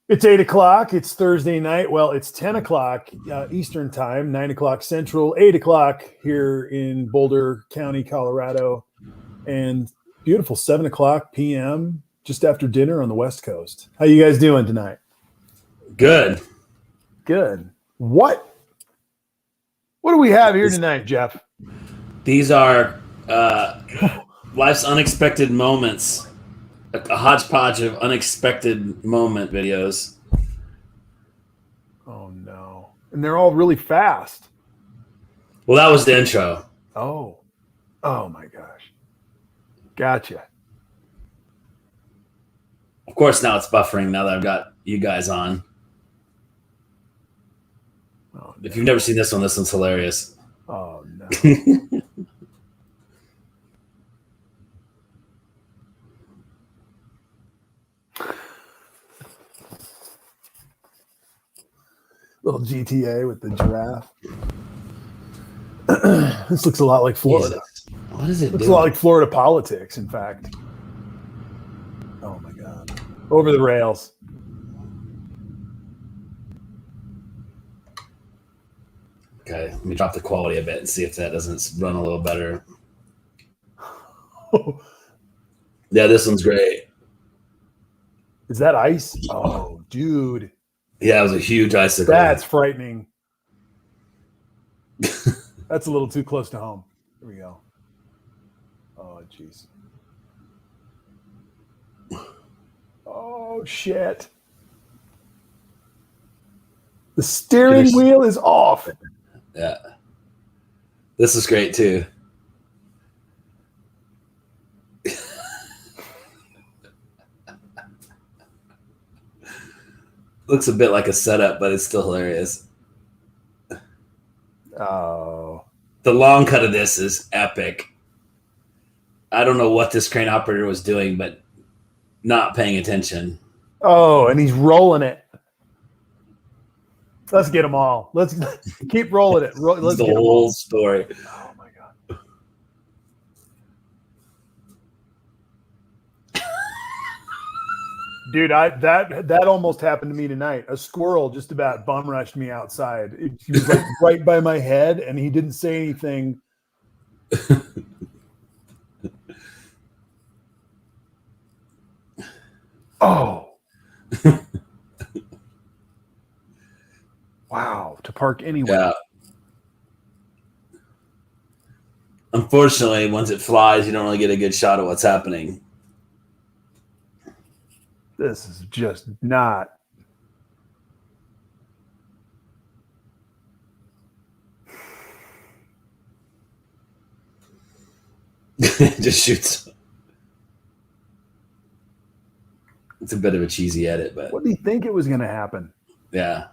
It's 8 o'clock. It's Thursday night. Well, it's 10 o'clock Eastern time, 9 o'clock Central, 8 o'clock here in Boulder County, Colorado, and beautiful 7 o'clock p.m. just after dinner on the West Coast. How you guys doing tonight? Good. Good. What do we have here tonight, Jeff? These are life's unexpected moments. A hodgepodge of unexpected moment videos. Oh, no. And they're all really fast. Well, that was the intro. Oh my gosh. Gotcha. Of course, now it's buffering now that I've got you guys on. Oh, no. If you've never seen this one's hilarious. Oh, no. Little GTA with the giraffe. This looks a lot like Florida. What is it? Looks a lot like Florida politics, in fact. Oh my God. Over the rails. Okay, let me drop the quality a bit and see if that doesn't run a little better. Yeah, this one's great. Is that ice? Oh, dude. Yeah, it was a huge icicle. That's frightening. That's a little too close to home. Here we go. Oh, jeez. Oh, shit. The steering wheel is off. Yeah. This is great, too. Looks a bit like a setup, but it's still hilarious. Oh. The long cut of this is epic. I don't know what this crane operator was doing, but not paying attention. Oh, and he's rolling it. Let's get them all. Let's keep rolling it. Let's the get whole story. Oh, my God. Dude, that almost happened to me tonight. A squirrel just about bum rushed me outside. He was like right by my head, and he didn't say anything. Oh. Wow. To park anywhere. Yeah. Unfortunately, once it flies, you don't really get a good shot of what's happening. This is just not. It just shoots. It's a bit of a cheesy edit, but What did he think it was going to happen? yeah.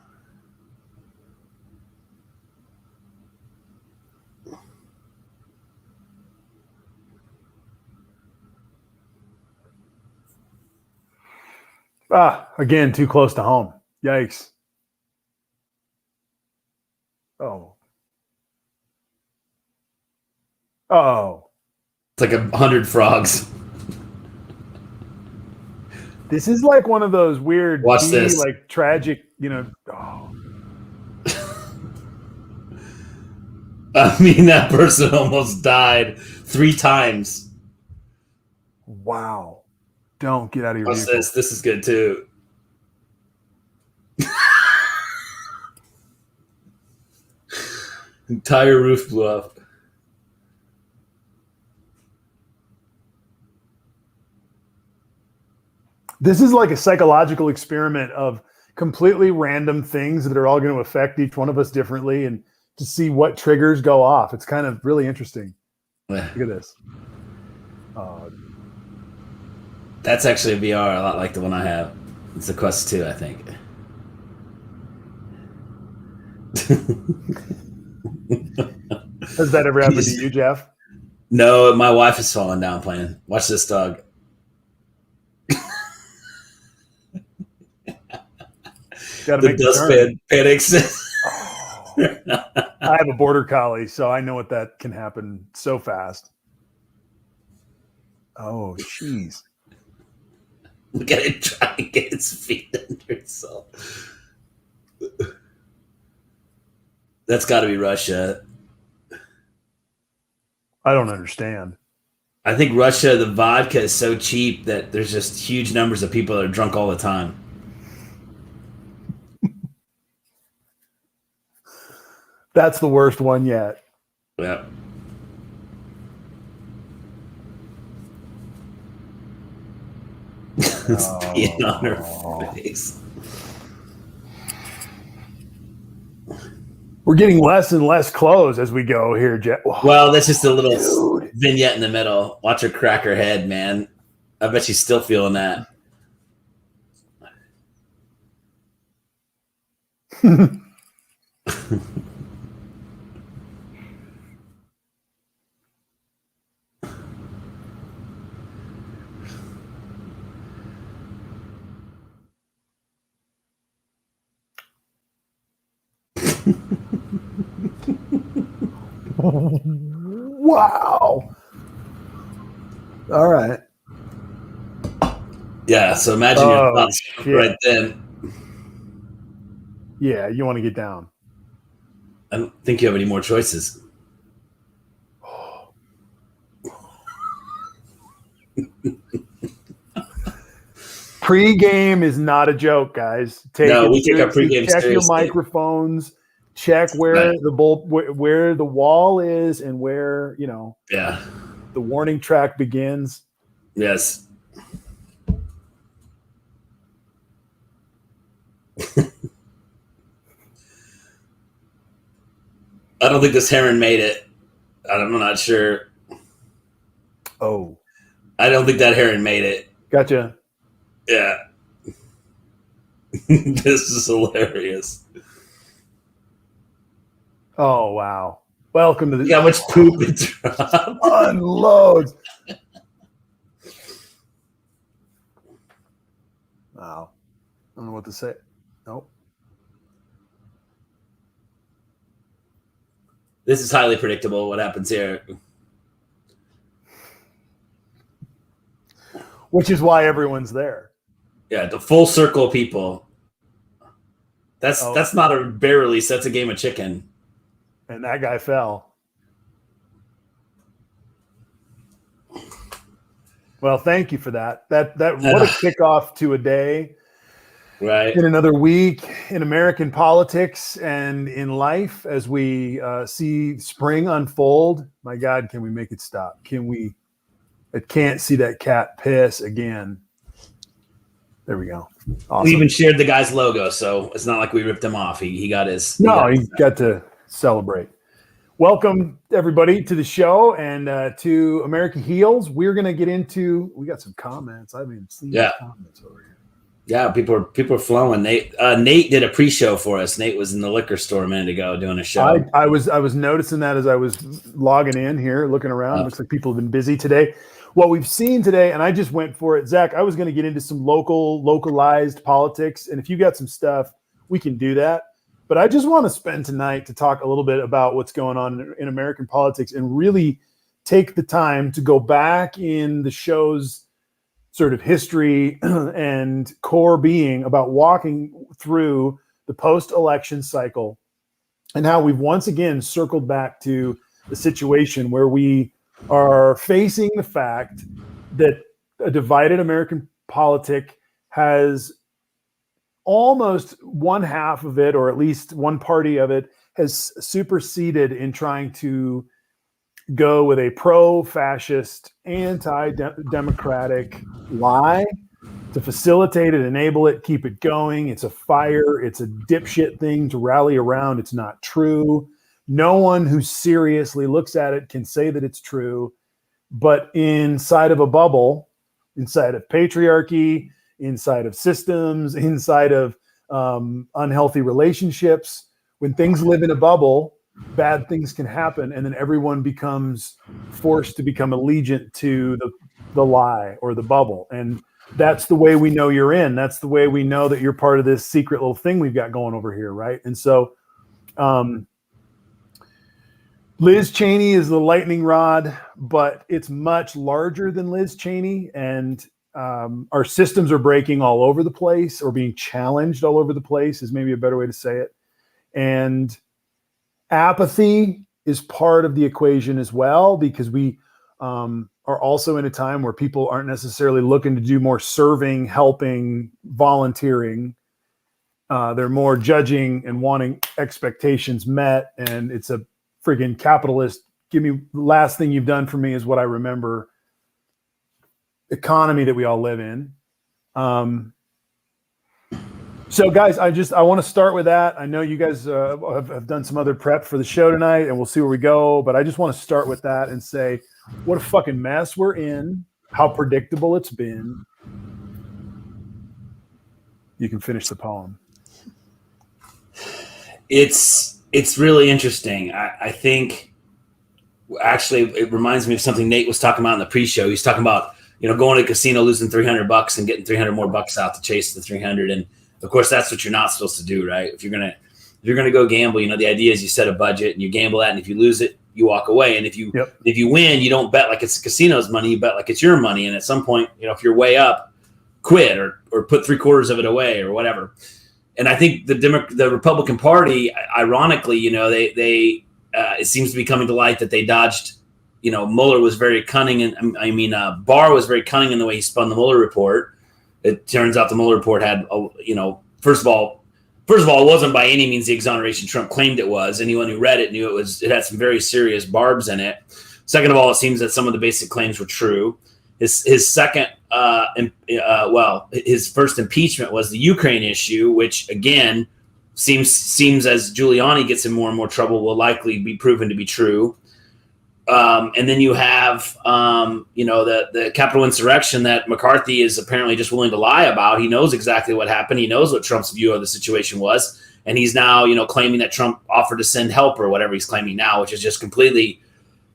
Again, too close to home. Yikes. Oh. Oh. It's like 100 frogs. This is like one of those weird, Watch this. like tragic, Oh. I mean, that person almost died 3 times. Wow. Don't get out of your Watch vehicle. this. This is good, too. Entire roof blew up. This is like a psychological experiment of completely random things that are all going to affect each one of us differently and to see what triggers go off. It's kind of really interesting. Look at this. That's actually a VR, a lot like the one I have. It's a Quest 2, I think. Has that ever happened to you, Jeff? No, my wife is falling down playing. Watch this dog. The dustpan panics. I have a border collie, so I know what that can happen so fast. Oh, jeez. Look at it trying to get its feet under itself. That's got to be Russia. I don't understand. I think Russia, the vodka is so cheap that there's just huge numbers of people that are drunk all the time. That's the worst one yet. Yeah. It's peeing on her face. We're getting less and less clothes as we go here, Jeff. Well, that's just a little vignette in the middle. Watch her crack her head, man. I bet she's still feeling that. Wow. All right. Yeah, so imagine your thoughts right then. Yeah, you want to get down. I don't think you have any more choices. Pre-game is not a joke, guys. We take our pre-game check seriously. your microphones. Check where where the wall is and where the warning track begins. Yes. I don't think this heron made it. I'm not sure. Oh. I don't think that heron made it. Gotcha. Yeah. This is hilarious. Oh, wow. Welcome to the... Look how much poop it dropped. Unloads. Wow. I don't know what to say. Nope. This is highly predictable what happens here. Which is why everyone's there. Yeah, the full circle of people. That's not a bear release. That's a game of chicken. And that guy fell. Well, thank you for that. That what a kickoff to a day. Right. In another week in American politics and in life as we see spring unfold. My God, can we make it stop? I can't see that cat piss again. There we go. Awesome. We even shared the guy's logo, so it's not like we ripped him off. He got his. He got to celebrate. Welcome, everybody, to the show and to America Heals. We're going to get into – we got some comments. I haven't even seen the comments over here. Yeah, people are flowing. Nate did a pre-show for us. Nate was in the liquor store a minute ago doing a show. I was noticing that as I was logging in here, looking around. Looks like people have been busy today. What we've seen today, and I just went for it, Zach, I was going to get into some localized politics, and if you got some stuff, we can do that. But I just want to spend tonight to talk a little bit about what's going on in American politics and really take the time to go back in the show's sort of history and core being about walking through the post-election cycle and how we've once again circled back to the situation where we are facing the fact that a divided American politic has almost one half of it, or at least one party of it, has superseded in trying to go with a pro-fascist, anti-democratic lie to facilitate it, enable it, keep it going. It's a fire. It's a dipshit thing to rally around. It's not true. No one who seriously looks at it can say that it's true. But inside of a bubble, inside of patriarchy, inside of systems, inside of unhealthy relationships, when things live in a bubble, bad things can happen, and then everyone becomes forced to become allegiant to the lie or the bubble. And that's the way we know you're in. That's the way we know that you're part of this secret little thing we've got going over here, right? And so Liz Cheney is the lightning rod, but it's much larger than Liz Cheney. And our systems are breaking all over the place, or being challenged all over the place is maybe a better way to say it. And apathy is part of the equation as well, because we are also in a time where people aren't necessarily looking to do more serving, helping, volunteering. They're more judging and wanting expectations met. And it's a friggin' capitalist, give me the last thing you've done for me is what I remember economy that we all live in. So guys, I want to start with that. I know you guys have done some other prep for the show tonight, and we'll see where we go, but I just want to start with that and say what a fucking mess we're in, how predictable it's been. You can finish the poem. It's really interesting. I think actually it reminds me of something Nate was talking about in the pre-show. He's talking about, going to a casino, losing $300 and getting 300 more bucks out to chase the 300. And of course, that's what you're not supposed to do, right? If you're gonna go gamble, the idea is you set a budget and you gamble that, and if you lose it, you walk away. And if you win, you don't bet like it's the casino's money, you bet like it's your money. And at some point, if you're way up, quit or put 3/4 of it away or whatever. And I think the Republican Party, ironically, they it seems to be coming to light that they dodged. Mueller was very cunning, and Barr was very cunning in the way he spun the Mueller report. It turns out the Mueller report had, first of all, it wasn't by any means the exoneration Trump claimed it was. Anyone who read it knew it had some very serious barbs in it. Second of all, it seems that some of the basic claims were true. His second, his first impeachment was the Ukraine issue, which again seems as Giuliani gets in more and more trouble, will likely be proven to be true. And then you have, the Capitol insurrection that McCarthy is apparently just willing to lie about. He knows exactly what happened. He knows what Trump's view of the situation was. And he's now, claiming that Trump offered to send help or whatever he's claiming now, which is just completely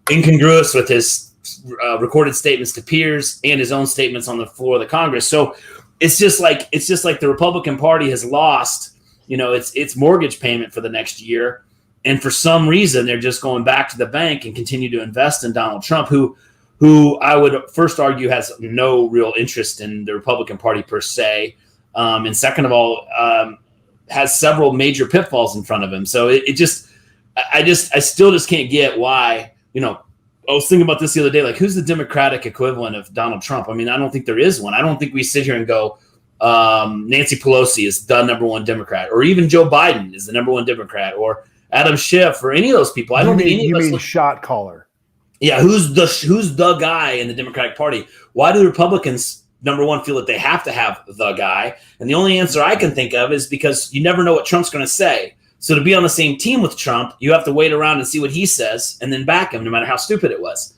incongruous with his recorded statements to peers and his own statements on the floor of the Congress. So it's just like the Republican Party has lost, its mortgage payment for the next year. And for some reason, they're just going back to the bank and continue to invest in Donald Trump, who I would first argue has no real interest in the Republican Party per se. And second of all, has several major pitfalls in front of him. So I still just can't get why, I was thinking about this the other day, like who's the Democratic equivalent of Donald Trump? I mean, I don't think there is one. I don't think we sit here and go, Nancy Pelosi is the number one Democrat, or even Joe Biden is the number one Democrat, or Adam Schiff, or any of those people. I don't think any of us. You mean shot caller? Yeah, who's the guy in the Democratic Party? Why do the Republicans, number one, feel that they have to have the guy? And the only answer I can think of is because you never know what Trump's going to say. So to be on the same team with Trump, you have to wait around and see what he says and then back him, no matter how stupid it was.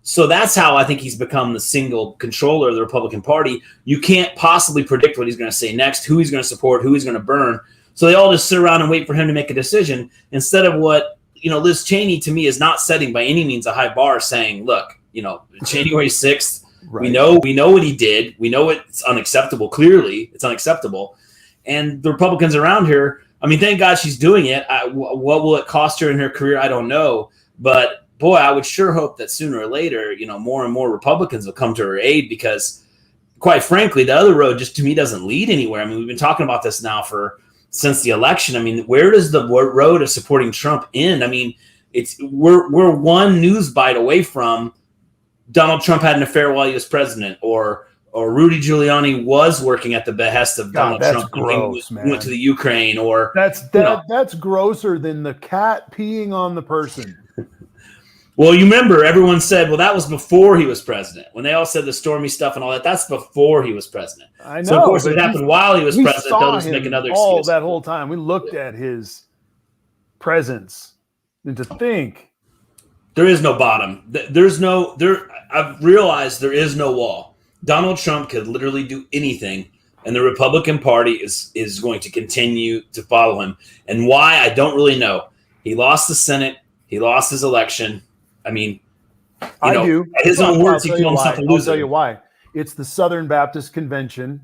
So that's how I think he's become the single controller of the Republican Party. You can't possibly predict what he's going to say next, who he's going to support, who he's going to burn. So they all just sit around and wait for him to make a decision instead of what, Liz Cheney to me is not setting by any means a high bar, saying, look, January 6th, right. we know what he did. We know it's unacceptable. Clearly it's unacceptable. And the Republicans around here, I mean, thank God she's doing it. What will it cost her in her career? I don't know. But boy, I would sure hope that sooner or later, more and more Republicans will come to her aid, because quite frankly, the other road just to me doesn't lead anywhere. I mean, we've been talking about this now since the election. I mean, where does the road of supporting Trump end? I mean, we're one news bite away from Donald Trump had an affair while he was president, or Rudy Giuliani was working at the behest of Donald Trump. Gross, man. Went to the Ukraine, or that's grosser than the cat peeing on the person. Well, you remember everyone said, well, that was before he was president. When they all said the Stormy stuff and all that, that's before he was president. I know. So of course, if it happened while he was president, they'll just make another excuse. That whole time, we looked at his presence, and to think there is no bottom. I've realized there is no wall. Donald Trump could literally do anything, and the Republican Party is going to continue to follow him. And why, I don't really know. He lost the Senate. He lost his election. I mean, do. His own words, he called himself a loser. I'll tell you why. It's the Southern Baptist Convention,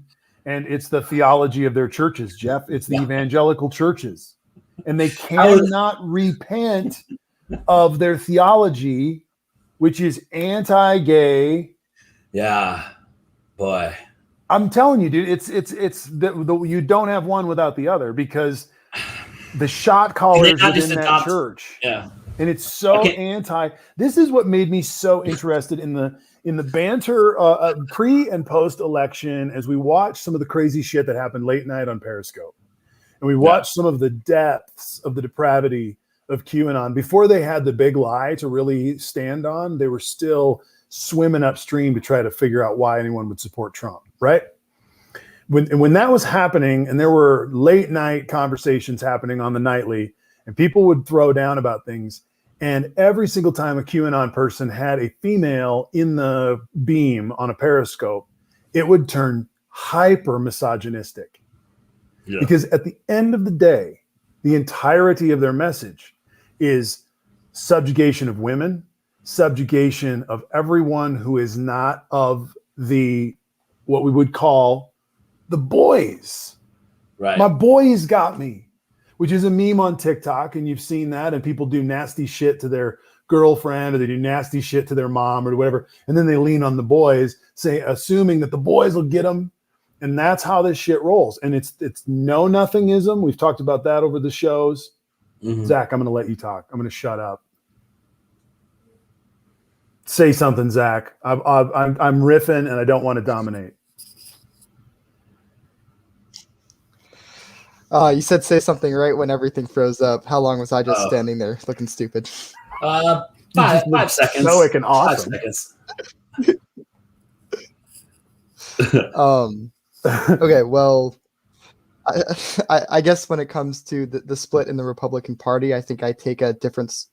and it's the theology of their churches, Jeff. It's the evangelical churches. And they cannot repent of their theology, which is anti-gay. Yeah. boy. I'm telling you, dude, it's you don't have one without the other, because the shot callers within that church. Yeah. And it's so anti. This is what made me so interested in the banter pre and post election, as we watched some of the crazy shit that happened late night on Periscope, and we watched some of the depths of the depravity of QAnon before they had the big lie to really stand on. They were still swimming upstream to try to figure out why anyone would support Trump, right? When that was happening, and there were late night conversations happening on the nightly, and people would throw down about things, and every single time a QAnon person had a female in the beam on a Periscope, it would turn hyper misogynistic. Yeah. Because at the end of the day, the entirety of their message is subjugation of women, subjugation of everyone who is not of what we would call the boys. Right. My boys got me, which is a meme on TikTok, and you've seen that, and people do nasty shit to their girlfriend, or they do nasty shit to their mom or whatever, and then they lean on the boys, assuming that the boys will get them, and that's how this shit rolls. And it's know nothingism. We've talked about that over the shows. Mm-hmm. Zach, I'm going to let you talk. I'm going to shut up. Say something, Zach. I'm riffing, and I don't want to dominate. You said say something right when everything froze up. How long was I just standing there looking stupid? 5 seconds. Stoic and awesome. 5 seconds. Okay, well, I guess when it comes to the split in the Republican Party, I think I take a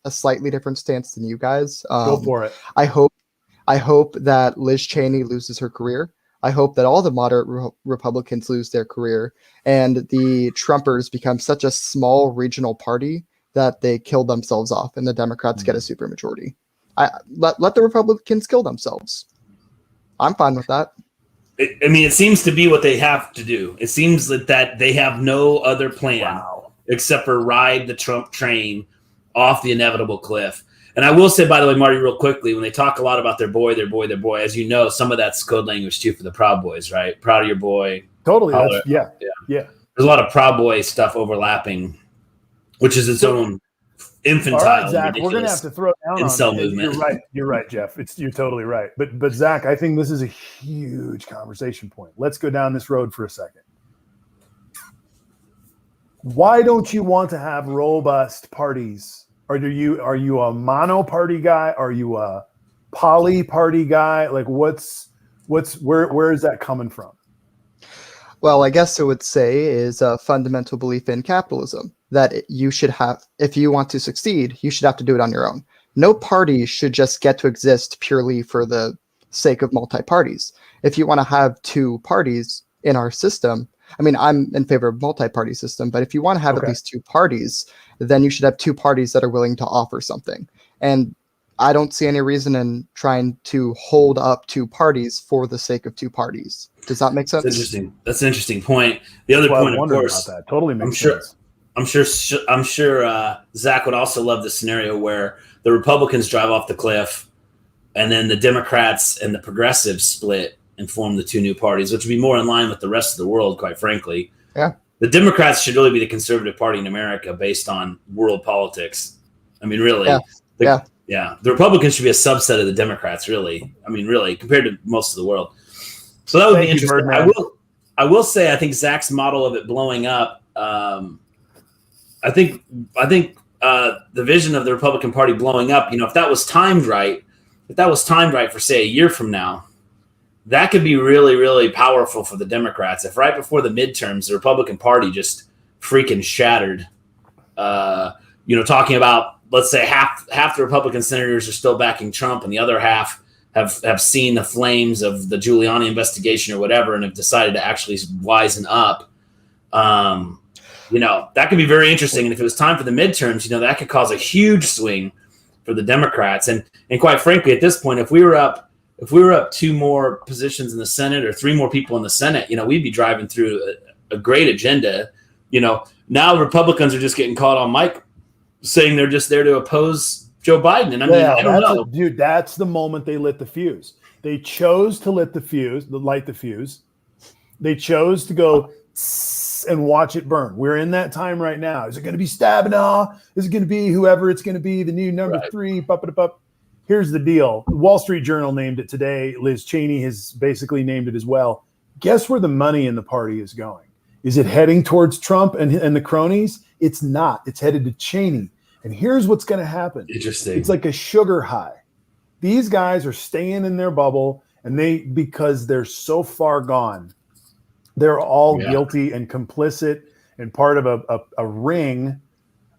slightly different stance than you guys. Go for it. I hope that Liz Cheney loses her career. I hope that all the moderate Republicans lose their career, and the Trumpers become such a small regional party that they kill themselves off, and the Democrats get a supermajority. Let the Republicans kill themselves. I'm fine with that. It seems to be what they have to do. It seems that they have no other plan except for ride the Trump train off the inevitable cliff. And I will say, by the way, Marty, real quickly, when they talk a lot about their boy, as you know, some of that's code language too for the Proud Boys, right? Proud of your boy. Totally. Yeah. There's a lot of Proud Boy stuff overlapping, which is its own infantile. All right, Zach, we're going to have to throw down on movement. You're right, Jeff. You're totally right. But Zach, I think this is a huge conversation point. Let's go down this road for a second. Why don't you want to have robust parties? Are you a mono party guy? Are you a poly party guy? Like where is that coming from? Well, I guess I would say is a fundamental belief in capitalism that you should have, if you want to succeed, you should have to do it on your own. No party should just get to exist purely for the sake of multi-parties. If you want to have two parties in our system, I mean, I'm in favor of multi-party system, but if you want to have at least two parties, then you should have two parties that are willing to offer something. And I don't see any reason in trying to hold up two parties for the sake of two parties. Does that make sense? That's interesting. That's an interesting point. The other point, of course, about that. Totally makes sense. I'm sure Zach would also love the scenario where the Republicans drive off the cliff, and then the Democrats and the progressives split and form the two new parties, which would be more in line with the rest of the world, quite frankly. Yeah. The Democrats should really be the conservative party in America based on world politics. I mean, really. Yeah. The Republicans should be a subset of the Democrats, really. I mean, really, compared to most of the world. So that would be interesting. I will say, I think Zach's model of it blowing up, I think the vision of the Republican Party blowing up, if that was timed right for, say, a year from now, that could be really, really powerful for the Democrats. If right before the midterms, the Republican Party just freaking shattered, talking about, let's say half the Republican senators are still backing Trump and the other half have seen the flames of the Giuliani investigation or whatever and have decided to actually wisen up. That could be very interesting. And if it was time for the midterms, that could cause a huge swing for the Democrats. And quite frankly, at this point, if we were up two more positions in the Senate or three more people in the Senate, we'd be driving through a great agenda. Now Republicans are just getting caught on mic saying they're just there to oppose Joe Biden. And I mean, I don't know. Dude, that's the moment they lit the fuse. They chose to light the fuse. They chose to go and watch it burn. We're in that time right now. Is it going to be Stabenow? Is it going to be whoever it's going to be, the new number 3? Here's the deal. The Wall Street Journal named it today. Liz Cheney has basically named it as well. Guess where the money in the party is going? Is it heading towards Trump and the cronies? It's not. It's headed to Cheney. And here's what's going to happen. Interesting. It's like a sugar high. These guys are staying in their bubble, and because they're so far gone, they're all guilty and complicit and part of a ring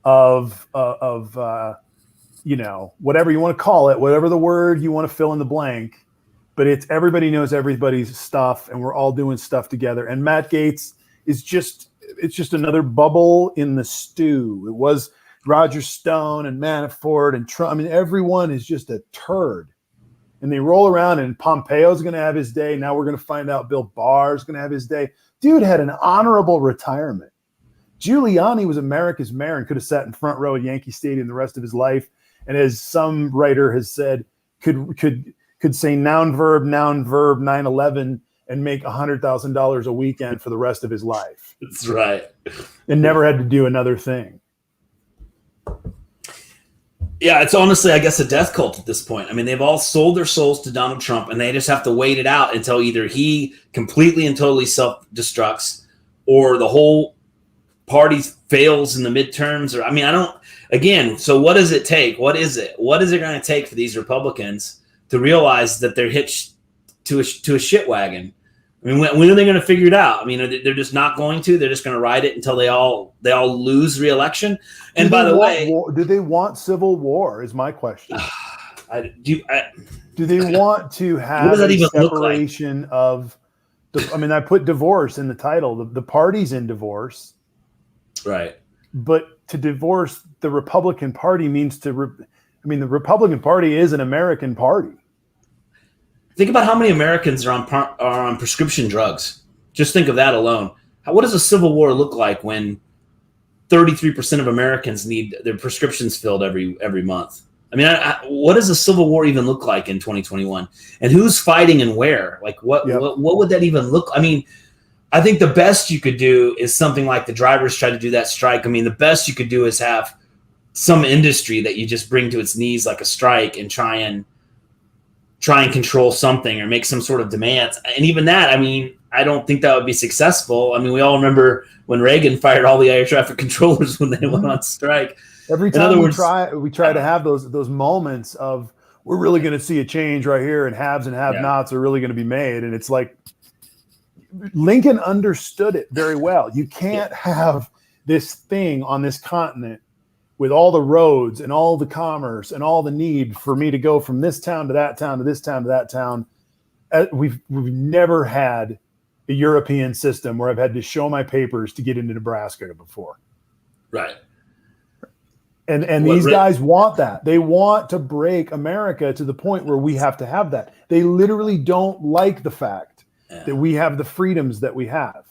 of whatever you want to call it, whatever the word you want to fill in the blank. But it's everybody knows everybody's stuff, and we're all doing stuff together. And Matt Gaetz is just another bubble in the stew. It was Roger Stone and Manafort and Trump. I mean, everyone is just a turd. And they roll around, and Pompeo's going to have his day. Now we're going to find out Bill Barr's going to have his day. Dude had an honorable retirement. Giuliani was America's mayor and could have sat in front row at Yankee Stadium the rest of his life. And as some writer has said, could say noun, verb, 9/11 and make $100,000 a weekend for the rest of his life. That's right. And never had to do another thing. Yeah, it's honestly, I guess, a death cult at this point. I mean, they've all sold their souls to Donald Trump, and they just have to wait it out until either he completely and totally self-destructs or the whole party fails in the midterms. Or, I mean, so what does it take? What is it going to take for these Republicans to realize that they're hitched to a shit wagon? I mean, when are they going to figure it out? I mean, they're just not going to. They're just going to ride it until they all lose re-election. And by the way, do they want civil war? Is my question. Do they want to have a separation of? I put divorce in the title. The party's in divorce, right? But to divorce the Republican Party means the Republican Party is an American party. Think about how many Americans are on prescription drugs. Just think of that alone. What does a civil war look like when 33% of Americans need their prescriptions filled every month? I mean, what does a civil war even look like in 2021? And who's fighting and where? Like, what would that even look? I mean, I think the best you could do is something like the drivers tried to do that strike. I mean, the best you could do is have some industry that you just bring to its knees like a strike and try and control something or make some sort of demands. And even that, I mean, I don't think that would be successful. I mean, we all remember when Reagan fired all the air traffic controllers when they went on strike. Every time we try to have those moments of we're really going to see a change right here, and haves and have-nots are really going to be made. And it's like Lincoln understood it very well. You can't have this thing on this continent with all the roads and all the commerce and all the need for me to go from this town to that town to this town to that town. We've never had a European system where I've had to show my papers to get into Nebraska before. Right. And these guys want that. They want to break America to the point where we have to have that. They literally don't like the fact that we have the freedoms that we have,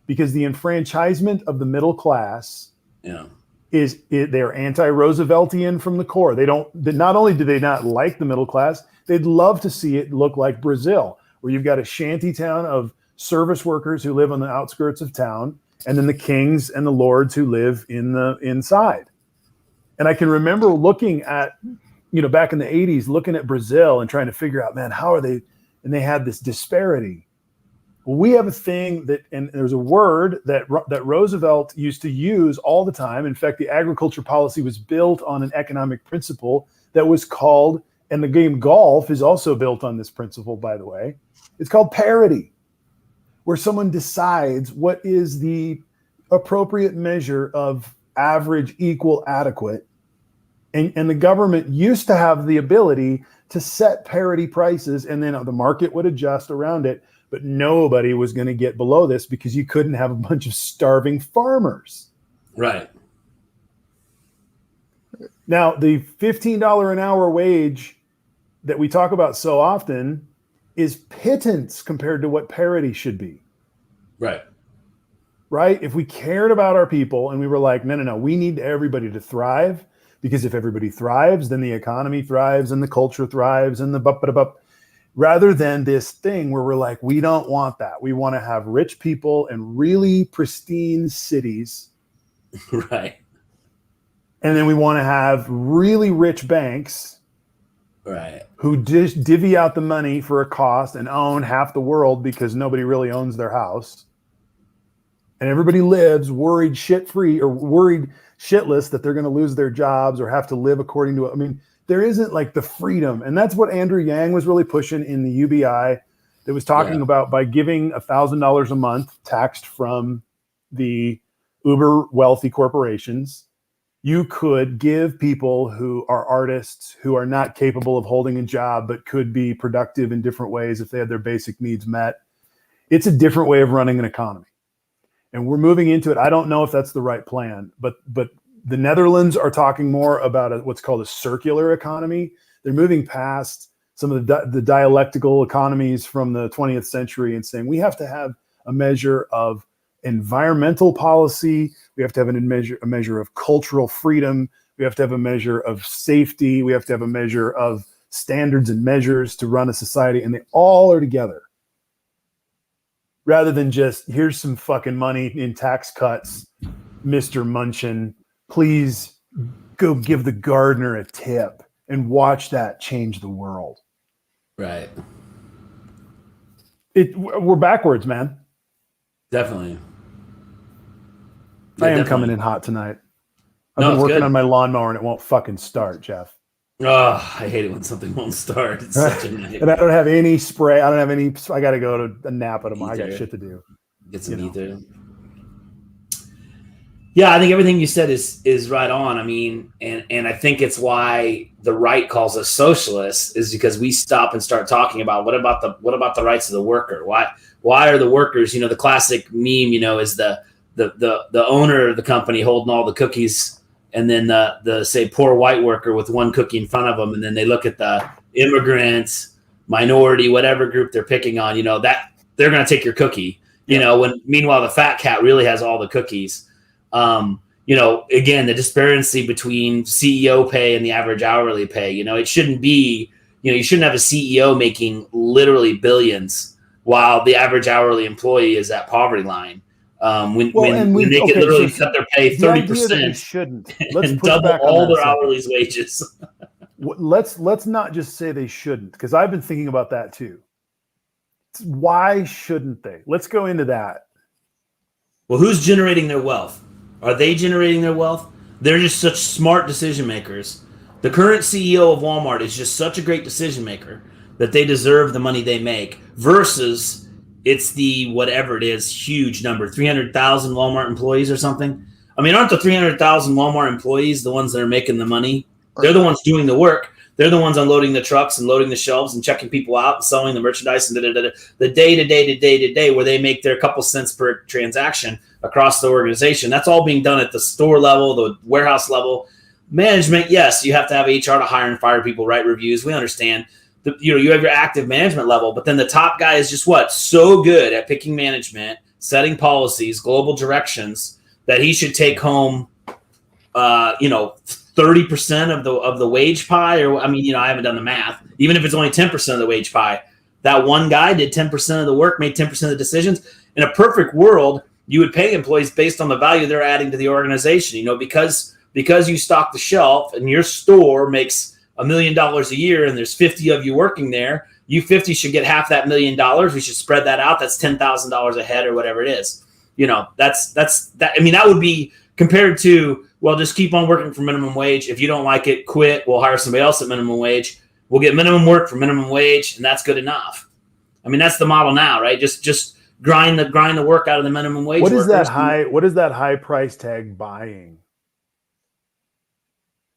because the enfranchisement of the middle class they're anti-Rooseveltian from the core. Not only do they not like the middle class, they'd love to see it look like Brazil, where you've got a shanty town of service workers who live on the outskirts of town, and then the kings and the lords who live in the inside. And I can remember looking at, back in the 80s, looking at Brazil and trying to figure out, man, how are they? And they had this disparity. Well, we have a thing and there's a word that Roosevelt used to use all the time. In fact, the agriculture policy was built on an economic principle that was called, and the game golf is also built on this principle, by the way. It's called parity, where someone decides what is the appropriate measure of average, equal, adequate. And the government used to have the ability to set parity prices, and then the market would adjust around it. But nobody was going to get below this because you couldn't have a bunch of starving farmers. Right. Now, the $15 an hour wage that we talk about so often is pittance compared to what parity should be. Right. Right? If we cared about our people and we were like, no, we need everybody to thrive, because if everybody thrives, then the economy thrives and the culture thrives and the bup. rather than this thing where we're like, we don't want that. We want to have rich people and really pristine cities. Right. And then we want to have really rich banks, right, who just divvy out the money for a cost and own half the world because nobody really owns their house. And everybody lives worried shit-free or worried shitless that they're going to lose their jobs or have to live according to it. I mean, there isn't like the freedom. And that's what Andrew Yang was really pushing in the UBI that was talking about by giving $1,000 a month taxed from the uber wealthy corporations. You could give people who are artists, who are not capable of holding a job, but could be productive in different ways if they had their basic needs met. It's a different way of running an economy. And we're moving into it. I don't know if that's the right plan, but the Netherlands are talking more about what's called a circular economy. They're moving past some of the dialectical economies from the 20th century and saying we have to have a measure of environmental policy. We have to have a measure of cultural freedom. We have to have a measure of safety. We have to have a measure of standards and measures to run a society. And they all are together. Rather than just, here's some fucking money in tax cuts, Mr. Munchin, please go give the gardener a tip and watch that change the world. Right. We're backwards, man. Definitely. I am coming in hot tonight. I've been working on my lawnmower and it won't fucking start, Jeff. Oh, I hate it when something won't start. It's such a nightmare. And I don't have any spray. I don't have any. I got to go to a Napa tomorrow. I got shit to do. Get some ether. Yeah, I think everything you said is right on. I mean, and I think it's why the right calls us socialists is because we stop and start talking about what about the rights of the worker? Why are the workers? The classic meme, is the owner of the company holding all the cookies. And then the say poor white worker with one cookie in front of them, and then they look at the immigrants, minority, whatever group they're picking on. That they're going to take your cookie. When meanwhile the fat cat really has all the cookies. Again, the disparity between CEO pay and the average hourly pay. It shouldn't be. You shouldn't have a CEO making literally billions while the average hourly employee is at poverty line. When they could literally cut their pay 30%, shouldn't and double all their hourly wages. Let's not just say they shouldn't, because I've been thinking about that too. Why shouldn't they? Let's go into that. Well, who's generating their wealth? Are they generating their wealth? They're just such smart decision makers. The current CEO of Walmart is just such a great decision maker that they deserve the money they make versus it's the whatever it is, huge number, 300,000 Walmart employees or something. I mean, aren't the 300,000 Walmart employees the ones that are making the money? They're the ones doing the work. They're the ones unloading the trucks and loading the shelves and checking people out and selling the merchandise and the day where they make their couple cents per transaction across the organization. That's all being done at the store level, the warehouse level. Management, yes, you have to have HR to hire and fire people, write reviews. We understand. You have your active management level, but then the top guy is just so good at picking management, setting policies, global directions that he should take home, 30% of the wage pie. Or I haven't done the math. Even if it's only 10% of the wage pie, that one guy did 10% of the work, made 10% of the decisions. In a perfect world, you would pay employees based on the value they're adding to the organization. Because you stock the shelf and your store makes $1 million a year and there's 50 of you working there, you 50 should get half that $1 million. We should spread that out. That's $10,000 a head or whatever it is. That's that. That would be compared to, well, just keep on working for minimum wage. If you don't like it, quit. We'll hire somebody else at minimum wage. We'll get minimum work for minimum wage, and that's good enough. That's the model now, right? Just grind the work out of the minimum wage. What is that high price tag buying?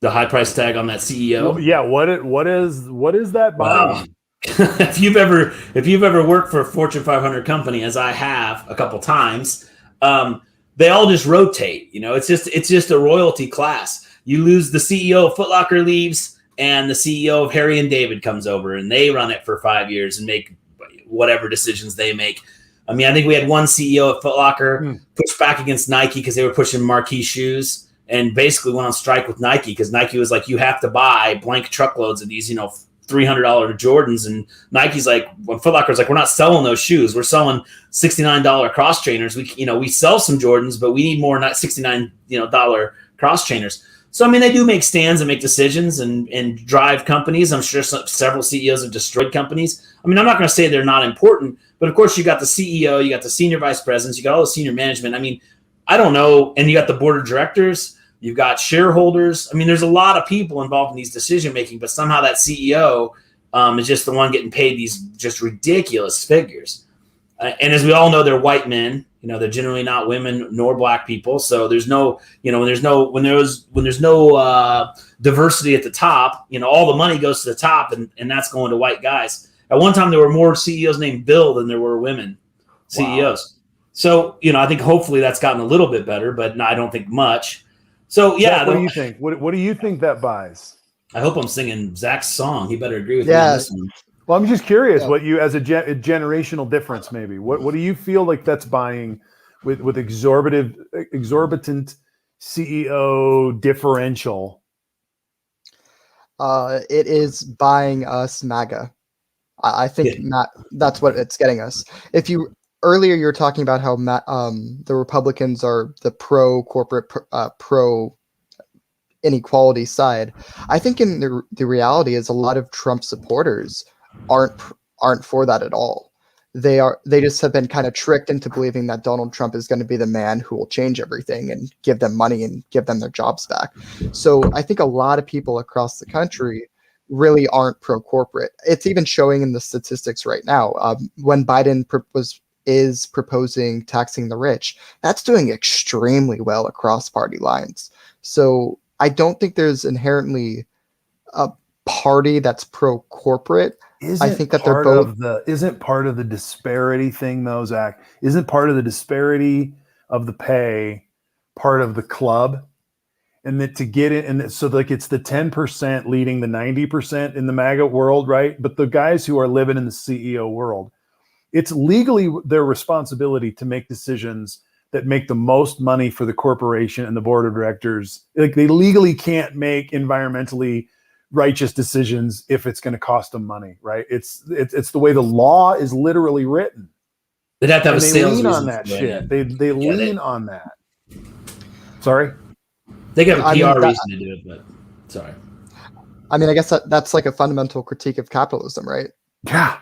The high price tag on that CEO. Well, yeah. What is that buying? Wow. If you've ever worked for a Fortune 500 company, as I have a couple times, they all just rotate. It's just a royalty class. You lose the CEO of Foot Locker leaves, and the CEO of Harry and David comes over, and they run it for 5 years and make whatever decisions they make. I think we had one CEO at Foot Locker push back against Nike because they were pushing marquee shoes. And basically went on strike with Nike because Nike was like, you have to buy blank truckloads of these, $300 Jordans, and Nike's like, when Foot Locker's like, we're not selling those shoes. We're selling $69 cross trainers. We sell some Jordans, but we need more, not $69 dollar cross trainers. So, I mean, they do make stands and make decisions and drive companies. I'm sure several CEOs have destroyed companies. I mean, I'm not going to say they're not important, but of course you got the CEO, you got the senior vice presidents, you got all the senior management. I mean, I don't know. And you got the board of directors, you've got shareholders. I mean, there's a lot of people involved in these decision-making, but somehow that CEO is just the one getting paid these just ridiculous figures. And as we all know, they're white men. They're generally not women nor black people. So there's no, when there's no diversity at the top, all the money goes to the top, and that's going to white guys. At one time, there were more CEOs named Bill than there were women CEOs. Wow. So, I think hopefully that's gotten a little bit better, but no, I don't think much. So, yeah. Zach, what do you think? What do you think that buys? I hope I'm singing Zach's song. He better agree with me on this one. Well, I'm just curious what you, as a generational difference, maybe. What do you feel like that's buying with exorbitant CEO differential? It is buying us MAGA. I think that's what it's getting us. Earlier you're talking about how the Republicans are the pro-corporate, pro-inequality side. I think in the reality is a lot of Trump supporters aren't for that at all. They just have been kind of tricked into believing that Donald Trump is going to be the man who will change everything and give them money and give them their jobs back. So I think a lot of people across the country really aren't pro-corporate. It's even showing in the statistics right now. When Biden is proposing taxing the rich, that's doing extremely well across party lines. So I don't think there's inherently a party that's pro-corporate. I think that they're both. Isn't part of the disparity thing, though, Zach? Isn't part of the disparity of the pay part of the club? And that to get it, and so like it's the 10% leading the 90% in the MAGA world, right? But the guys who are living in the CEO world, it's legally their responsibility to make decisions that make the most money for the corporation and the board of directors. Like they legally can't make environmentally righteous decisions if it's going to cost them money, right? It's the way the law is literally written. They'd have to have a sales lean reason on that for shit. They lean on that. Sorry? They have a PR reason to do it, but sorry. I mean, I guess that's like a fundamental critique of capitalism, right? Yeah.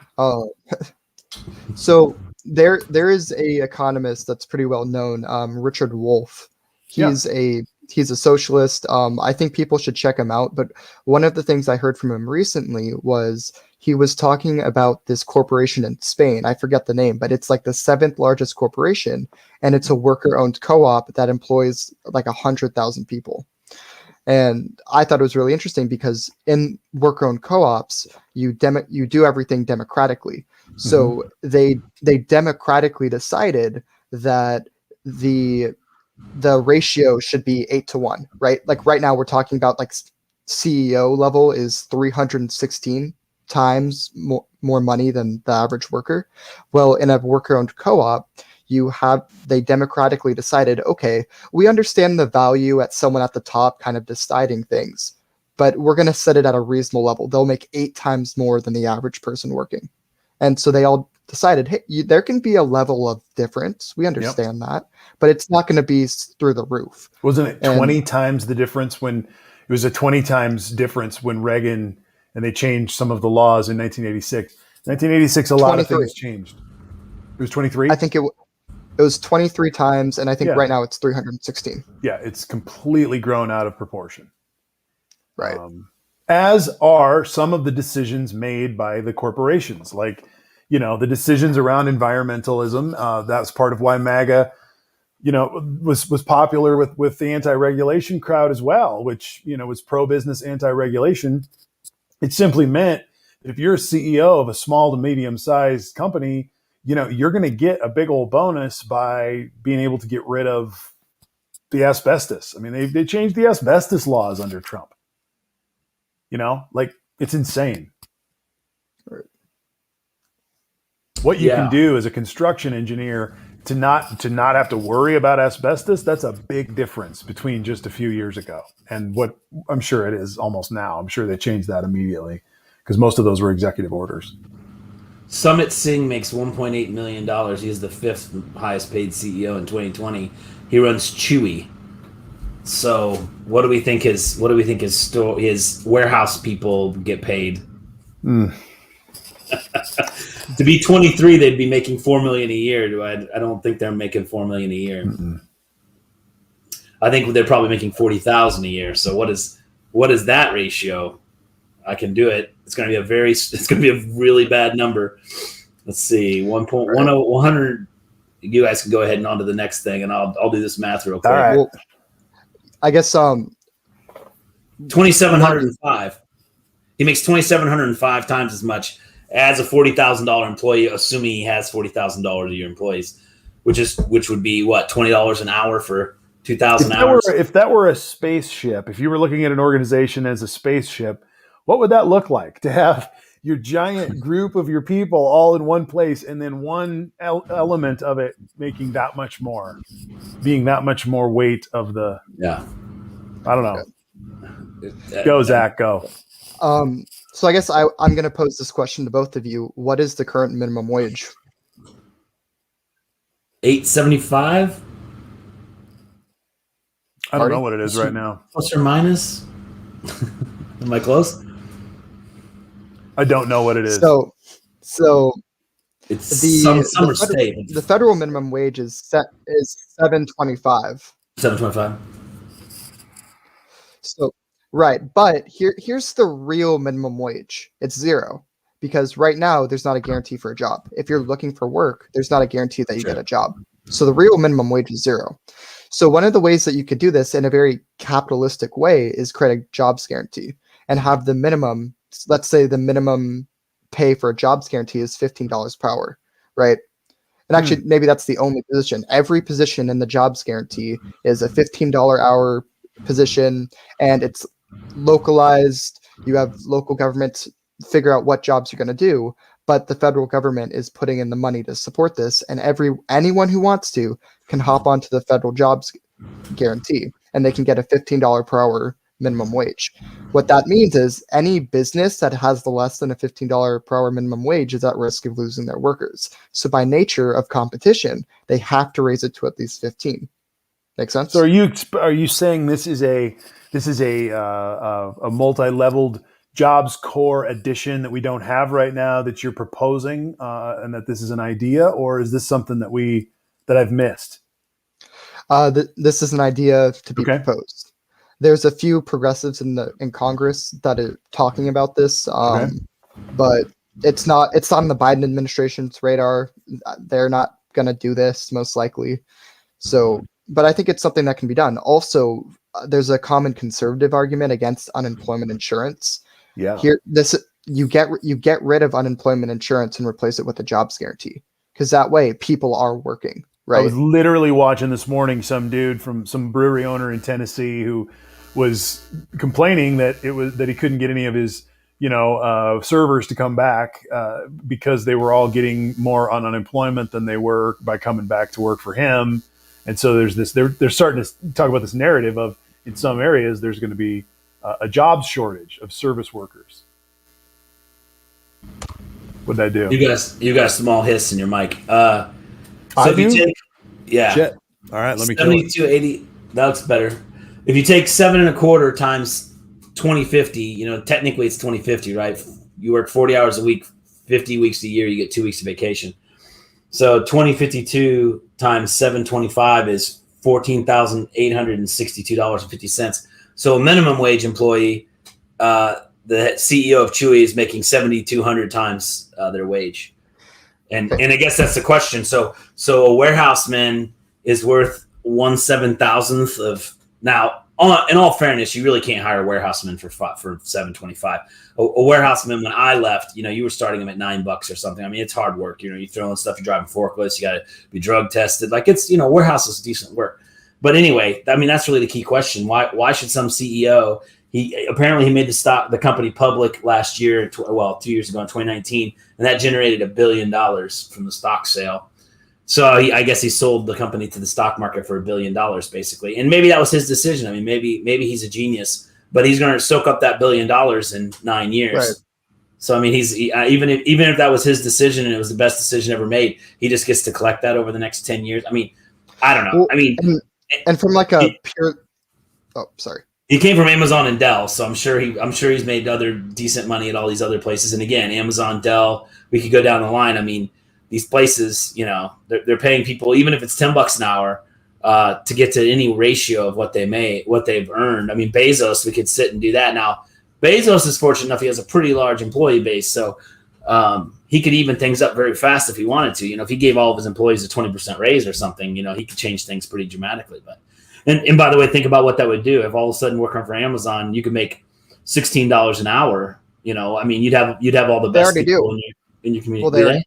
So there is a economist that's pretty well known, Richard Wolff. He's a socialist. I think people should check him out. But one of the things I heard from him recently was he was talking about this corporation in Spain. I forget the name, but it's like the 7th largest corporation, and it's a worker-owned co-op that employs like 100,000 people. And I thought it was really interesting because in worker-owned co-ops, you do everything democratically. So they democratically decided that the ratio should be 8-1, right? Like right now we're talking about like CEO level is 316 times more money than the average worker. Well, in a worker-owned co-op, they democratically decided, okay, we understand the value at someone at the top kind of deciding things, but we're going to set it at a reasonable level. They'll make 8 times more than the average person working. And so they all decided, hey, there can be a level of difference. We understand that, but it's not going to be through the roof. Wasn't it 20 times the difference when it was a 20 times difference when Reagan and they changed some of the laws in 1986? 1986, a lot of things changed. It was 23? I think it was 23 times, and I think right now it's 316. Yeah, it's completely grown out of proportion. Right. As are some of the decisions made by the corporations, like, the decisions around environmentalism. That's part of why MAGA, was popular with the anti-regulation crowd as well, which, was pro-business anti-regulation. It simply meant that if you're a CEO of a small to medium-sized company, you're going to get a big old bonus by being able to get rid of the asbestos. I mean, they changed the asbestos laws under Trump. It's insane. Right. What you can do as a construction engineer to not have to worry about asbestos, that's a big difference between just a few years ago and what I'm sure it is almost now. I'm sure they changed that immediately because most of those were executive orders. Summit Singh makes $1.8 million. He is the 5th highest paid CEO in 2020. He runs Chewy. So what do we think his warehouse people get paid? To be 23, they'd be making $4 million a year. I don't think they're making $4 million a year. Mm-mm. I think they're probably making $40,000 a year. So what is that ratio? I can do it. It's going to be a really bad number. Let's see, 100. You guys can go ahead and on to the next thing, and I'll do this math real quick. All right. Well, I guess 2,705. He makes 2,705 times as much as a $40,000 employee, assuming he has $40,000 a year employees, which would be what, $20 an hour for 2,000 hours. If that were a spaceship, if you were looking at an organization as a spaceship, what would that look like to have your giant group of your people all in one place and then one element of it making that much more, being that much more weight of the, I don't know. Go, Zach, go. So I guess I'm going to pose this question to both of you. What is the current minimum wage? $8.75. I don't know what it is right now. Plus or minus? Am I close? I don't know what it is. So it's some state. The federal minimum wage is $7.25. $7.25. So right, but here's the real minimum wage. It's $0 because right now there's not a guarantee for a job. If you're looking for work, there's not a guarantee that you get a job. So the real minimum wage is $0. So one of the ways that you could do this in a very capitalistic way is create a jobs guarantee and have the minimum. Let's say the minimum pay for a jobs guarantee is $15 per hour, right? And actually, maybe that's the only position. Every position in the jobs guarantee is a $15 hour position, and it's localized. You have local government figure out what jobs you're going to do, but the federal government is putting in the money to support this, and anyone who wants to can hop onto the federal jobs guarantee, and they can get a $15 per hour minimum wage. What that means is any business that has the less than a $15 per hour minimum wage is at risk of losing their workers. So by nature of competition, they have to raise it to at least 15. Make sense? So are you saying this is a multi-leveled jobs core addition that we don't have right now that you're proposing, and that this is an idea, or is this something that I've missed? This is an idea to be proposed. There's a few progressives in Congress that are talking about this, but it's not on the Biden administration's radar. They're not going to do this most likely. So, but I think it's something that can be done. Also, there's a common conservative argument against unemployment insurance. Yeah. You get rid of unemployment insurance and replace it with a jobs guarantee, because that way people are working. Right. I was literally watching this morning some dude from some brewery owner in Tennessee who was complaining that he couldn't get any of his servers to come back because they were all getting more on unemployment than they were by coming back to work for him. And so there's this. They're starting to talk about this narrative of in some areas there's going to be a jobs shortage of service workers. What'd I do? You got a small hiss in your mic. So if you take, Shit. All right, let me 7280. That's better. If you take 7.25 times 2050, technically it's 2050, right? You work 40 hours a week, 50 weeks a year, you get 2 weeks of vacation. So 2052 times 725 is $14,862.50. So a minimum wage employee, the CEO of Chewy is making 7,200 times their wage. And I guess that's the question. So a warehouseman is worth 1/7,000th of now. In all fairness, you really can't hire a warehouseman for $7.25. A warehouseman, when I left, you were starting them at $9 or something. I mean, it's hard work. You're throwing stuff, you're driving forklifts, you got to be drug tested. Like it's warehouse is decent work. But anyway, I mean that's really the key question. Why should some CEO? He made the company public last year, 2 years ago in 2019, and that generated $1 billion from the stock sale. So I guess he sold the company to the stock market for $1 billion, basically. And maybe that was his decision. I mean, maybe he's a genius, but he's going to soak up that $1 billion in 9 years. Right. So I mean, even if that was his decision and it was the best decision ever made, he just gets to collect that over the next 10 years. I mean, I don't know. Well, I mean, and from like a pure, oh, sorry. he came from Amazon and Dell, so I'm sure he's made other decent money at all these other places. And again, Amazon, Dell, we could go down the line. I mean, these places, you know, they're paying people, even if it's $10 an hour, to get to any ratio of what they've earned. I mean, Bezos, we could sit and do that. Now, Bezos is fortunate enough; he has a pretty large employee base, so he could even things up very fast if he wanted to. You know, if he gave all of his employees a 20% raise or something, you know, he could change things pretty dramatically. But and by the way, think about what that would do if all of a sudden working for Amazon, you could make $16 an hour. You know, I mean, you'd have all the best people in your community. Well,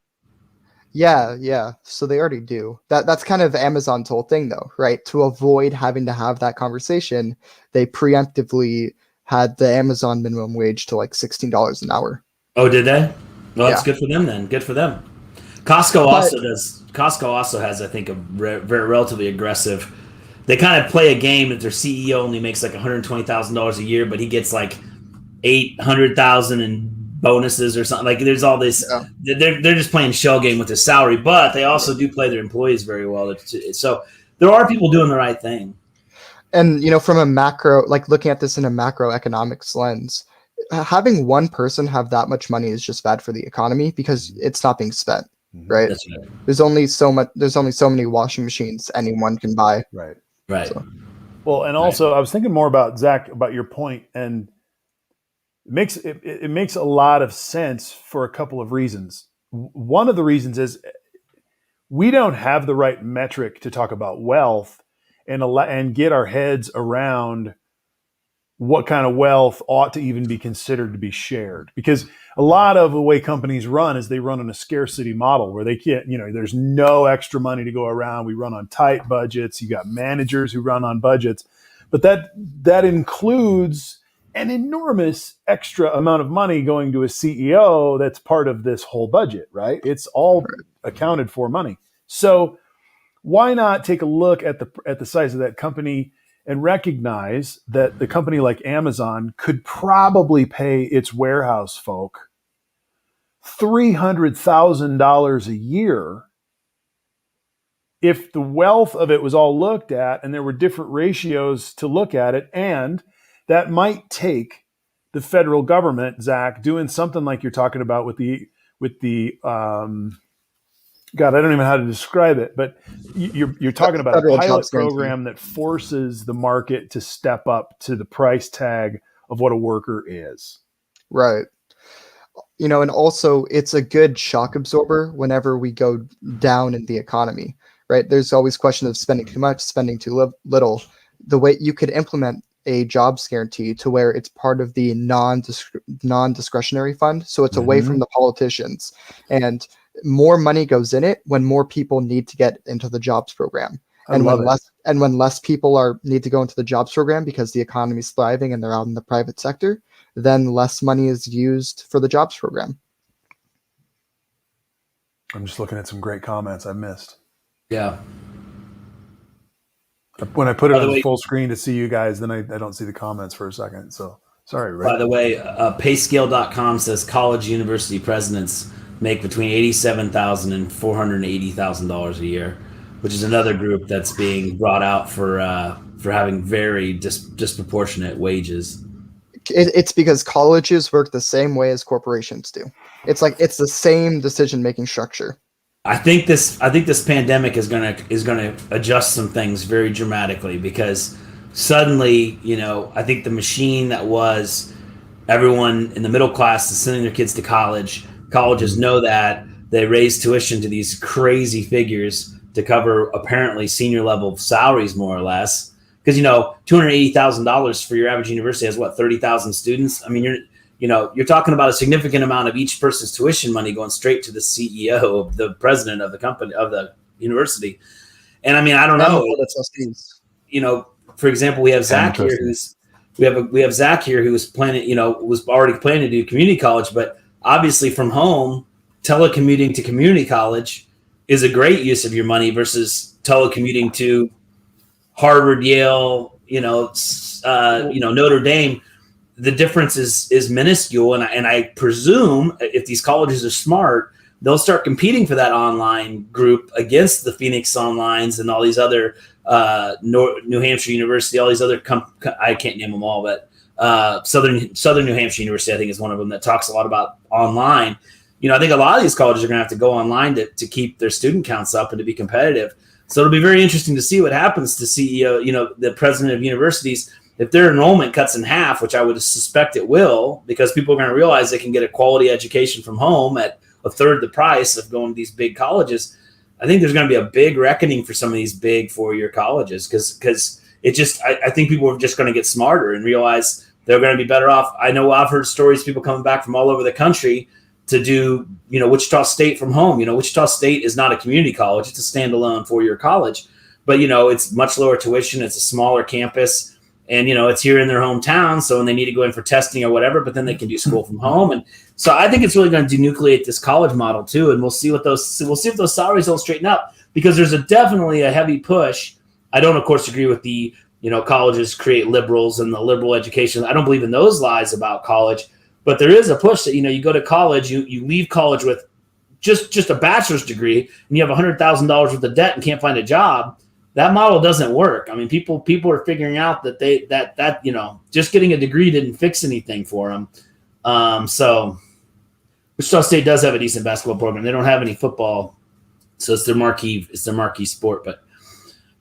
yeah. So they already do. That's kind of Amazon's whole thing, though, right? To avoid having to have that conversation, they preemptively had the Amazon minimum wage to like $16 an hour. Oh, did they? Well, that's good for them then. Good for them. Costco also has, I think, a very relatively aggressive. They kind of play a game that their CEO only makes like $120,000 a year, but he gets like $800,000 in bonuses or something. Like there's all this. Yeah. They're just playing shell game with his salary, but they also do play their employees very well. So there are people doing the right thing. And, you know, from a macro, like looking at this in a macroeconomics lens, having one person have that much money is just bad for the economy because it's not being spent, right? That's right. There's only so many washing machines anyone can buy. Right. So. Well, and also I was thinking more about Zach, about your point, and it makes a lot of sense for a couple of reasons. One of the reasons is we don't have the right metric to talk about wealth and get our heads around what kind of wealth ought to even be considered to be shared. Because a lot of the way companies run is they run on a scarcity model where they can't, you know, there's no extra money to go around. We run on tight budgets. You got managers who run on budgets, but that includes an enormous extra amount of money going to a CEO that's part of this whole budget, right? It's all accounted for money. So why not take a look at the size of that company and recognize that the company like Amazon could probably pay its warehouse folk $300,000 a year if the wealth of it was all looked at and there were different ratios to look at it. And that might take the federal government, Zach, doing something like you're talking about with the God, I don't even know how to describe it, but you're talking about a pilot program that forces the market to step up to the price tag of what a worker is. Right. You know, and also it's a good shock absorber whenever we go down in the economy, right? There's always question of spending too much, spending too little. The way you could implement a jobs guarantee to where it's part of the non-discretionary fund. So it's away from the politicians, and more money goes in it when more people need to get into the jobs program. And when less people need to go into the jobs program because the economy is thriving and they're out in the private sector, then less money is used for the jobs program. I'm just looking at some great comments I missed. Yeah. When I put it on full screen to see you guys, then I don't see the comments for a second. So sorry, Rick. By the way, payscale.com says college university presidents make between $87,000 and $480,000 a year, which is another group that's being brought out for having very disproportionate wages. It's because colleges work the same way as corporations do. It's like it's the same decision-making structure. I think this pandemic is gonna adjust some things very dramatically, because suddenly, you know, I think the machine that was everyone in the middle class is sending their kids to college. Colleges know that they raise tuition to these crazy figures to cover apparently senior level salaries, more or less. Because, you know, $280,000 for your average university has 30,000 students. I mean, you're talking about a significant amount of each person's tuition money going straight to the CEO, the president of the company, of the university. And I mean, I don't know. You know, for example, we have Zach here we have Zach here who was already planning to do community college, but obviously from home, telecommuting to community college is a great use of your money versus telecommuting to Harvard, Yale, Notre Dame. the difference is minuscule. And I presume if these colleges are smart, they'll start competing for that online group against the Phoenix Onlines and all these other New Hampshire University, all these other I can't name them all, but Southern New Hampshire University, I think, is one of them that talks a lot about online. I think a lot of these colleges are going to have to go online to keep their student counts up and to be competitive. So it'll be very interesting to see what happens to CEO, the president of universities, if their enrollment cuts in half, which I would suspect it will, because people are going to realize they can get a quality education from home at a third the price of going to these big colleges. I think there's going to be a big reckoning for some of these big 4-year colleges because I think people are just going to get smarter and realize they're going to be better off. I know I've heard stories of people coming back from all over the country to do, Wichita State from home. Wichita State is not a community college. It's a standalone 4-year college, but, it's much lower tuition. It's a smaller campus and, it's here in their hometown. So when they need to go in for testing or whatever, but then they can do school from home. And so I think it's really going to denucleate this college model too. And we'll see if those salaries don't straighten up, because there's definitely a heavy push. I don't, of course, agree with the, colleges create liberals and the liberal education. I don't believe in those lies about college, but there is a push that, you go to college, you leave college with just a bachelor's degree and you have $100,000 worth of debt and can't find a job. That model doesn't work. I mean, people are figuring out that that just getting a degree didn't fix anything for them. So Wichita State does have a decent basketball program. They don't have any football, so it's their marquee sport. But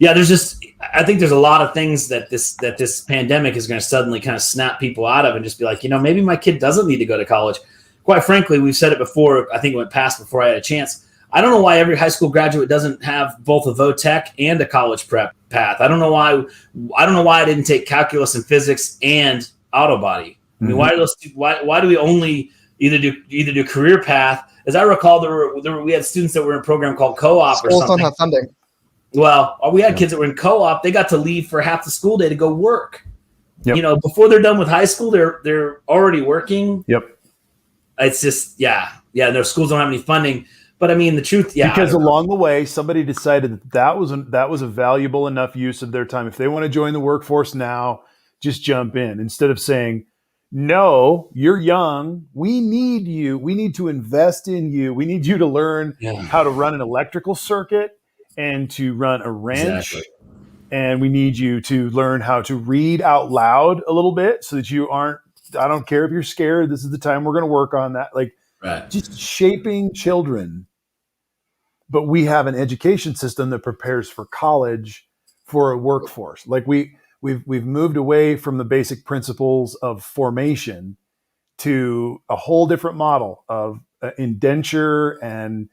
yeah, I think there's a lot of things that this pandemic is going to suddenly kind of snap people out of and just be like, maybe my kid doesn't need to go to college. Quite frankly, we've said it before. I think it went past before I had a chance. I don't know why every high school graduate doesn't have both a VOTech and a college prep path. I don't know why I didn't take calculus and physics and auto body. I mean, why do we only either do career path? As I recall, we had students that were in a program called co-op or something. Schools don't have funding. Well, we had kids that were in co-op. They got to leave for half the school day to go work. Yep. Before they're done with high school, they're already working. Yep. It's just their schools don't have any funding. But I mean, the truth, because along the way, somebody decided that was a valuable enough use of their time. If they want to join the workforce now, just jump in instead of saying, no, you're young. We need you. We need to invest in you. We need you to learn how to run an electrical circuit and to run a wrench. Exactly. And we need you to learn how to read out loud a little bit so that you aren't, I don't care if you're scared. This is the time we're going to work on that. Just shaping children. But we have an education system that prepares for college for a workforce. We've moved away from the basic principles of formation to a whole different model of indenture and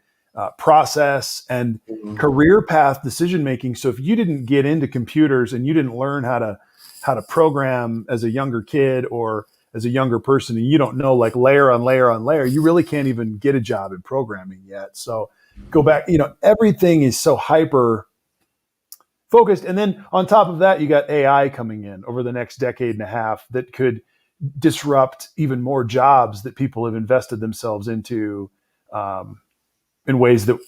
process and career path decision making. So if you didn't get into computers and you didn't learn how to program as a younger kid or as a younger person, and you don't know layer on layer on layer, you really can't even get a job in programming yet. So go back, everything is so hyper focused. And then on top of that, you got AI coming in over the next decade and a half that could disrupt even more jobs that people have invested themselves into in ways that,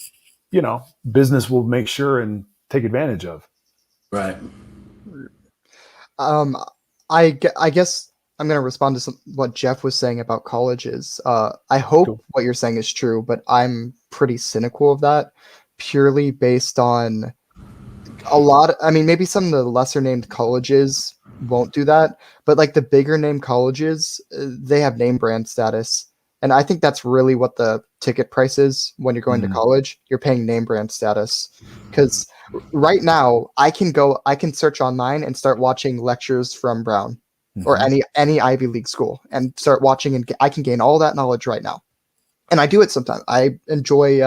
business will make sure and take advantage of. Right. I guess I'm going to respond to what Jeff was saying about colleges. I hope what you're saying is true, but I'm pretty cynical of that, purely based on maybe some of the lesser named colleges won't do that, but the bigger name colleges, they have name brand status. And I think that's really what the ticket price is when you're going to college. You're paying name brand status. Because right now I can search online and start watching lectures from Brown or any Ivy League school and start watching, and I can gain all that knowledge right now. And I do it sometimes. I enjoy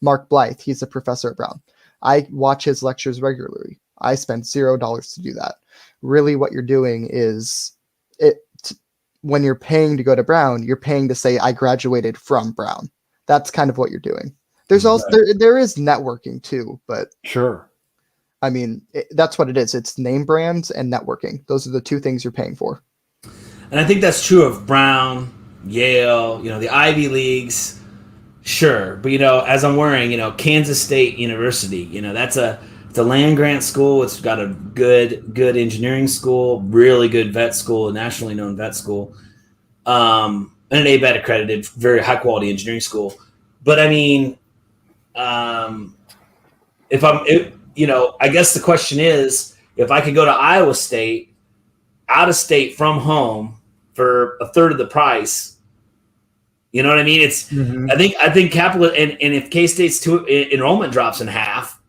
Mark Blythe. He's a professor at Brown. I watch his lectures regularly. I spend $0 to do that. Really what you're doing is when you're paying to go to Brown, you're paying to say, I graduated from Brown. That's kind of what you're doing. There's also, there is networking too, but sure. I mean, that's what it is. It's name brands and networking. Those are the two things you're paying for. And I think that's true of Brown, Yale, the Ivy Leagues. Sure. But, as I'm wearing, Kansas State University, that's a a land grant school. It's got a good engineering school, really good vet school, a nationally known vet school, and an ABET accredited, very high quality engineering school. But I mean, I guess the question is, if I could go to Iowa State, out of state from home for a third of the price, you know what I mean? It's I think capital and if K-State's enrollment drops in half,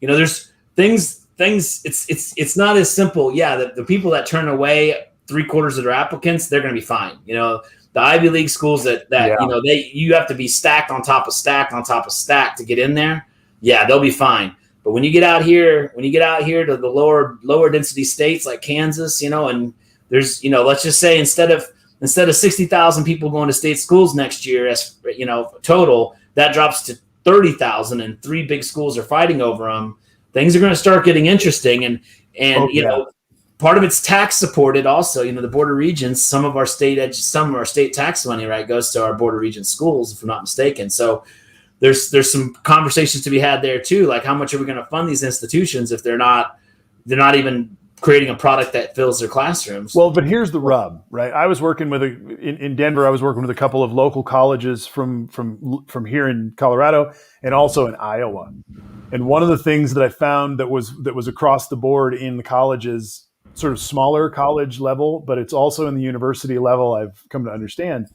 there's things. It's not as simple. Yeah, the people that turn away 3/4 of their applicants, they're going to be fine. The Ivy League schools that you have to be stacked on top of stack on top of stack to get in there. Yeah, they'll be fine. But when you get out here to the lower density states like Kansas, and there's, let's just say instead of 60,000 people going to state schools next year, as total, that drops to 30,000, and 3 big schools are fighting over them. Things are going to start getting interesting, and part of it's tax supported also. The border regions, some of our state tax money, right, goes to our border region schools, if I'm not mistaken. So there's some conversations to be had there too. Like, how much are we going to fund these institutions if they're not even creating a product that fills their classrooms? Well, but here's the rub, right? I was working with in Denver. I was working with a couple of local colleges from here in Colorado and also in Iowa. And one of the things that I found that was across the board in the colleges, sort of smaller college level, but it's also in the university level, I've come to understand,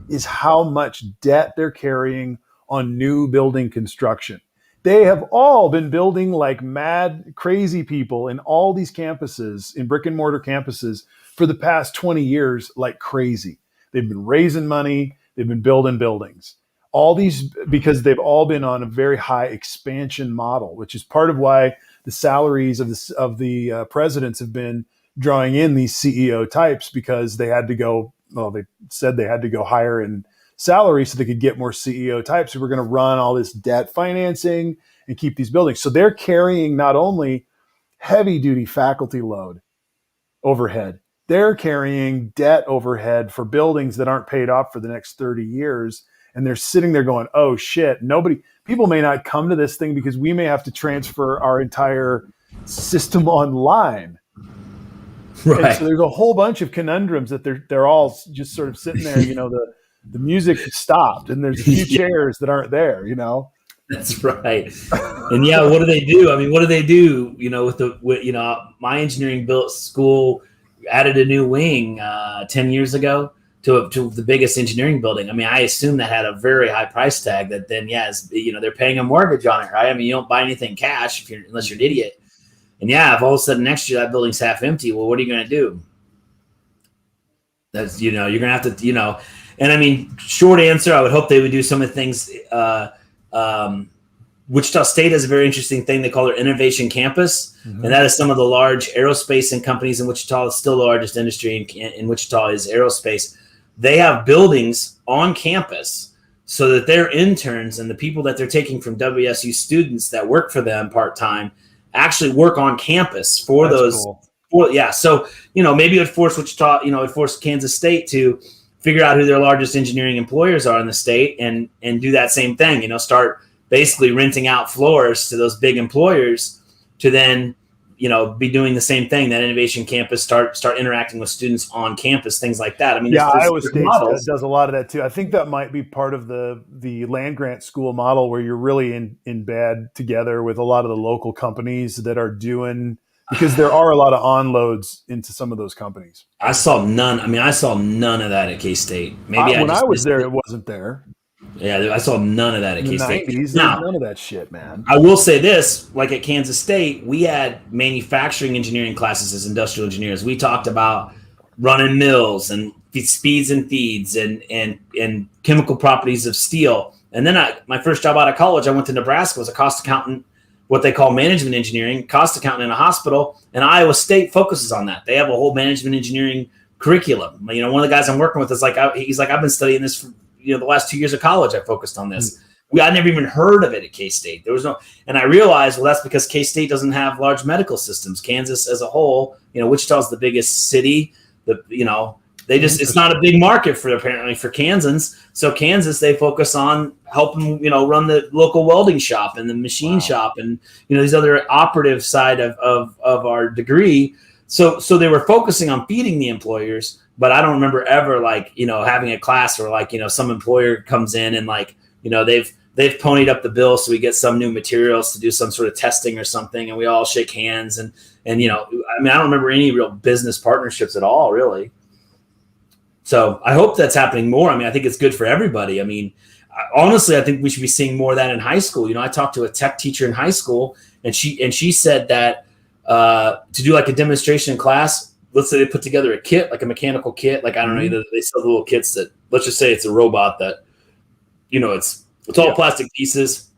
is how much debt they're carrying on new building construction. They have all been building like mad, crazy people in all these campuses, in brick and mortar campuses, for the past 20 years, like crazy. They've been raising money. They've been building buildings. All these, because they've all been on a very high expansion model, which is part of why the salaries of the presidents have been drawing in these CEO types, because they had to go, they said they had to go higher in salary so they could get more CEO types who were going to run all this debt financing and keep these buildings. So they're carrying not only heavy duty faculty load overhead, they're carrying debt overhead for buildings that aren't paid off for the next 30 years. And they're sitting there going, oh shit, people may not come to this thing because we may have to transfer our entire system online. Right. And so there's a whole bunch of conundrums that they're all just sort of sitting there, the music stopped and there's a few chairs that aren't there, That's right. And what do they do? I mean, what do they do? My engineering built school added a new wing 10 years ago to the biggest engineering building. I mean, I assume that had a very high price tag that then, they're paying a mortgage on it, right? I mean, you don't buy anything cash unless you're an idiot. And if all of a sudden next year that building's half empty, well, what are you going to do? That's, you're going to have to, and I mean, short answer, I would hope they would do some of the things. Wichita State has a very interesting thing they call their innovation campus. Mm-hmm. And that is some of the large aerospace and companies in Wichita. It's still the largest industry in Wichita is aerospace. They have buildings on campus so that their interns and the people that they're taking from WSU students that work for them part-time actually work on campus for That's those. Cool. So, maybe it would force Wichita, it would force Kansas State to figure out who their largest engineering employers are in the state and do that same thing, start basically renting out floors to those big employers to then, be doing the same thing, that innovation campus, start interacting with students on campus, things like that. I mean, Iowa State does a lot of that too. I think that might be part of the land grant school model where you're really in bed together with a lot of the local companies that are doing, because there are a lot of onloads into some of those companies. I saw none of that at K-State. Maybe when I was there, it wasn't there. Yeah, I saw none of that at K-State. Now, none of that shit, man. I will say this, like at Kansas State, we had manufacturing engineering classes as industrial engineers. We talked about running mills and speeds and feeds and chemical properties of steel. And then my first job out of college, I went to Nebraska, was a cost accountant, what they call management engineering, cost accountant in a hospital, and Iowa State focuses on that. They have a whole management engineering curriculum. One of the guys I'm working with is he's like, I've been studying this for the last 2 years of college. I focused on this. I never even heard of it at K-State. There was no, and I realized, well, that's because K-State doesn't have large medical systems. Kansas as a whole, Wichita's the biggest city. it's not a big market apparently for Kansans. So Kansas, they focus on helping, run the local welding shop and the machine shop and, these other operative side of our degree. So they were focusing on feeding the employers, but I don't remember ever having a class where some employer comes in and they've ponied up the bill so we get some new materials to do some sort of testing or something, and we all shake hands and I don't remember any real business partnerships at all, really. So I hope that's happening more. I think it's good for everybody. Honestly, I think we should be seeing more of that in high school. I talked to a tech teacher in high school, and she said that to do a demonstration class, let's say they put together a kit, a mechanical kit, I don't know, they sell the little kits that, let's just say it's a robot that, it's all plastic pieces.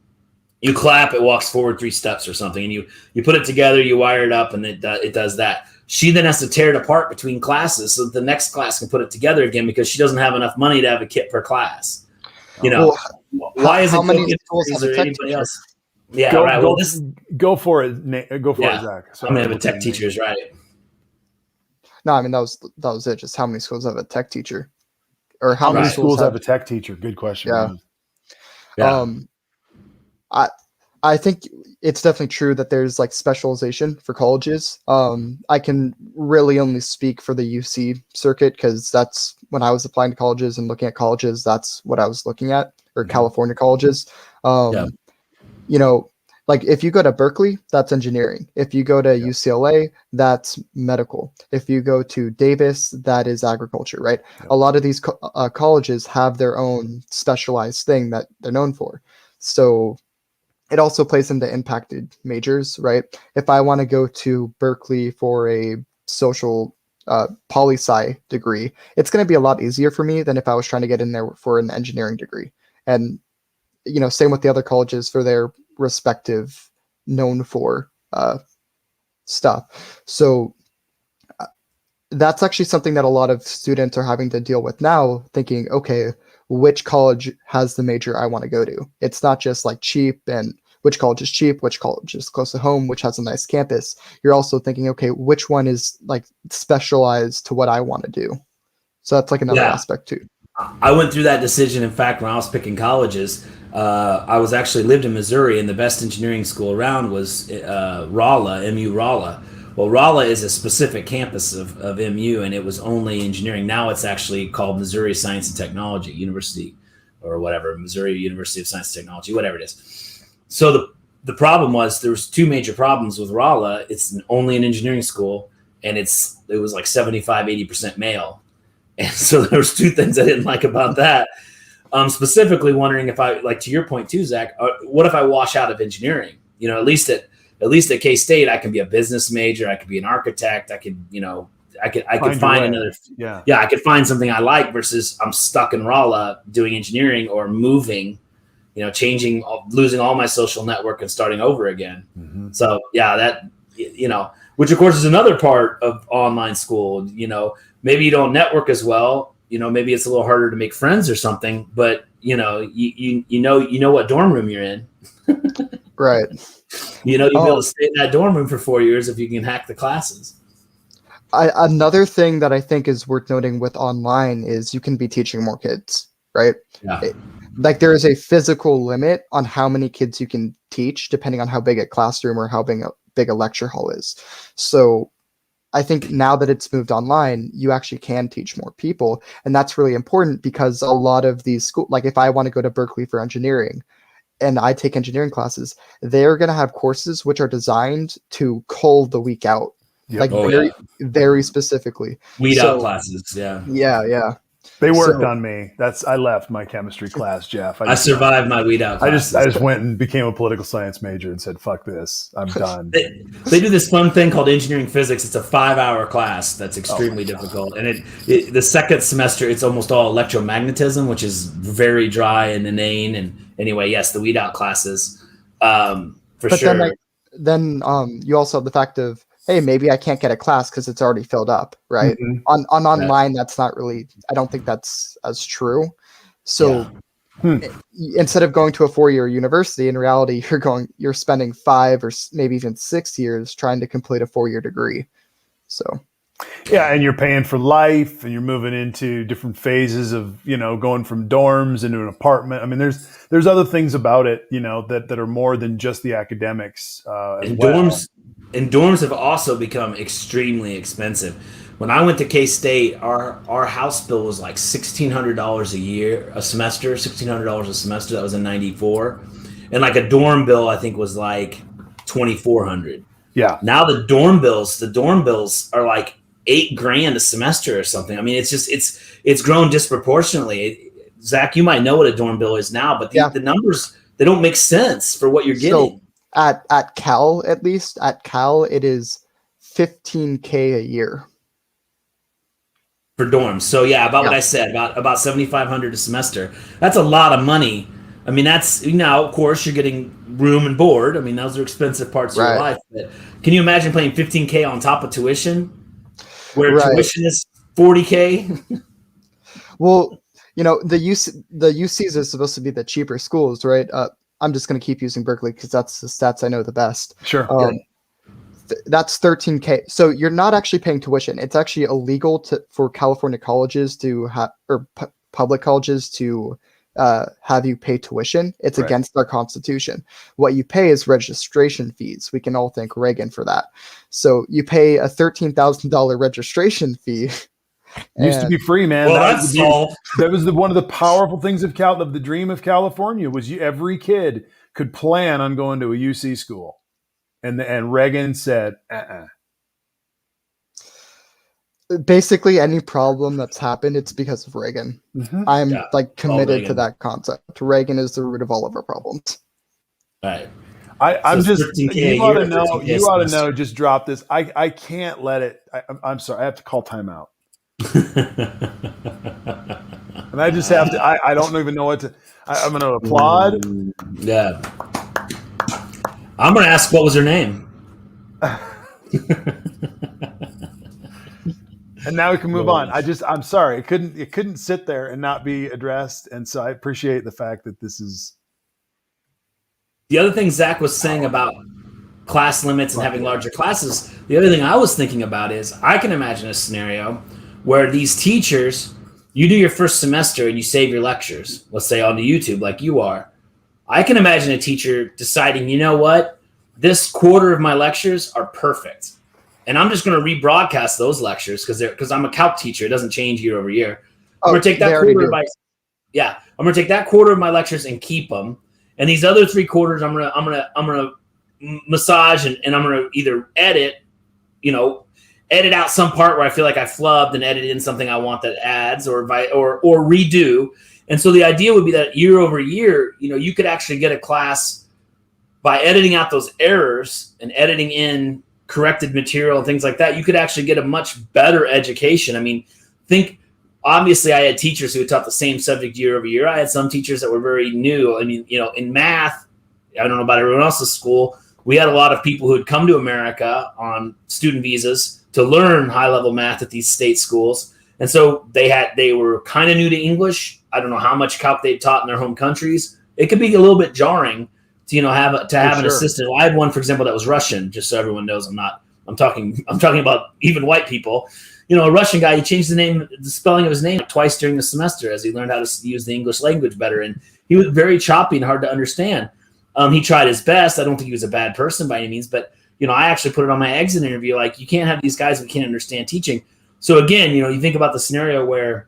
You clap, it walks forward 3 steps or something, and you put it together, you wire it up, and it does that. She then has to tear it apart between classes so that the next class can put it together again because she doesn't have enough money to have a kit per class. Why is it? How many schools have a tech teacher? Yeah, go, right. Go, well, go for it. Go for it, Zach. I'm gonna have a tech teacher, is right. No, that was it. Just how many schools have a tech teacher, or how many schools have a tech teacher? Good question. Yeah. I think it's definitely true that there's specialization for colleges. I can really only speak for the UC circuit because that's when I was applying to colleges and looking at colleges. That's what I was looking at, or California colleges. If you go to Berkeley, that's engineering. If you go to UCLA, that's medical. If you go to Davis, that is agriculture, right? A lot of these colleges have their own specialized thing that they're known for. So it also plays into impacted majors, right? If I want to go to Berkeley for a social poli-sci degree, it's going to be a lot easier for me than if I was trying to get in there for an engineering degree. And, same with the other colleges for their respective known for stuff. So that's actually something that a lot of students are having to deal with now, thinking, okay, which college has the major I want to go to? It's not just cheap and which college is cheap, which college is close to home, which has a nice campus. You're also thinking, okay, which one is specialized to what I want to do? So that's another aspect too. I went through that decision. In fact, when I was picking colleges, I was actually lived in Missouri, and the best engineering school around was Rolla, MU Rolla. Well, Rolla is a specific campus of MU, and it was only engineering. Now it's actually called Missouri Science and Technology University, or whatever, Missouri University of Science and Technology, whatever it is. So the problem was there was 2 major problems with Rolla. It's only an engineering school, and it was 75-80% male. And so there was 2 things I didn't like about that. Specifically wondering if I, to your point too, Zach, what if I wash out of engineering? At least at K-State, I can be a business major. I could be an architect. I could find another. I could find something I like versus I'm stuck in Rolla doing engineering or moving, changing, losing all my social network and starting over again. Mm-hmm. So which of course is another part of online school. Maybe you don't network as well. Maybe it's a little harder to make friends or something, but you know what dorm room you're in. Right. You'll be able to stay in that dorm room for 4 years if you can hack the classes. Another thing that I think is worth noting with online is you can be teaching more kids, right? Yeah. There is a physical limit on how many kids you can teach depending on how big a classroom or how big a lecture hall is. So I think now that it's moved online, you actually can teach more people. And that's really important because a lot of these schools, if I want to go to Berkeley for engineering and I take engineering classes, they're going to have courses which are designed to cull the week out. Very specifically. Weed out classes. Yeah. Yeah. They worked on me. I left my chemistry class, Jeff. I survived my weed out classes. I just went and became a political science major and said, fuck this. I'm done. They do this fun thing called engineering physics. It's a 5-hour class that's extremely difficult. And the second semester, it's almost all electromagnetism, which is very dry and inane. And anyway, yes, the weed out classes, for sure. Then you also have the fact of, hey, maybe I can't get a class because it's already filled up, right? Mm-hmm. On online, that's not really, I don't think that's as true. So instead of going to a 4-year university, in reality, you're spending 5 or maybe even 6 years trying to complete a 4-year degree. So Yeah, and you're paying for life, and you're moving into different phases of, going from dorms into an apartment. I mean, there's other things about it, that are more than just the academics. As And well. dorms have also become extremely expensive. When I went to K-State, our house bill was like $1,600 a semester. $1,600 a semester. That was in '94, and like a dorm bill I think was like $2,400. Yeah. Now the dorm bills are like $8,000 a semester or something. I mean, it's grown disproportionately. Zach, you might know what a dorm bill is now, but the numbers, they don't make sense for what you're getting. So at Cal, at least at Cal, it is $15,000 a year For dorms. So yeah, about what I said, about $7,500 a semester. That's a lot of money. I mean, that's, of course you're getting room and board. I mean, those are expensive parts of your life. But can you imagine paying $15,000 on top of tuition, where tuition is $40,000? Well, the UCs are supposed to be the cheaper schools, right? I'm just going to keep using Berkeley because that's the stats I know the best. Sure. That's $13,000. So you're not actually paying tuition. It's actually illegal for California colleges to have, or public colleges to have you pay tuition. It's against our constitution. What you pay is registration fees. We can all thank Reagan for that. So you pay a $13,000 registration fee. Used to be free, man. Well, that was one of the powerful things of the dream of California was every kid could plan on going to a UC school. And Reagan said, Basically, any problem that's happened, it's because of Reagan. Mm-hmm. I'm committed to that concept. Reagan is the root of all of our problems. All right. I'm just, you ought to know, just drop this. I can't let it. I'm sorry. I have to call timeout. And I just have to, I don't even know what to, I'm going to applaud. Yeah. I'm going to ask, what was her name? And now we can move on. I'm sorry. It couldn't sit there and not be addressed. And so I appreciate the fact that this is. The other thing Zach was saying about class limits and having larger classes, the other thing I was thinking about is I can imagine a scenario where these teachers, you do your first semester and you save your lectures, let's say on the YouTube like you are. I can imagine a teacher deciding, you know what, this quarter of my lectures are perfect. And I'm just going to rebroadcast those lectures because I'm a calc teacher. It doesn't change year over year. I'm going to take that I'm going to take that quarter of my lectures and keep them. And these other 3 quarters, I'm going to massage and I'm going to either edit out some part where I feel like I flubbed and edit in something I want that adds or redo. And so the idea would be that year over year, you could actually get a class by editing out those errors and editing in corrected material and things like that. You could actually get a much better education. I mean, obviously I had teachers who taught the same subject year over year. I had some teachers that were very new. I mean, in math, I don't know about everyone else's school, we had a lot of people who had come to America on student visas to learn high-level math at these state schools. And so they were kind of new to English. I don't know how much calc they taught in their home countries. It could be a little bit jarring to have an assistant. Well, I had one, for example, that was Russian, just so everyone knows I'm talking about even white people. A Russian guy, he changed the spelling of his name twice during the semester as he learned how to use the English language better. And he was very choppy and hard to understand. He tried his best. I don't think he was a bad person by any means, but I actually put it on my exit interview, like, you can't have these guys who can't understand teaching. So again, you think about the scenario where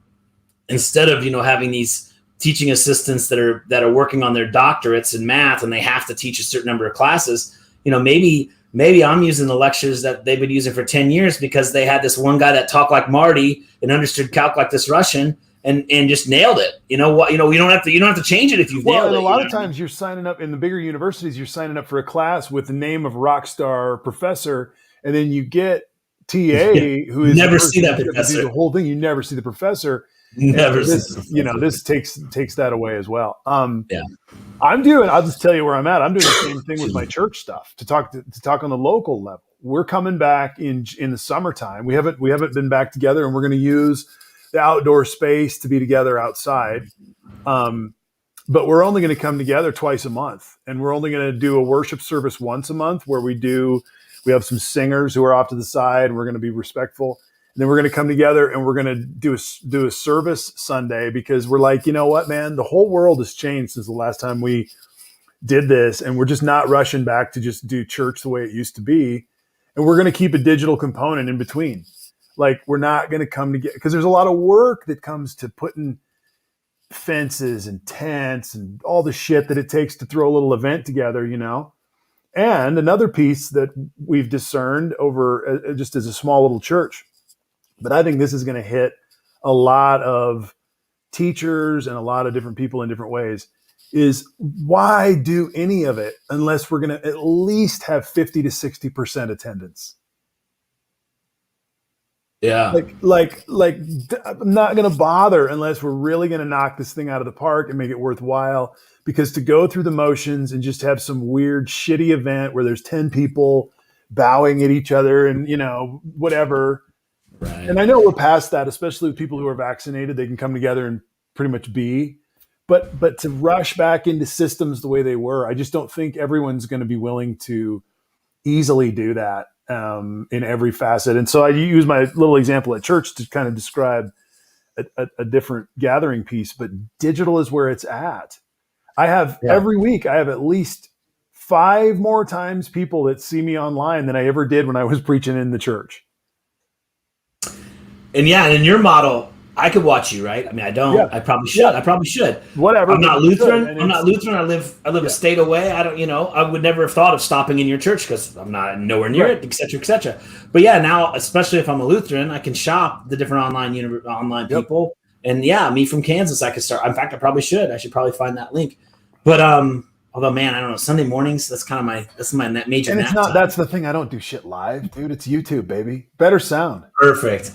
instead of, having these teaching assistants that are working on their doctorates in math and they have to teach a certain number of classes, maybe I'm using the lectures that they've been using for 10 years because they had this one guy that talked like Marty and understood calc like this Russian and just nailed it. You don't have to change it if you've nailed it. A lot of times you're signing up in the bigger universities, you're signing up for a class with the name of rock star professor, and then you get TA who is never see that professor. The whole thing, you never see the professor. This takes that away as well. I'll just tell you where I'm at. I'm doing the same thing with my church stuff to talk on the local level. We're coming back in the summertime. We haven't been back together, and we're going to use the outdoor space to be together outside. But we're only going to come together twice a month, and we're only going to do a worship service once a month where we have some singers who are off to the side, and we're going to be respectful. then we're going to come together and we're going to do a service Sunday, because we're like, you know what, man, the whole world has changed since the last time we did this, and we're just not rushing back to just do church the way it used to be. And we're going to keep a digital component in between. Like, we're not going to come together because there's a lot of work that comes to putting fences and tents and all the shit that it takes to throw a little event together, you know? And another piece that we've discerned over just as a small little church, but I think this is going to hit a lot of teachers and a lot of different people in different ways, is why do any of it unless we're going to at least have 50 to 60% attendance? Yeah. Like I'm not going to bother unless we're really going to knock this thing out of the park and make it worthwhile, because to go through the motions and just have some weird shitty event where there's 10 people bowing at each other and, you know, whatever. Right. And I know we're past that, especially with people who are vaccinated, they can come together and pretty much be, but to rush back into systems the way they were, I just don't think everyone's going to be willing to easily do that. In every facet. And so I use my little example at church to kind of describe a different gathering piece, but digital is where it's at. I have every week, I have at least 5 more times people that see me online than I ever did when I was preaching in the church. And in your model, I could watch you, right? I mean, I don't. Yeah. I probably should. I probably should. Whatever. I'm not Lutheran. I'm not Lutheran. I live a state away. I don't. You know, I would never have thought of stopping in your church because I'm not nowhere near it, et cetera, et cetera. But now, especially if I'm a Lutheran, I can shop the different online people. And me from Kansas, I could start. In fact, I probably should. I should probably find that link. But although, man, I don't know. Sunday mornings, that's kind of my major. And it's not. That's the thing. I don't do shit live, dude. It's YouTube, baby. Better sound. Perfect.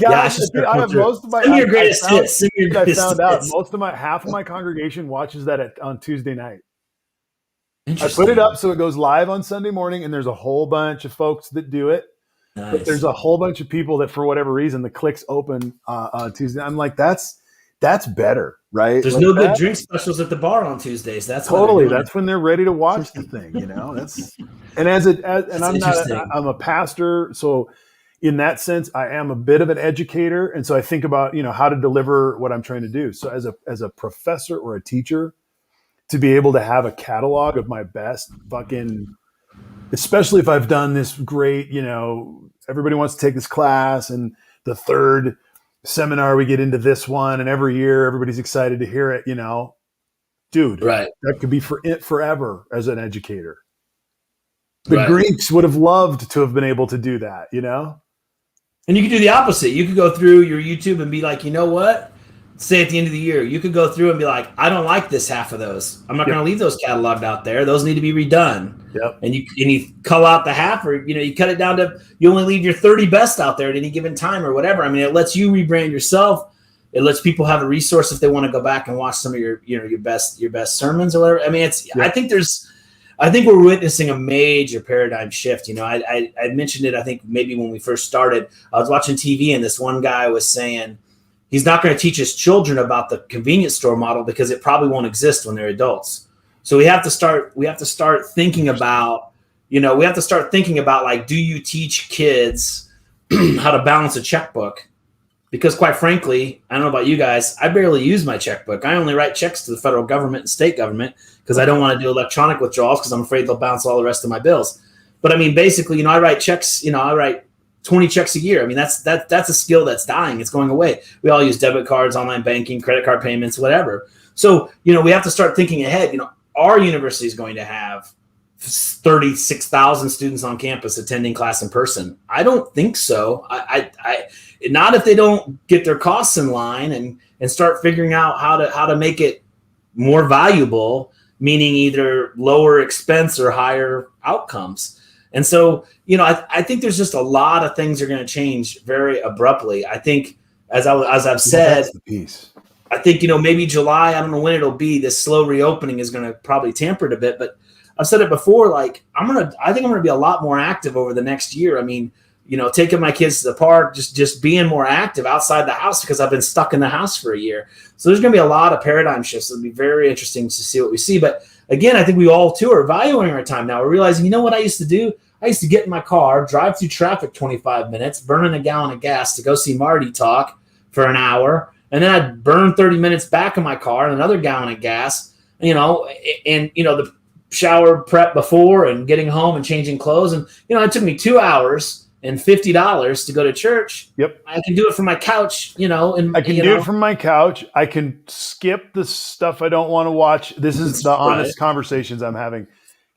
I have most of my. Your greatest hits. I found out half of my congregation watches that on Tuesday night. I put it up so it goes live on Sunday morning, and there's a whole bunch of folks that do it. Nice. But there's a whole bunch of people that, for whatever reason, the clicks open on Tuesday. I'm like, that's better, right? There's no good drink specials at the bar on Tuesdays. That's totally. That's when they're ready to watch the thing. You know, I'm a pastor, so. In that sense, I am a bit of an educator. And so I think about, how to deliver what I'm trying to do. So as a professor or a teacher, to be able to have a catalog of my best fucking, especially if I've done this great, everybody wants to take this class, and the third seminar we get into this one, and every year everybody's excited to hear it, dude, right. That could be forever as an educator. The Greeks would have loved to have been able to do that, And you could do the opposite. You could go through your YouTube and be like, you know what? Say at the end of the year, you could go through and be like, I don't like this half of those. I'm not going to leave those cataloged out there. Those need to be redone. Yep. And you cull out the half, or you cut it down to, you only leave your 30 best out there at any given time or whatever. I mean, it lets you rebrand yourself. It lets people have a resource if they want to go back and watch some of your best sermons or whatever. I mean, I think we're witnessing a major paradigm shift. I mentioned it, I think maybe when we first started. I was watching TV, and this one guy was saying he's not going to teach his children about the convenience store model because it probably won't exist when they're adults. So we have to start thinking about, like, do you teach kids how to balance a checkbook? Because quite frankly, I don't know about you guys, I barely use my checkbook. I only write checks to the federal government and state government because I don't want to do electronic withdrawals because I'm afraid they'll bounce all the rest of my bills. But I mean, basically, I write checks, I write 20 checks a year. I mean, that's a skill that's dying. It's going away. We all use debit cards, online banking, credit card payments, whatever. So, we have to start thinking ahead. Our university is going to have 36,000 students on campus attending class in person. I don't think so. I not if they don't get their costs in line and start figuring out how to make it more valuable, meaning either lower expense or higher outcomes. And so, I think there's just a lot of things are going to change very abruptly. I think, as I've said, that's the piece. I think, maybe July, I don't know when it'll be, this slow reopening is going to probably temper it a bit, but I've said it before, like, I think I'm going to be a lot more active over the next year. I mean, taking my kids to the park, just being more active outside the house because I've been stuck in the house for a year. So there's going to be a lot of paradigm shifts. It'll be very interesting to see what we see. But again, I think we all too are valuing our time now. We're realizing, what I used to do I used to get in my car, drive through traffic 25 minutes, burning a gallon of gas to go see Marty talk for an hour. And then I'd burn 30 minutes back in my car and another gallon of gas, the shower prep before and getting home and changing clothes. And, it took me 2 hours and $50 to go to church. Yep. I can do it from my couch, and I can do it from my couch. I can skip the stuff I don't want to watch. This is the honest conversations I'm having.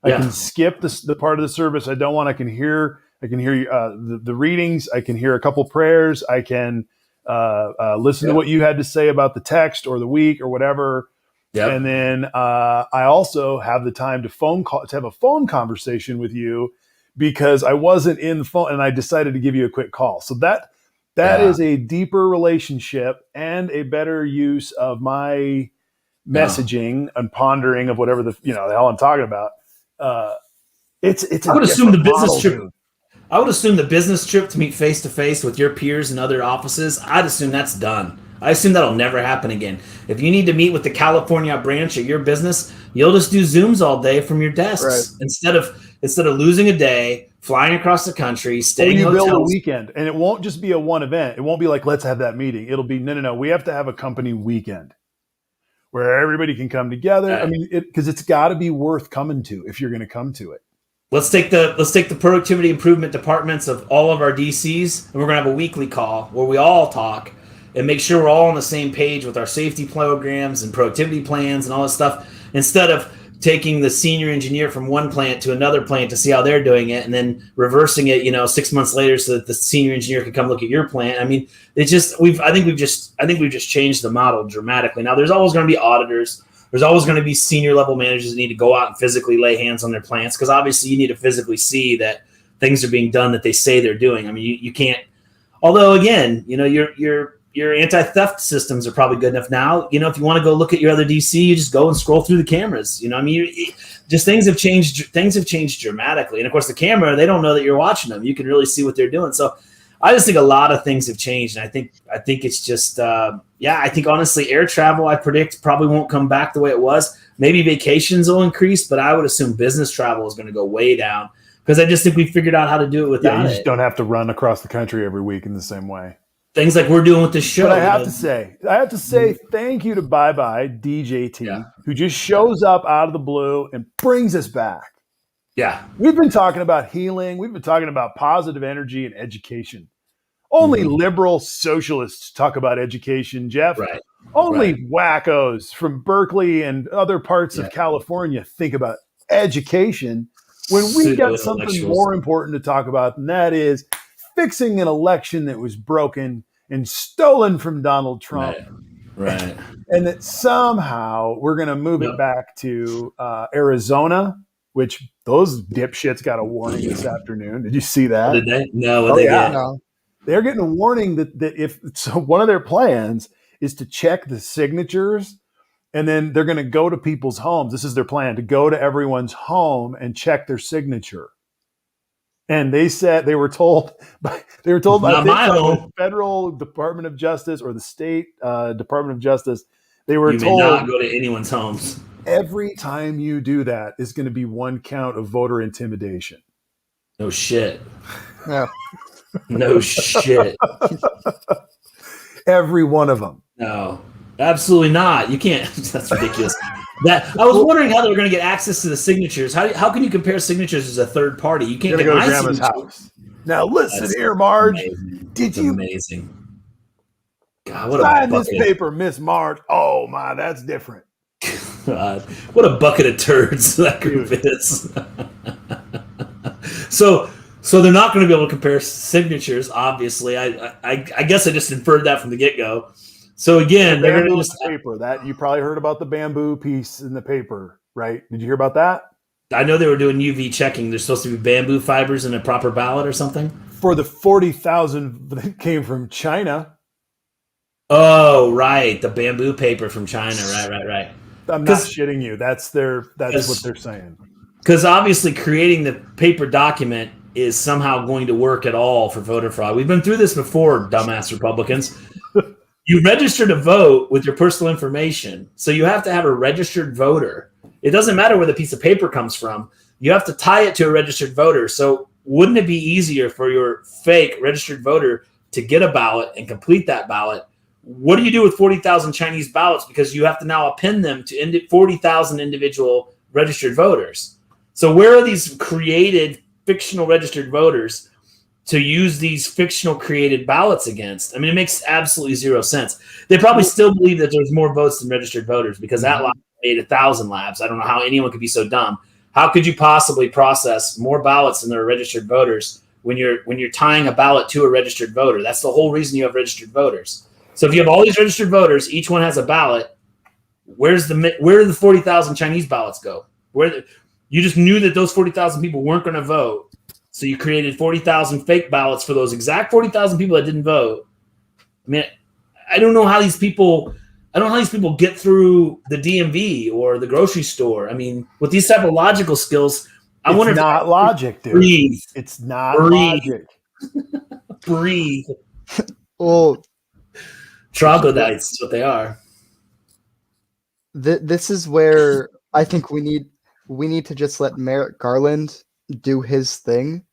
I can skip the part of the service I don't want. I can hear the readings. I can hear a couple prayers. I can listen to what you had to say about the text or the week or whatever. Yep. And then I also have the time to have a phone conversation with you because I wasn't in the phone and I decided to give you a quick call. So that is a deeper relationship and a better use of my messaging and pondering of whatever the hell I'm talking about. It's I would assume the business trip. I would assume the business trip to meet face to face with your peers in other offices. I'd assume that's done. I assume that'll never happen again. If you need to meet with the California branch of your business, you'll just do Zooms all day from your desks instead of losing a day, flying across the country, staying in hotels. Build a weekend, and it won't just be a one event. It won't be like let's have that meeting. It'll be no. We have to have a company weekend where everybody can come together. I mean, because it's got to be worth coming to if you're going to come to it. Let's take the productivity improvement departments of all of our DCs, and we're going to have a weekly call where we all talk and make sure we're all on the same page with our safety programs and productivity plans and all this stuff, instead of taking the senior engineer from one plant to another plant to see how they're doing it and then reversing it, 6 months later so that the senior engineer can come look at your plant. I mean, I think we've just changed the model dramatically. Now there's always going to be auditors. There's always going to be senior level managers that need to go out and physically lay hands on their plants because obviously you need to physically see that things are being done that they say they're doing. I mean, you can't. Although again, your anti-theft systems are probably good enough now. If you want to go look at your other DC, you just go and scroll through the cameras. Just things have changed. Things have changed dramatically, and of course, the camera, they don't know that you're watching them. You can really see what they're doing. So, I just think a lot of things have changed, and I think it's just I think honestly, air travel I predict probably won't come back the way it was. Maybe vacations will increase, but I would assume business travel is going to go way down because I just think we figured out how to do it without it. You just don't have to run across the country every week in the same way. Things like we're doing with this show. But I have to say thank you to Bye DJT, who just shows up out of the blue and brings us back. Yeah. We've been talking about healing. We've been talking about positive energy and education. Only liberal socialists talk about education, Jeff. Right. Only wackos from Berkeley and other parts of California think about education when we've got something more important to talk about, and that is fixing an election that was broken and stolen from Donald Trump. Right. And that somehow we're going to move it back to Arizona, which those dipshits got a warning this afternoon. Did you see that? Did they? No, they get? No. They're getting a warning that if so, one of their plans is to check the signatures, and then they're going to go to people's homes. This is their plan, to go to everyone's home and check their signature. And they said they were told by the federal Department of Justice or the state Department of Justice, they were told you may not go to anyone's homes. Every time you do that is going to be one count of voter intimidation. No shit. Yeah. No shit. Every one of them. No, absolutely not. You can't. That's ridiculous. I was wondering how they were going to get access to the signatures. How can you compare signatures as a third party? You can't get my grandma's house. Now listen here, Marge. Amazing. Did you amazing? God, what sign this paper, Miss Marge? Oh my, that's different. God, what a bucket of turds that group is. So they're not going to be able to compare signatures. Obviously, I guess I just inferred that from the get-go. So again, they're going to just paper that you probably heard about the bamboo piece in the paper, right? Did you hear about that? I know they were doing UV checking. There's supposed to be bamboo fibers in a proper ballot or something. For the 40,000 that came from China. Oh, right, the bamboo paper from China. Right. I'm not shitting you. That's what they're saying. Because obviously, creating the paper document is somehow going to work at all for voter fraud. We've been through this before, dumbass Republicans. You register to vote with your personal information, so you have to have a registered voter. It doesn't matter where the piece of paper comes from. You have to tie it to a registered voter. So wouldn't it be easier for your fake registered voter to get a ballot and complete that ballot? What do you do with 40,000 Chinese ballots? Because you have to now append them to 40,000 individual registered voters. So where are these created fictional registered voters to use these fictional created ballots against? I mean, it makes absolutely zero sense. They probably still believe that there's more votes than registered voters because that lab made 1,000 labs. I don't know how anyone could be so dumb. How could you possibly process more ballots than there are registered voters when you're tying a ballot to a registered voter? That's the whole reason you have registered voters. So if you have all these registered voters, each one has a ballot. Where did the 40,000 Chinese ballots go? You just knew that those 40,000 people weren't going to vote, so you created 40,000 fake ballots for those exact 40,000 people that didn't vote. I mean, I don't know how these people get through the DMV or the grocery store. I mean, with these type of logical skills, I wonder if it's not logic, dude. Breathe. It's not logic. Breathe. Well, Troglodytes is what they are. this is where I think we need to just let Merrick Garland do his thing,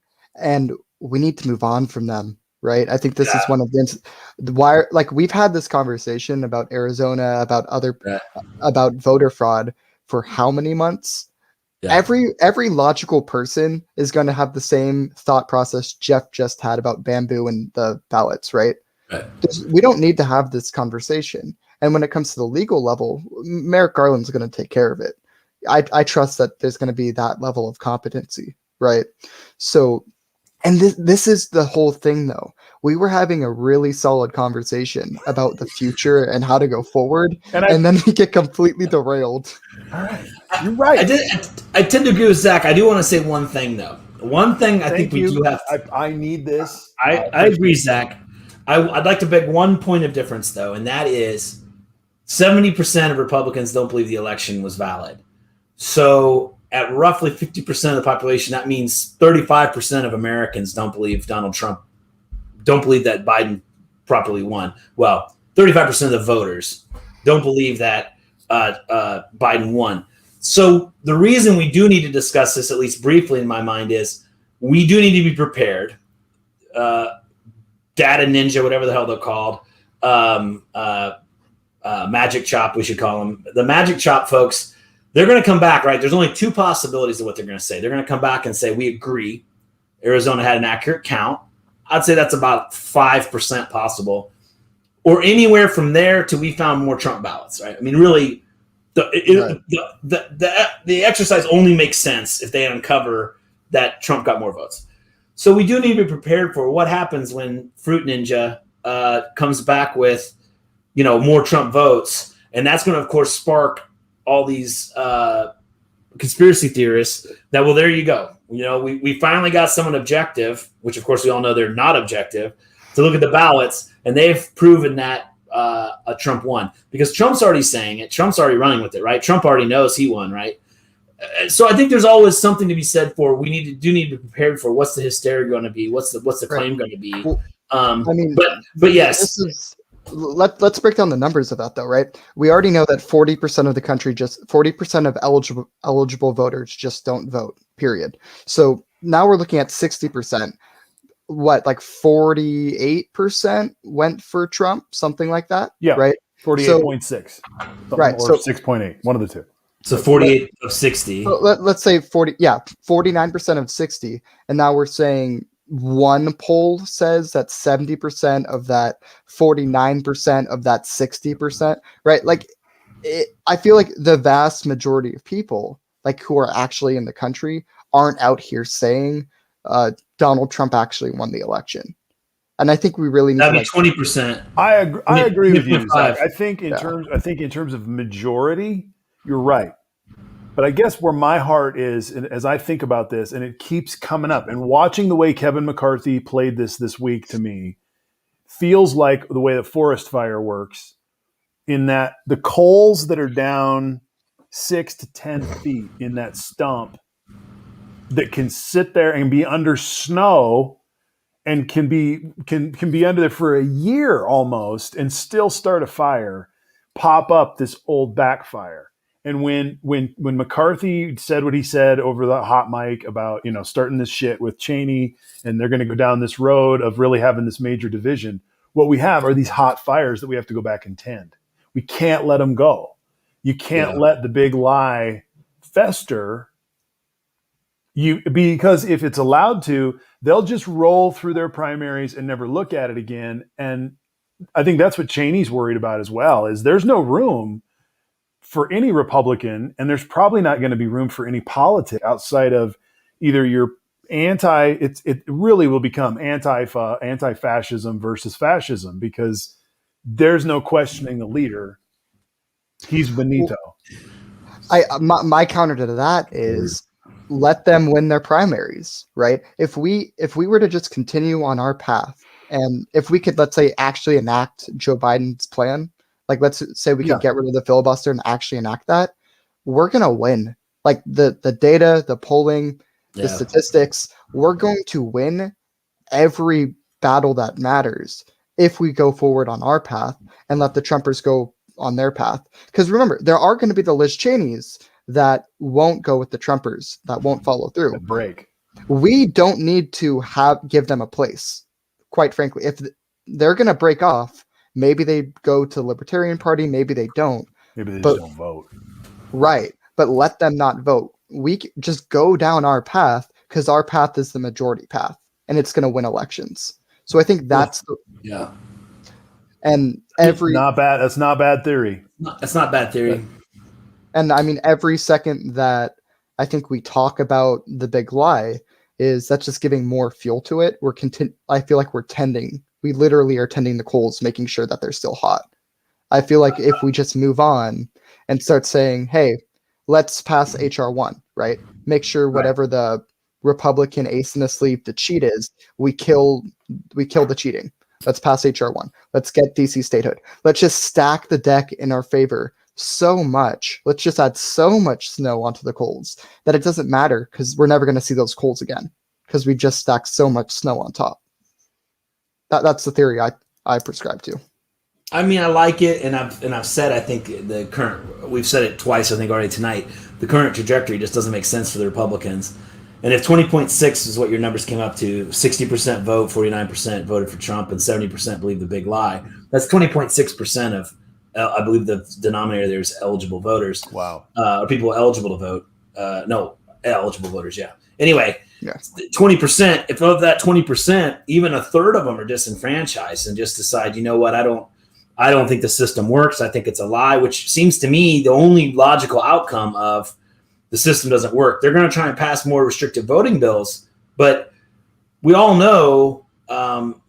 and we need to move on from them, right? I think this is one of the like we've had this conversation about Arizona, about about voter fraud for how many months? Yeah. Every logical person is going to have the same thought process Jeff just had about bamboo and the ballots, right? We don't need to have this conversation. And when it comes to the legal level, Merrick Garland's going to take care of it. I trust that there's going to be that level of competency, right? So, and this is the whole thing, though. We were having a really solid conversation about the future and how to go forward, and then we get completely derailed. All right, you're right. I tend to agree with Zach. I do want to say one thing, though. One thing I think we do have. I need this. I agree, Zach. I'd like to make one point of difference, though, and that is 70% of Republicans don't believe the election was valid. So at roughly 50% of the population, that means 35% of Americans don't believe that Biden properly won. Well, 35% of the voters don't believe that Biden won. So the reason we do need to discuss this, at least briefly in my mind, is we do need to be prepared. Data Ninja, whatever the hell they're called, Magic Chop, we should call them. The Magic Chop folks, they're going to come back, right? There's only two possibilities of what they're going to say. They're going to come back and say, we agree. Arizona had an accurate count. I'd say that's about 5% possible. Or anywhere from there to we found more Trump ballots, right? I mean, really, the exercise only makes sense if they uncover that Trump got more votes. So we do need to be prepared for what happens when Fruit Ninja comes back with, more Trump votes. And that's going to, of course, spark all these conspiracy theorists that, well, there you go. We finally got someone objective, which, of course, we all know they're not objective, to look at the ballots. And they've proven that Trump won because Trump's already saying it. Trump's already running with it, right? Trump already knows he won, right? So I think there's always something to be said for we need to be prepared for what's the hysteria going to be, what's the claim going to be. Well, but yes, let's break down the numbers of that though, right? We already know that 40% of the country, just 40% of eligible voters just don't vote. Period. So now we're looking at 60%. What, like 48% went for Trump, something like that? Yeah, right. 48.6, right? Or 6.8, one of the two. So 48 of 60. So let's say 49% of 60. And now we're saying one poll says that 70% of that 49% of that 60%, right? Like, I feel like the vast majority of people, like who are actually in the country, aren't out here saying Donald Trump actually won the election. And I think we really need that'd be 20%. I agree with you, Zach. I think in terms of majority, you're right. But I guess where my heart is, and as I think about this, and it keeps coming up, and watching the way Kevin McCarthy played this week to me feels like the way the forest fire works, in that the coals that are down 6 to 10 feet in that stump that can sit there and be under snow and can be under there for a year almost and still start a fire, pop up this old backfire. And when McCarthy said what he said over the hot mic about, starting this shit with Cheney and they're going to go down this road of really having this major division, what we have are these hot fires that we have to go back and tend. We can't let them go. You can't let the big lie fester. Because if it's allowed to, they'll just roll through their primaries and never look at it again. And I think that's what Cheney's worried about as well, is there's no room for any Republican, and there's probably not going to be room for any politics outside of either your it really will become anti-fascism versus fascism, because there's no questioning the leader. He's Benito. My counter to that is let them win their primaries, right? If we were to just continue on our path, and if we could, let's say, actually enact Joe Biden's plan, like let's say we could get rid of the filibuster and actually enact that, we're going to win. Like the data, the polling, the statistics, we're going to win every battle that matters if we go forward on our path and let the Trumpers go on their path. Because remember, there are going to be the Liz Cheneys that won't go with the Trumpers, that won't follow through. Break. We don't need to give them a place, quite frankly. If they're going to break off, maybe they go to the Libertarian Party, maybe they don't. Maybe they just don't vote. Right. But let them not vote. We just go down our path, because our path is the majority path, and it's going to win elections. So I think that's and not bad. That's not bad theory. That's not bad theory. And I mean, every second that I think we talk about the big lie, that's just giving more fuel to it. I feel like we literally are tending the coals, making sure that they're still hot. I feel like if we just move on and start saying, hey, let's pass HR 1, right? Make sure whatever the Republican ace in the sleeve to cheat is, we kill the cheating. Let's pass HR 1. Let's get DC statehood. Let's just stack the deck in our favor so much. Let's just add so much snow onto the coals that it doesn't matter, because we're never going to see those coals again, because we just stacked so much snow on top. That's the theory I prescribe to. I mean, I like it, and I've said, I think we've said it twice, I think, already tonight. The current trajectory just doesn't make sense for the Republicans. And if 20.6 is what your numbers came up to, 60% vote, 49% voted for Trump, and 70% believe the big lie, that's 20.6% of, I believe the denominator there is eligible voters. Wow. Or people eligible to vote. Eligible voters, yeah. Anyway, 20%, if of that 20%, even a third of them are disenfranchised and just decide, you know what, I don't think the system works. I think it's a lie, which seems to me the only logical outcome of the system doesn't work. They're going to try and pass more restrictive voting bills, but we all know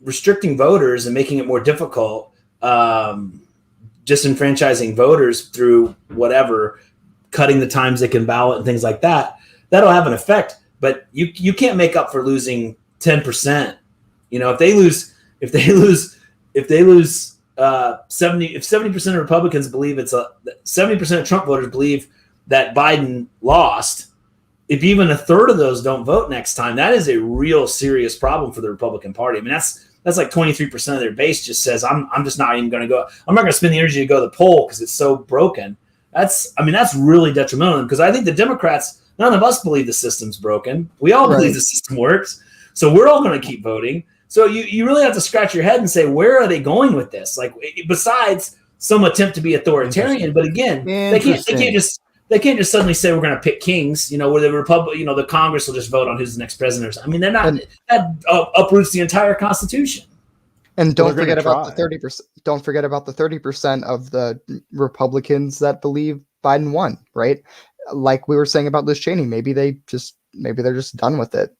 restricting voters and making it more difficult, disenfranchising voters through whatever, cutting the times they can ballot and things like that, that'll have an effect. But you can't make up for losing 10%. You know, if 70% of Republicans believe 70% of Trump voters believe that Biden lost, if even a third of those don't vote next time, that is a real serious problem for the Republican Party. I mean, that's like 23% of their base just says, I'm just not even going to go. I'm not going to spend the energy to go to the poll because it's so broken. That's really detrimental, because I think the Democrats, none of us believe the system's broken. We all believe the system works. So we're all going to keep voting. So you really have to scratch your head and say, where are they going with this? Like, besides some attempt to be authoritarian, but again, they can't just suddenly say we're going to pick kings, where the the Congress will just vote on who's the next president. I mean, they're not, that uproots the entire Constitution. And don't forget about the 30%. Don't forget about the 30% of the Republicans that believe Biden won, right? Like we were saying about Liz Cheney, maybe they're just done with it.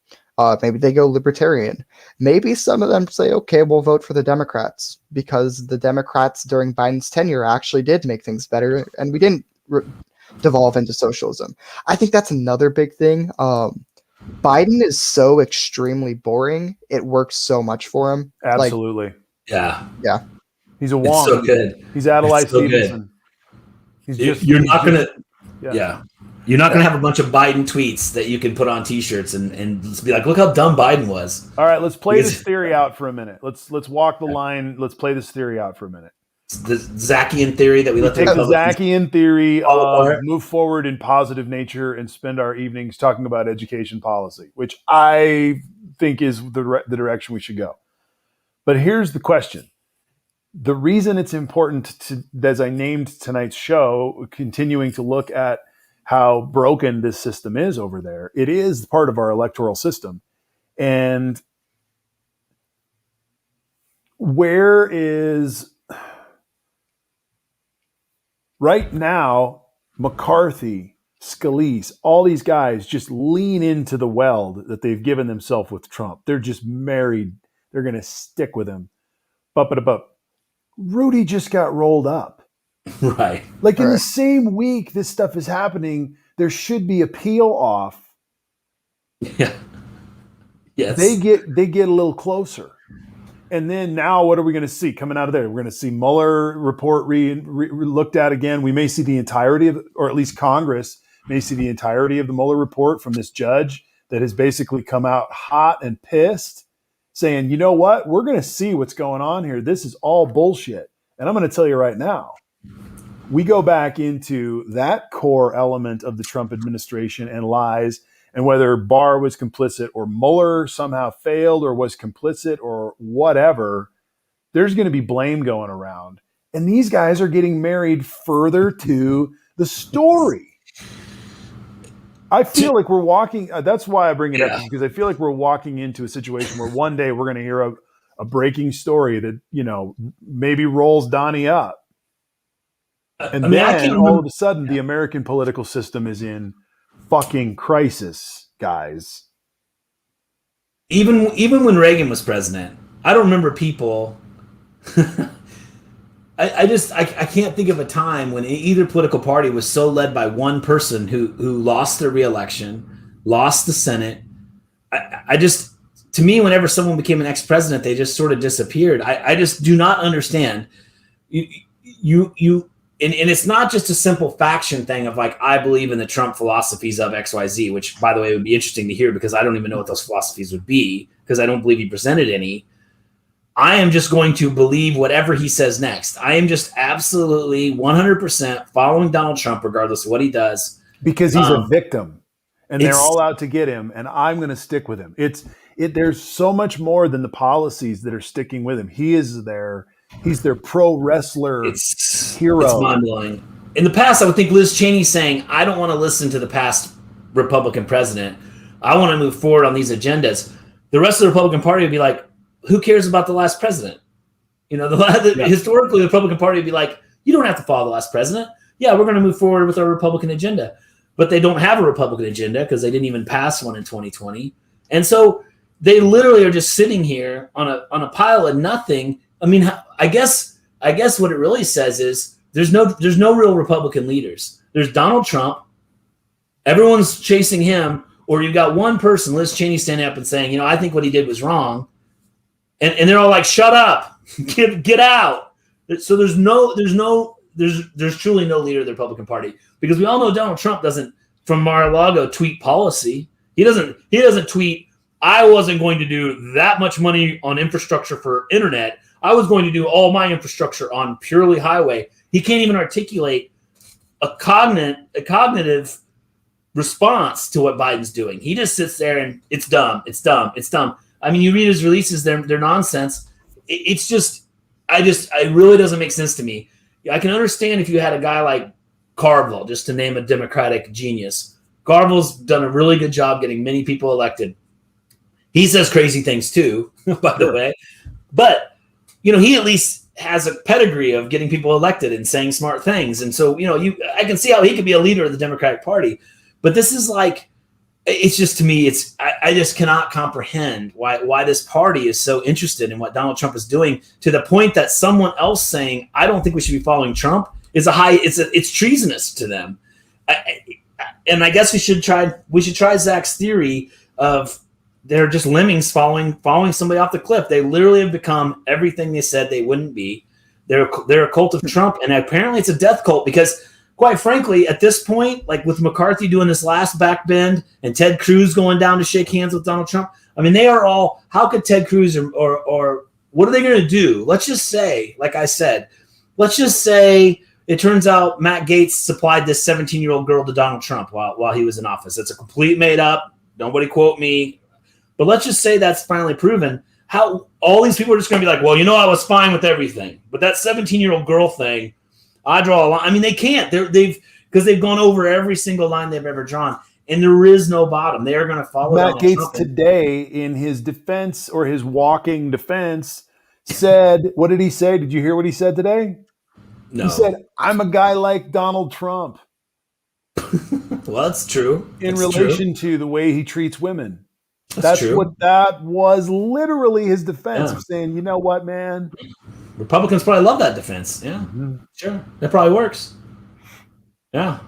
Maybe they go libertarian. Maybe some of them say, okay, we'll vote for the Democrats, because the Democrats during Biden's tenure actually did make things better, and we didn't devolve into socialism. I think that's another big thing. Biden is so extremely boring. It works so much for him. Absolutely. Yeah. He's a wong. It's so good. He's Adlai so Stevenson. You're not going to have a bunch of Biden tweets that you can put on T-shirts and be like, look how dumb Biden was. All right, let's play this theory out for a minute. Let's walk the line. Let's play this theory out for a minute. The Zacchaean theory that we let the Take the Republicans Zacchaean theory fall of apart. move forward in positive nature and spend our evenings talking about education policy, which I think is the direction we should go. But here's the question. The reason it's important to, as I named tonight's show, continuing to look at how broken this system is over there, it is part of our electoral system. And where is right now, McCarthy, Scalise, all these guys just lean into the weld that they've given themselves with Trump. They're just married. They're going to stick with him. But Rudy just got rolled up. Right. Like in the same week this stuff is happening, there should be a peel off. Yeah. Yes. They get a little closer. And then now what are we going to see coming out of there? We're going to see Mueller report looked at again. We may see the entirety of, or at least Congress may see the entirety of the Mueller report from this judge that has basically come out hot and pissed, saying, you know what? We're going to see what's going on here. This is all bullshit. And I'm going to tell you right now, we go back into that core element of the Trump administration and lies, and whether Barr was complicit or Mueller somehow failed or was complicit or whatever, there's going to be blame going around. And these guys are getting married further to the story. I feel like we're walking, that's why I bring it up, because I feel like we're walking into a situation where one day we're going to hear a breaking story that, you know, maybe rolls Donnie up. And then all of a sudden the American political system is in fucking crisis, guys. Even when Reagan was president, I don't remember people. I can't think of a time when either political party was so led by one person who lost their reelection, lost the Senate. To me, whenever someone became an ex-president, they just sort of disappeared. I just do not understand. And it's not just a simple faction thing of like, I believe in the Trump philosophies of XYZ, which, by the way, would be interesting to hear because I don't even know what those philosophies would be because I don't believe he presented any. I am just going to believe whatever he says next. I am just absolutely 100% following Donald Trump regardless of what he does. Because he's a victim and they're all out to get him, and I'm going to stick with him. There's so much more than the policies that are sticking with him. He's their pro wrestler hero. It's mind-blowing. In the past, I would think Liz Cheney saying, I don't want to listen to the past Republican president. I want to move forward on these agendas. The rest of the Republican Party would be like, who cares about the last president? You know, historically, the Republican Party would be like, you don't have to follow the last president. Yeah, we're going to move forward with our Republican agenda. But they don't have a Republican agenda because they didn't even pass one in 2020. And so they literally are just sitting here on a pile of nothing. I mean, I guess what it really says is there's no real Republican leaders. There's Donald Trump. Everyone's chasing him, or you've got one person, Liz Cheney, standing up and saying, you know, I think what he did was wrong. And they're all like, shut up, get out. So there's truly no leader of the Republican Party because we all know Donald Trump doesn't, from Mar-a-Lago, tweet policy. He doesn't tweet, I wasn't going to do that much money on infrastructure for internet. I was going to do all my infrastructure on purely highway. He can't even articulate a cognitive response to what Biden's doing. He just sits there and it's dumb. I mean, you read his releases, they're nonsense. It's just, it really doesn't make sense to me. I can understand if you had a guy like Carville, just to name a Democratic genius. Carville's done a really good job getting many people elected. He says crazy things too, by the way. But, you know, he at least has a pedigree of getting people elected and saying smart things. And so, you know, I can see how he could be a leader of the Democratic Party. But this is like, it's just, to me, I just cannot comprehend why this party is so interested in what Donald Trump is doing to the point that someone else saying, I don't think we should be following Trump it's treasonous to them. And I guess we should try Zach's theory of they're just lemmings following somebody off the cliff. They literally have become everything they said they wouldn't be. They're a cult of Trump, and apparently it's a death cult because, quite frankly, at this point, like with McCarthy doing this last backbend and Ted Cruz going down to shake hands with Donald Trump, I mean, they are all, how could Ted Cruz or what are they going to do? Let's just say, like I said, let's just say it turns out Matt Gaetz supplied this 17-year-old girl to Donald Trump while he was in office. It's a complete made up. Nobody quote me. But let's just say that's finally proven. How all these people are just going to be like, well, I was fine with everything. But that 17-year-old girl thing, I draw a line. I mean, they can't. Because they've gone over every single line they've ever drawn. And there is no bottom. They are going to follow Matt Donald Gaetz Trump. today, in his defense or his walking defense, said, what did he say? Did you hear what he said today? No. He said, I'm a guy like Donald Trump. Well, that's true. In relation to the way he treats women. That's true. What that was literally his defense of saying, you know what, man? Republicans probably love that defense. Yeah, sure. That probably works. Yeah.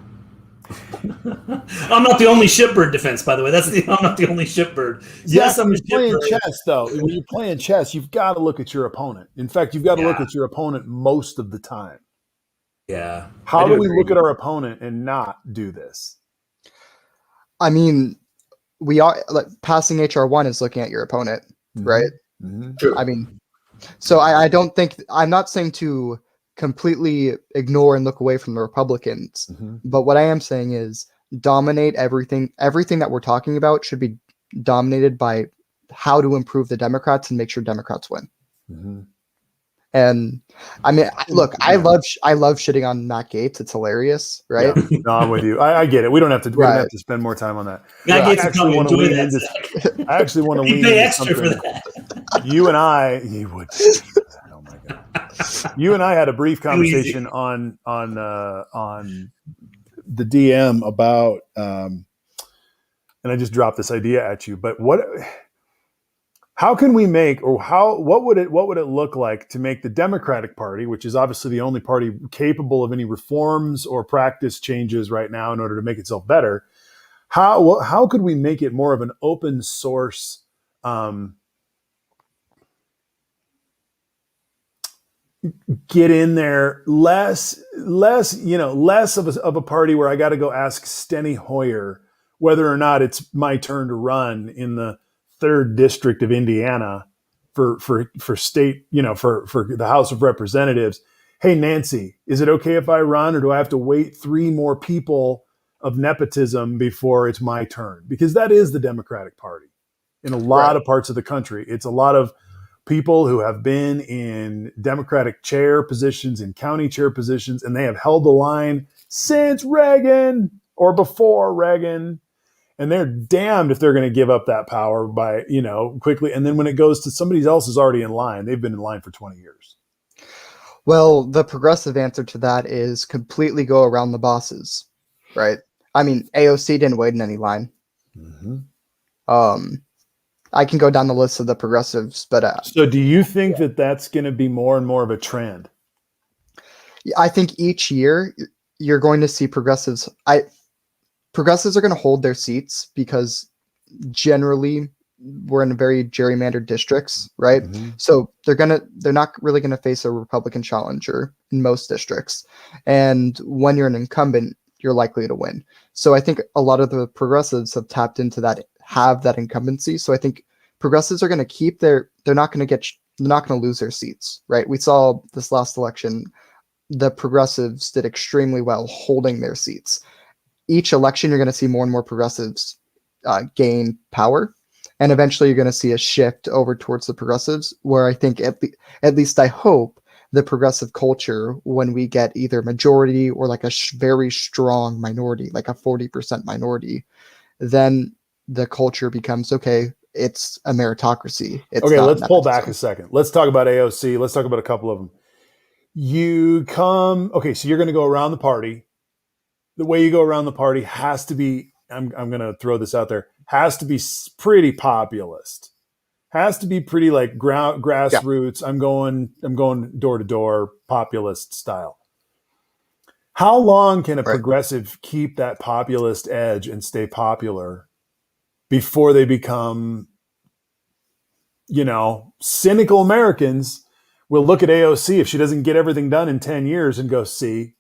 I'm not the only shipbird defense, by the way. I'm not the only shipbird. Yes, I'm a playing chess, though. When you're playing chess, you've got to look at your opponent. In fact, you've got to look at your opponent most of the time. Yeah. How do we look at our opponent and not do this? I mean, we are like passing HR1 is looking at your opponent, right? True. I mean, so I don't think I'm not saying to completely ignore and look away from the Republicans, but what I am saying is dominate everything. Everything that we're talking about should be dominated by how to improve the Democrats and make sure Democrats win. And I mean, look, I love shitting on Matt Gaetz. It's hilarious, right? Yeah. No, I'm with you. I get it. We don't have to. We don't have to spend more time on that. Matt Gaetz I actually want to lean into. I actually want to lean pay into extra something. for that. You and I, you would. Oh my god! You and I had a brief conversation on the DM about, and I just dropped this idea at you. But how can we make, or what would it look like to make the Democratic Party, which is obviously the only party capable of any reforms or practice changes right now in order to make itself better? How could we make it more of an open source? Get in there, less of a party where I got to go ask Steny Hoyer whether or not it's my turn to run in the 3rd district of Indiana for state, for the House of Representatives. Hey, Nancy, is it okay if I run, or do I have to wait 3 more people of nepotism before it's my turn? Because that is the Democratic Party in a lot of parts of the country. It's a lot of people who have been in Democratic chair positions, in county chair positions, and they have held the line since Reagan or before Reagan. And they're damned if they're going to give up that power by, quickly. And then when it goes to somebody else who's already in line, they've been in line for 20 years. Well, the progressive answer to that is completely go around the bosses, right? I mean, AOC didn't wait in any line. I can go down the list of the progressives, but so do you think that that's going to be more and more of a trend? I think each year you're going to see progressives. Progressives are going to hold their seats because generally we're in very gerrymandered districts, right? So they're not really going to face a Republican challenger in most districts. And when you're an incumbent, you're likely to win. So I think a lot of the progressives have tapped into that incumbency. So I think progressives are going to keep they're not going to lose their seats, right? We saw this last election, the progressives did extremely well holding their seats. Each election, you're going to see more and more progressives gain power. And eventually you're going to see a shift over towards the progressives, where I think, at least I hope, the progressive culture, when we get either majority or like a very strong minority, like a 40% minority, then the culture becomes, okay, it's a meritocracy. Okay, let's pull back a second. Let's talk about AOC. Let's talk about a couple of them. So you're going to go around the party. The way you go around the party has to be, I'm going to throw this out there, has to be pretty populist. Has to be pretty like grassroots. Yeah. I'm going door to door, populist style. How long can a progressive keep that populist edge and stay popular before they become, cynical Americans will look at AOC if she doesn't get everything done in 10 years and go, see,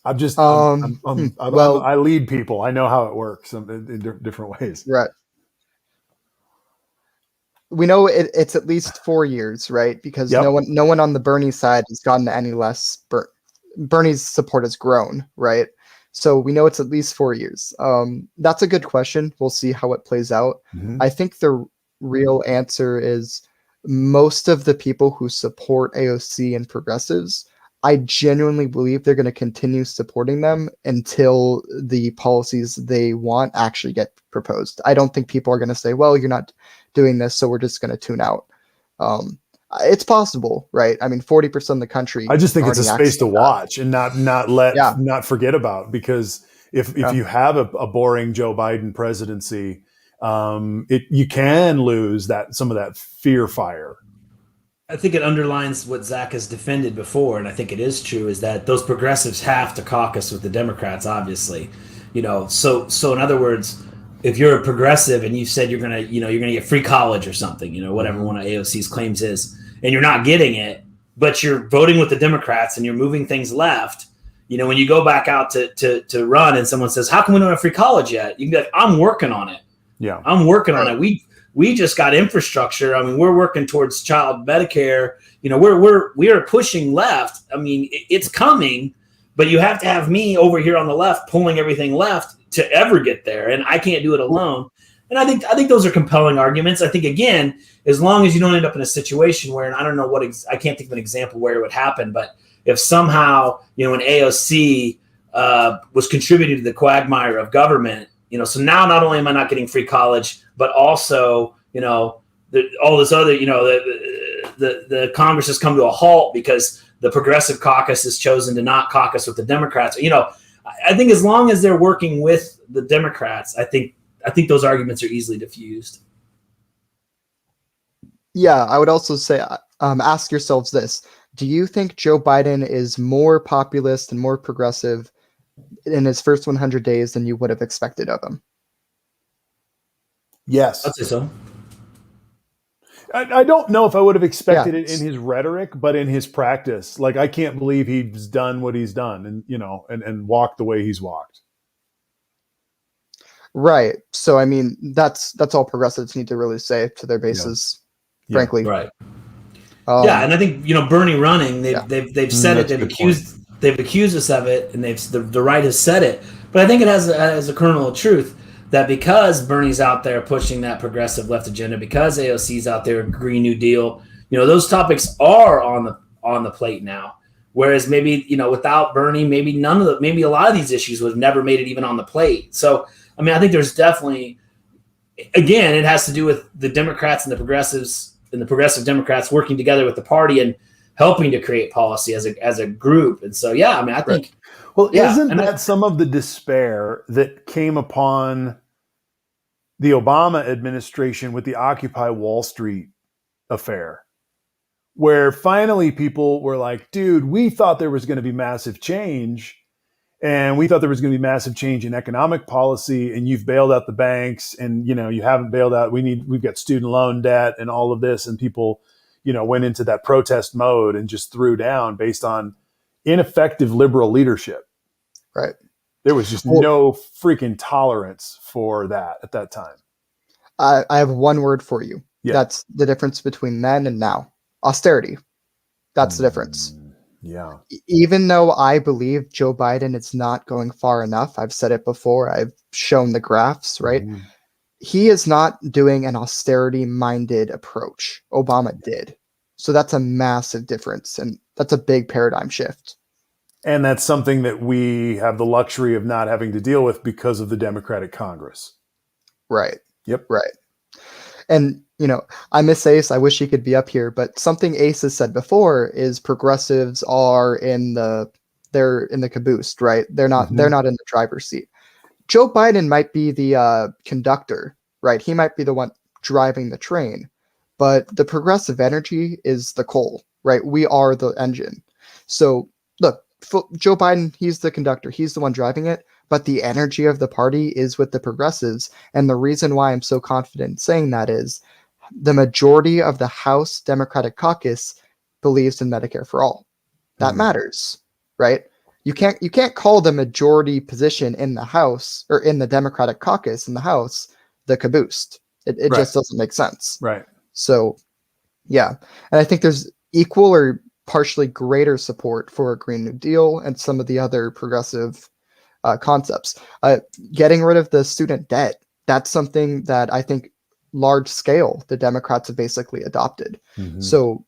I lead people. I know how it works in different ways. Right. we know it's at least 4 years, right? Because Yep. no one on the Bernie side has gotten any less. Bernie's support has grown, right? So we know it's at least 4 years. That's a good question. We'll see how it plays out. Mhm. I think the real answer is most of the people who support AOC and progressives, I genuinely believe they're going to continue supporting them until the policies they want actually get proposed. I don't think people are going to say, well, you're not doing this, so we're just going to tune out. It's possible, right? I mean, 40% of the country. I just think it's a already space to acts like that. watch and not forget about, because if you have a boring Joe Biden presidency, you can lose some of that fear fire. I think it underlines what Zach has defended before, and I think it is true, is that those progressives have to caucus with the Democrats, obviously. So in other words, if you're a progressive and you said you're gonna get free college or something, whatever one of AOC's claims is, and you're not getting it, but you're voting with the Democrats and you're moving things left, when you go back out to run and someone says, how come we don't have free college yet? You can be like, I'm working on it. Yeah. I'm working on it. We just got infrastructure. I mean, we're working towards child Medicare. We are pushing left. I mean, it's coming, but you have to have me over here on the left pulling everything left to ever get there, and I can't do it alone. And I think those are compelling arguments. I think, again, as long as you don't end up in a situation where, and I don't know I can't think of an example where it would happen, but if somehow an AOC was contributing to the quagmire of government. So now not only am I not getting free college, but also, all this other, the Congress has come to a halt because the Progressive Caucus has chosen to not caucus with the Democrats. I think as long as they're working with the Democrats, I think those arguments are easily diffused. Yeah, I would also say, ask yourselves this. Do you think Joe Biden is more populist and more progressive in his first 100 days than you would have expected of him? Yes. I'd say so. I don't know if I would have expected it in his rhetoric, but in his practice. Like, I can't believe he's done what he's done and walked the way he's walked. Right. So, I mean, that's all progressives need to really say to their bases, frankly. Right. And I think, Bernie running, they've said it, they've accused us of it, and the right has said it. But I think it has a kernel of truth that because Bernie's out there pushing that progressive left agenda, because AOC's out there, Green New Deal, those topics are on the plate now. Whereas maybe, without Bernie, maybe a lot of these issues would have never made it even on the plate. So, I mean, I think there's definitely, again, it has to do with the Democrats and the progressives and the progressive Democrats working together with the party and helping to create policy as a group. And so, I mean, I think. Right. Well, isn't that some of the despair that came upon the Obama administration with the Occupy Wall Street affair, where finally people were like, dude, we thought there was going to be massive change, and we thought there was going to be massive change in economic policy, and you've bailed out the banks, and you haven't bailed out. We've got student loan debt and all of this, and people went into that protest mode and just threw down based on ineffective liberal leadership. Right. There was just no freaking tolerance for that at that time. I have one word for you. Yeah. That's the difference between then and now. Austerity. That's the difference. Yeah. Even though I believe Joe Biden is not going far enough, I've said it before, I've shown the graphs, right? Mm-hmm. He is not doing an austerity-minded approach. Obama did. So that's a massive difference, and that's a big paradigm shift. And that's something that we have the luxury of not having to deal with because of the Democratic Congress. Right. Yep. Right. And, I miss Ace. I wish he could be up here, but something Ace has said before is progressives are they're in the caboose, right? They're not in the driver's seat. Joe Biden might be the conductor, right? He might be the one driving the train, but the progressive energy is the coal, right? We are the engine. So look, Joe Biden, he's the conductor. He's the one driving it, but the energy of the party is with the progressives. And the reason why I'm so confident in saying that is the majority of the House Democratic Caucus believes in Medicare for all. That matters, right? You can't call the majority position in the House or in the Democratic Caucus in the House the caboose. It just doesn't make sense. Right. So, yeah. And I think there's equal or partially greater support for a Green New Deal and some of the other progressive concepts. Getting rid of the student debt, that's something that I think large scale the Democrats have basically adopted. So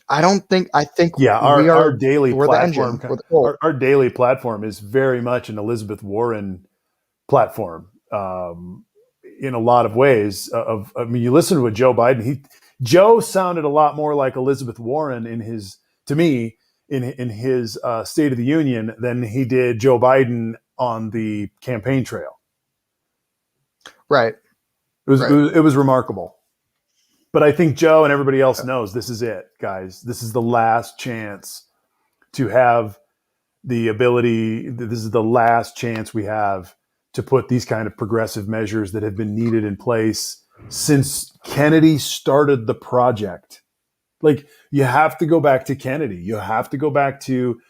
I think Yeah, our daily we're the platform, engine, we're the goal. our daily platform is very much an Elizabeth Warren platform, in a lot of ways. I mean, you listen to what Joe Biden, Joe sounded a lot more like Elizabeth Warren in his State of the Union than he did Joe Biden on the campaign trail. Right. It was remarkable. But I think Joe and everybody else knows this is it, guys. This is the last chance to have the ability. This is the last chance we have to put these kind of progressive measures that have been needed in place since Kennedy started the project. Like, you have to go back to Kennedy. You have to go back to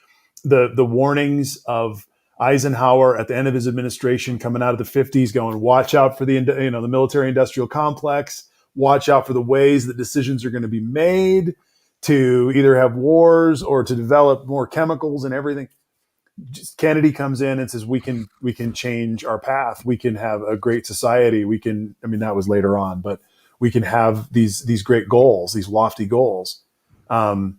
the warnings of Eisenhower at the end of his administration, coming out of the 50s, going, watch out for the military industrial complex. Watch out for the ways that decisions are going to be made to either have wars or to develop more chemicals and everything. Just Kennedy comes in and says, we can change our path. We can have a great society. That was later on, but we can have these great goals, these lofty goals. Well,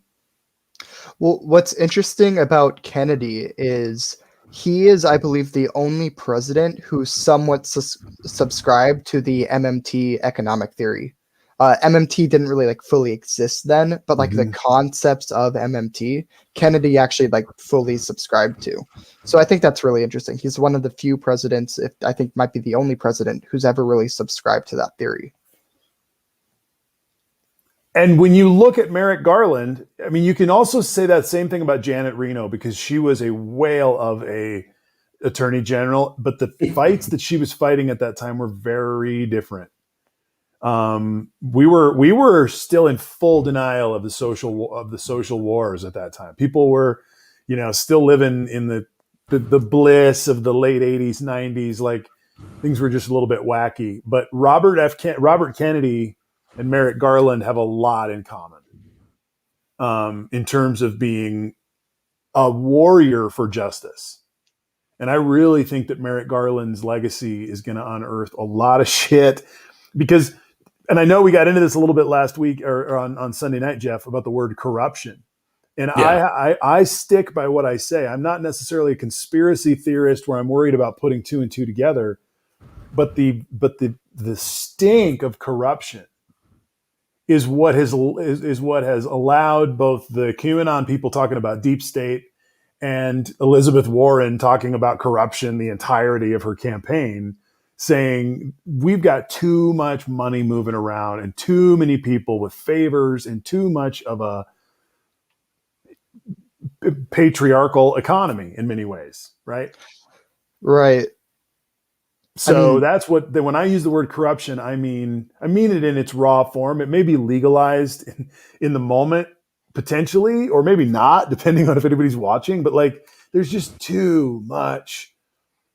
what's interesting about Kennedy is he is, I believe, the only president who somewhat subscribed to the MMT economic theory. MMT didn't really fully exist then, but the concepts of MMT, Kennedy actually fully subscribed to. So I think that's really interesting. He's one of the few presidents, if I think might be the only president, who's ever really subscribed to that theory. And when you look at Merrick Garland, I mean, you can also say that same thing about Janet Reno, because she was a whale of a attorney general, but the fights that she was fighting at that time were very different. We were still in full denial of the social wars at that time. People were, still living in the bliss of the late 80s, 90s. Like, things were just a little bit wacky. But Robert Kennedy and Merrick Garland have a lot in common, in terms of being a warrior for justice. And I really think that Merrick Garland's legacy is going to unearth a lot of shit, because, and I know we got into this a little bit last week or on Sunday night, Jeff, about the word corruption. And yeah. I stick by what I say. I'm not necessarily a conspiracy theorist where I'm worried about putting two and two together, but the stink of corruption is what has allowed both the QAnon people talking about deep state and Elizabeth Warren talking about corruption the entirety of her campaign, saying we've got too much money moving around and too many people with favors and too much of a patriarchal economy in many ways, right? Right. So that's when I use the word corruption, I mean it in its raw form. It may be legalized in the moment, potentially, or maybe not, depending on if anybody's watching. But there's just too much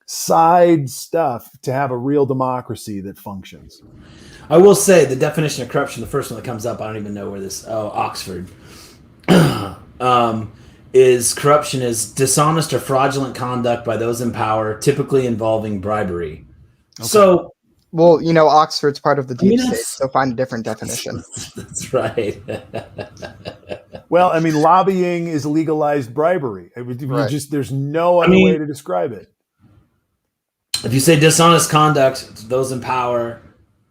side stuff to have a real democracy that functions. I will say the definition of corruption, the first one that comes up, I don't even know where this. Oxford. Is corruption is dishonest or fraudulent conduct by those in power, typically involving bribery. Okay. So, well, Oxford's part of the deep state, so find a different definition. That's right. Well, lobbying is legalized bribery. There's no other way to describe it. If you say dishonest conduct, those in power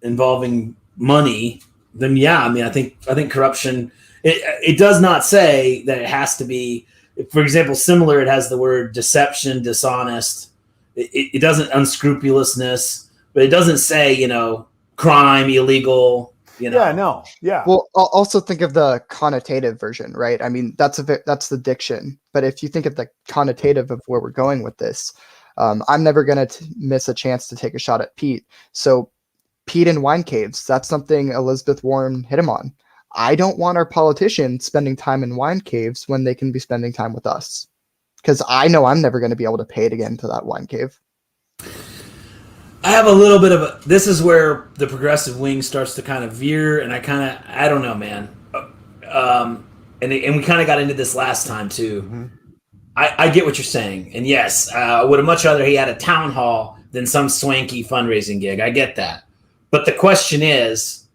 involving money, then yeah, I think corruption. It does not say that it has to be, for example, similar. It has the word deception, dishonest. It doesn't unscrupulousness, but it doesn't say, crime, illegal. Yeah, no, yeah. Well, I'll also think of the connotative version, right? That's the diction. But if you think of the connotative of where we're going with this, I'm never going to miss a chance to take a shot at Pete. So Pete in wine caves, that's something Elizabeth Warren hit him on. I don't want our politicians spending time in wine caves when they can be spending time with us, because I know I'm never going to be able to pay to get into that wine cave. I have a little bit of a. This is where the progressive wing starts to kind of veer, and I don't know, man. And we kind of got into this last time too. Mm-hmm. I get what you're saying, and yes, I would have much rather he had a town hall than some swanky fundraising gig. I get that, but the question is,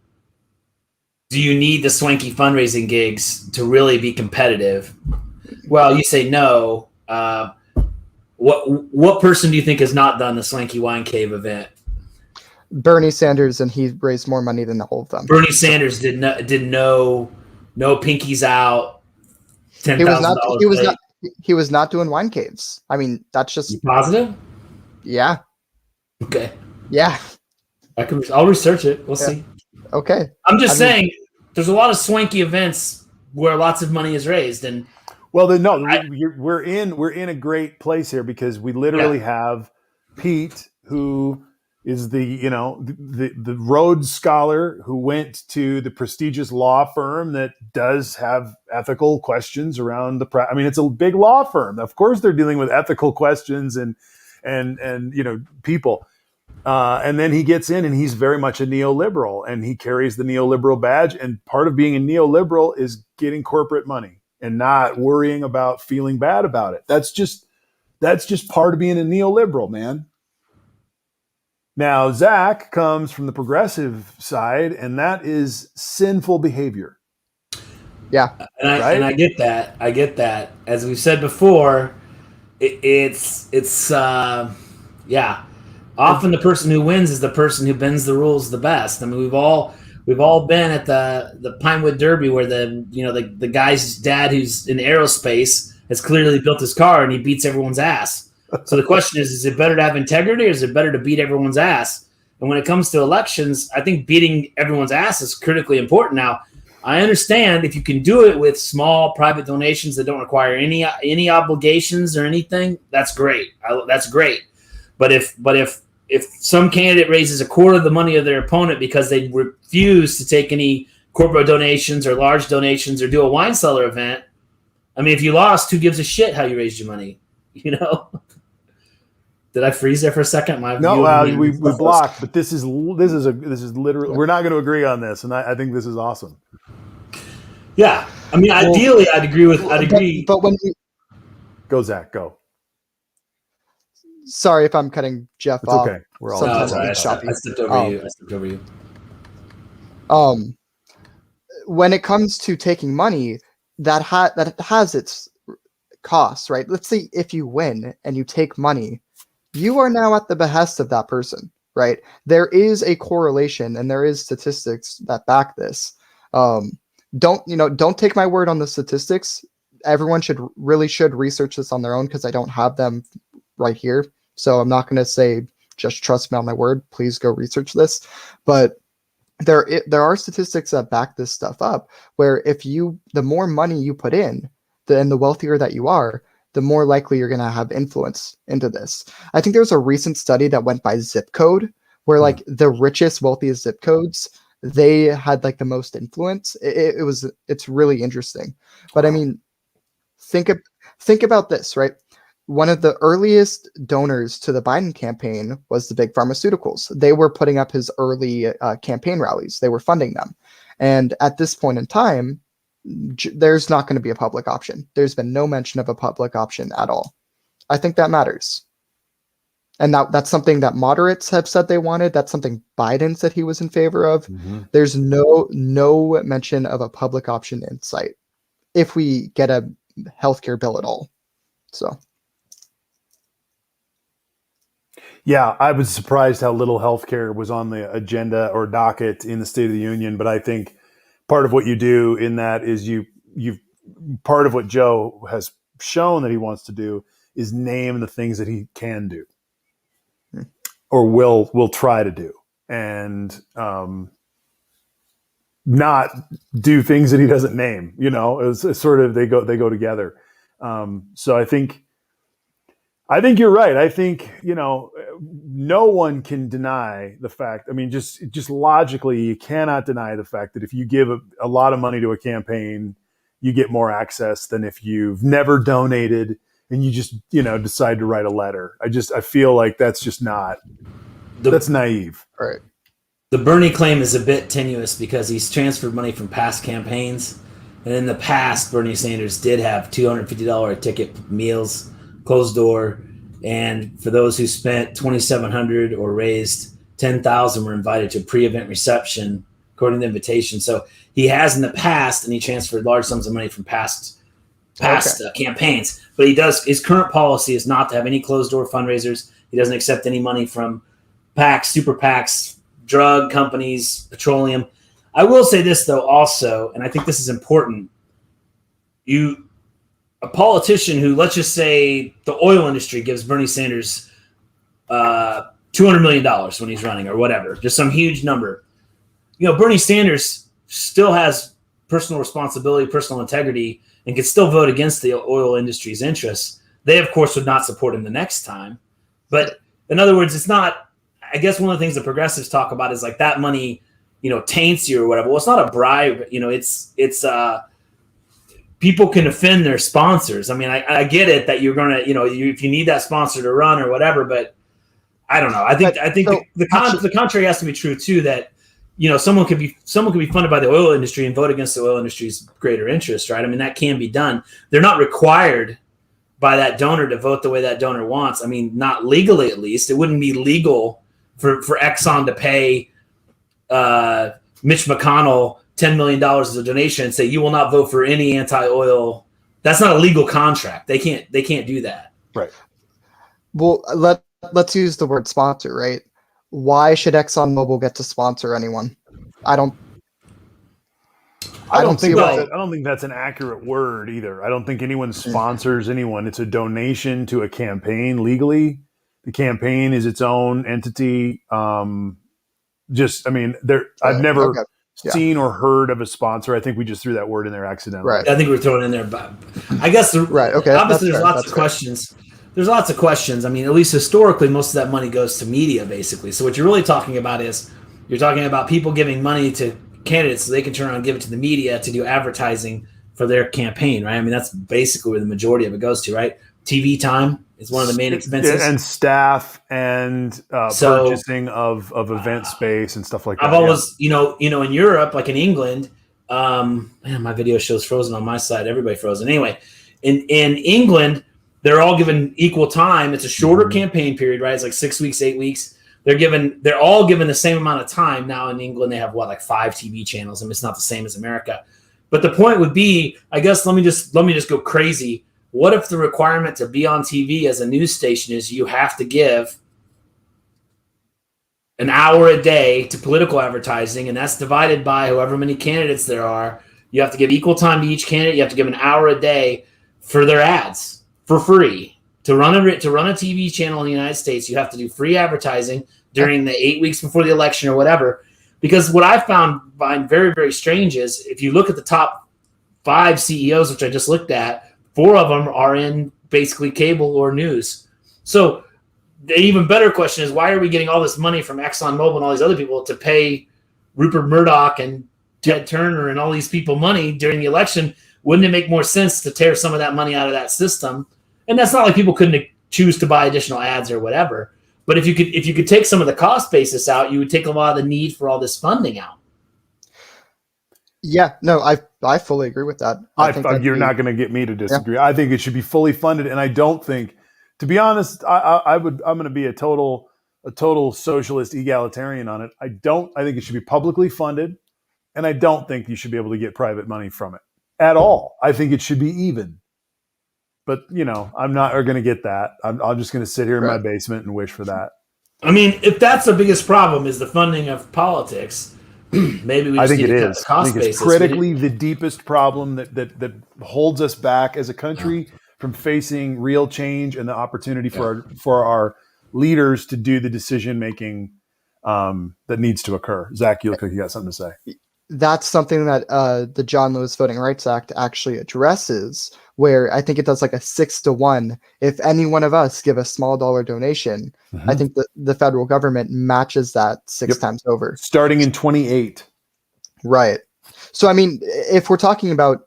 do you need the swanky fundraising gigs to really be competitive? Well, you say no. What person do you think has not done the Swanky Wine Cave event? Bernie Sanders, and he raised more money than all of them. Bernie Sanders did no pinkies out. $10,000. He was not doing wine caves. I mean, that's just You positive. Yeah. Okay. Yeah. I'll research it. We'll see. Okay. I'm just saying, there's a lot of swanky events where lots of money is raised, and well, we're in a great place here because we literally have Pete, who is the Rhodes Scholar who went to the prestigious law firm that does have ethical questions around I mean, it's a big law firm. Of course, they're dealing with ethical questions and people. And then he gets in, and he's very much a neoliberal, and he carries the neoliberal badge. And part of being a neoliberal is getting corporate money and not worrying about feeling bad about it. That's just part of being a neoliberal, man. Now, Zach comes from the progressive side, and that is sinful behavior. Yeah. And I get that. I get that. As we've said before, it's often the person who wins is the person who bends the rules the best. I mean, we've all been at the Pinewood Derby where the guy's dad who's in aerospace has clearly built his car and he beats everyone's ass. So the question is it better to have integrity or is it better to beat everyone's ass? And when it comes to elections, I think beating everyone's ass is critically important. Now, I understand if you can do it with small private donations that don't require any obligations or anything, that's great. That's great. But if some candidate raises a quarter of the money of their opponent because they refuse to take any corporate donations or large donations or do a wine cellar event, I mean, if you lost, who gives a shit how you raised your money? You know? Did I freeze there for a second? We blocked, but this is literally, we're not going to agree on this, and I think this is awesome. Yeah, I mean, ideally, I'd agree. But when you go, Zach, go. Sorry if I'm cutting Jeff it's off. Okay, we're all. Sometimes I stepped over you. I stepped over you. When it comes to taking money, that has its costs, right? Let's say if you win and you take money, you are now at the behest of that person, right? There is a correlation, and there is statistics that back this. Don't take my word on the statistics. Everyone should research this on their own because I don't have them right here. So I'm not going to say just trust me on my word. Please go research this. But there are statistics that back this stuff up, where the more money you put in, and the wealthier that you are, the more likely you're going to have influence into this. I think there was a recent study that went by zip code, where like the richest, wealthiest zip codes, they had like the most influence. It's really interesting. But I mean, think about this, right? One of the earliest donors to the Biden campaign was the big pharmaceuticals. They were putting up his early campaign rallies. They were funding them. And at this point in time, there's not going to be a public option. There's been no mention of a public option at all. I think that matters. And that's something that moderates have said they wanted. That's something Biden said he was in favor of. Mm-hmm. There's no mention of a public option in sight if we get a healthcare bill at all. So. Yeah, I was surprised how little healthcare was on the agenda or docket in the State of the Union. But I think part of what you do in that is you've part of what Joe has shown that he wants to do is name the things that he can do or will try to do, and not do things that he doesn't name. You know, it's sort of they go together. So I think you're right. I think, no one can deny the fact. I mean, just logically, you cannot deny the fact that if you give a lot of money to a campaign, you get more access than if you've never donated and you just, decide to write a letter. I feel like that's just not That's naive. Right. The Bernie claim is a bit tenuous because he's transferred money from past campaigns. And in the past, Bernie Sanders did have $250 a ticket meals, closed door. And for those who spent $2,700 or raised $10,000 were invited to a pre-event reception according to the invitation. So he has in the past, and he transferred large sums of money from past campaigns. But his current policy is not to have any closed door fundraisers. He doesn't accept any money from PACs, super PACs, drug companies, petroleum. I will say this though also, and I think this is important. A politician who, let's just say the oil industry gives Bernie Sanders $200 million when he's running or whatever, just some huge number. Bernie Sanders still has personal responsibility, personal integrity, and can still vote against the oil industry's interests. They, of course, would not support him the next time. But in other words, it's not, I guess one of the things the progressives talk about is like that money, taints you or whatever. Well, it's not a bribe. It's people can offend their sponsors. I mean, I get it that you're going to, if you need that sponsor to run or whatever, but I don't know. I think the contrary has to be true too, that, someone could be funded by the oil industry and vote against the oil industry's greater interest, right? I mean, that can be done. They're not required by that donor to vote the way that donor wants. I mean, not legally, at least. It wouldn't be legal for Exxon to pay Mitch McConnell $10 million as a donation and say, you will not vote for any anti-oil. That's not a legal contract. They can't do that. Right. Well, let's use the word sponsor, right? Why should ExxonMobil get to sponsor anyone? I don't think that's an accurate word either. I don't think anyone sponsors anyone. It's a donation to a campaign legally. The campaign is its own entity. I've never seen or heard of a sponsor. I think we just threw that word in there accidentally. Right. I think we're throwing it in there, but I guess obviously there's lots of questions. There's lots of questions. I mean, at least historically, most of that money goes to media, basically. So what you're really talking about is you're talking about people giving money to candidates so they can turn around and give it to the media to do advertising for their campaign, right? I mean, that's basically where the majority of it goes to, right? TV time is one of the main expenses. And staff and purchasing of event space and stuff like that. I've always, in Europe, like in England, my video show's frozen on my side. Everybody frozen. Anyway, in England, they're all given equal time. It's a shorter campaign period, right? It's like 6 weeks, 8 weeks. They're all given the same amount of time. Now in England, they have 5 TV channels. I mean, it's not the same as America. But the point would be, I guess, let me just go crazy. What if the requirement to be on TV as a news station is you have to give an hour a day to political advertising, and that's divided by however many candidates there are. You have to give equal time to each candidate. You have to give an hour a day for their ads for free. To run a TV channel in the United States, you have to do free advertising during the 8 weeks before the election or whatever. Because what I find very, very strange is if you look at the top 5 CEOs, which I just looked at, 4 of them are in basically cable or news. So the even better question is, why are we getting all this money from ExxonMobil and all these other people to pay Rupert Murdoch and Ted Turner and all these people money during the election? Wouldn't it make more sense to tear some of that money out of that system? And that's not like people couldn't choose to buy additional ads or whatever. But if you could take some of the cost basis out, you would take a lot of the need for all this funding out. Yeah, no, I fully agree with that. I think you're not going to get me to disagree. Yeah. I think it should be fully funded, and I don't think, to be honest, I'm going to be a total socialist egalitarian on it. I think it should be publicly funded, and I don't think you should be able to get private money from it at all. I think it should be even. But, I'm not going to get that. I'm just going to sit here in my basement and wish for that. I mean, if that's the biggest problem is the funding of politics, maybe we just need to cut the cost basis. It's critically the deepest problem that holds us back as a country from facing real change and the opportunity for our leaders to do the decision making that needs to occur. Zach, you look like you got something to say. That's something that the John Lewis Voting Rights Act actually addresses, where I think it does like a 6-to-1. If any one of us give a small dollar donation, I think the federal government matches that 6 times over. Starting in 28. Right. So, I mean, if we're talking about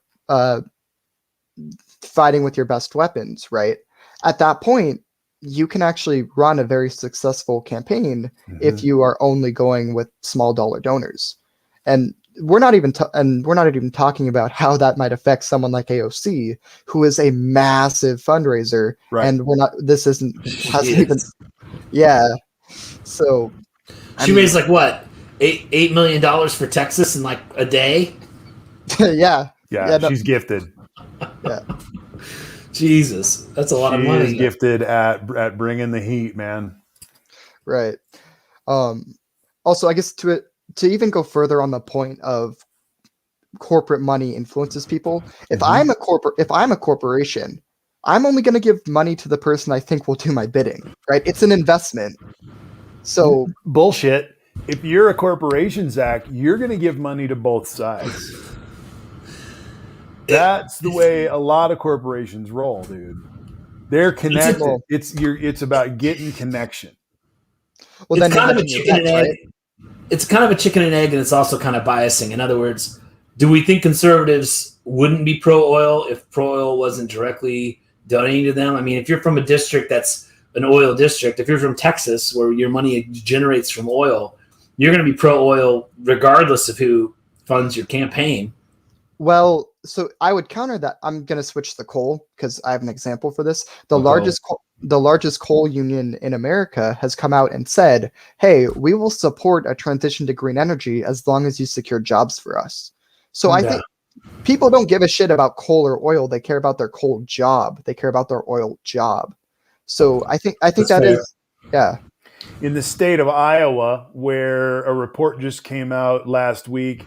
fighting with your best weapons, right, at that point, you can actually run a very successful campaign if you are only going with small dollar donors. And we're not even talking about how that might affect someone like AOC, who is a massive fundraiser. Right. And hasn't even, Yes. yeah. So She raised like what, $8 million for Texas in like a day. yeah. Yeah, No, she's gifted. yeah. Jesus, that's a lot of money. She is gifted at bringing the heat, man. Right. Also, I guess to even go further on the point of corporate money influences people. If I'm a corporation, I'm only going to give money to the person I think will do my bidding. Right? It's an investment. So bullshit. If you're a corporation, Zach, you're going to give money to both sides. That's the way a lot of corporations roll, dude. They're connected. It's about getting connection. Well, it's then kind of a chicken and egg. Right? It's kind of a chicken and egg, and it's also kind of biasing. In other words, do we think conservatives wouldn't be pro-oil if pro-oil wasn't directly donating to them? I mean, if you're from a district that's an oil district, if you're from Texas where your money generates from oil, you're going to be pro-oil regardless of who funds your campaign. Well, so I would counter that. I'm going to switch to coal because I have an example for this. The largest coal union in America has come out and said, "Hey, we will support a transition to green energy as long as you secure jobs for us." So I think people don't give a shit about coal or oil. They care about their coal job. They care about their oil job. So I think that's that fair. Is, yeah. In the state of Iowa, where a report just came out last week,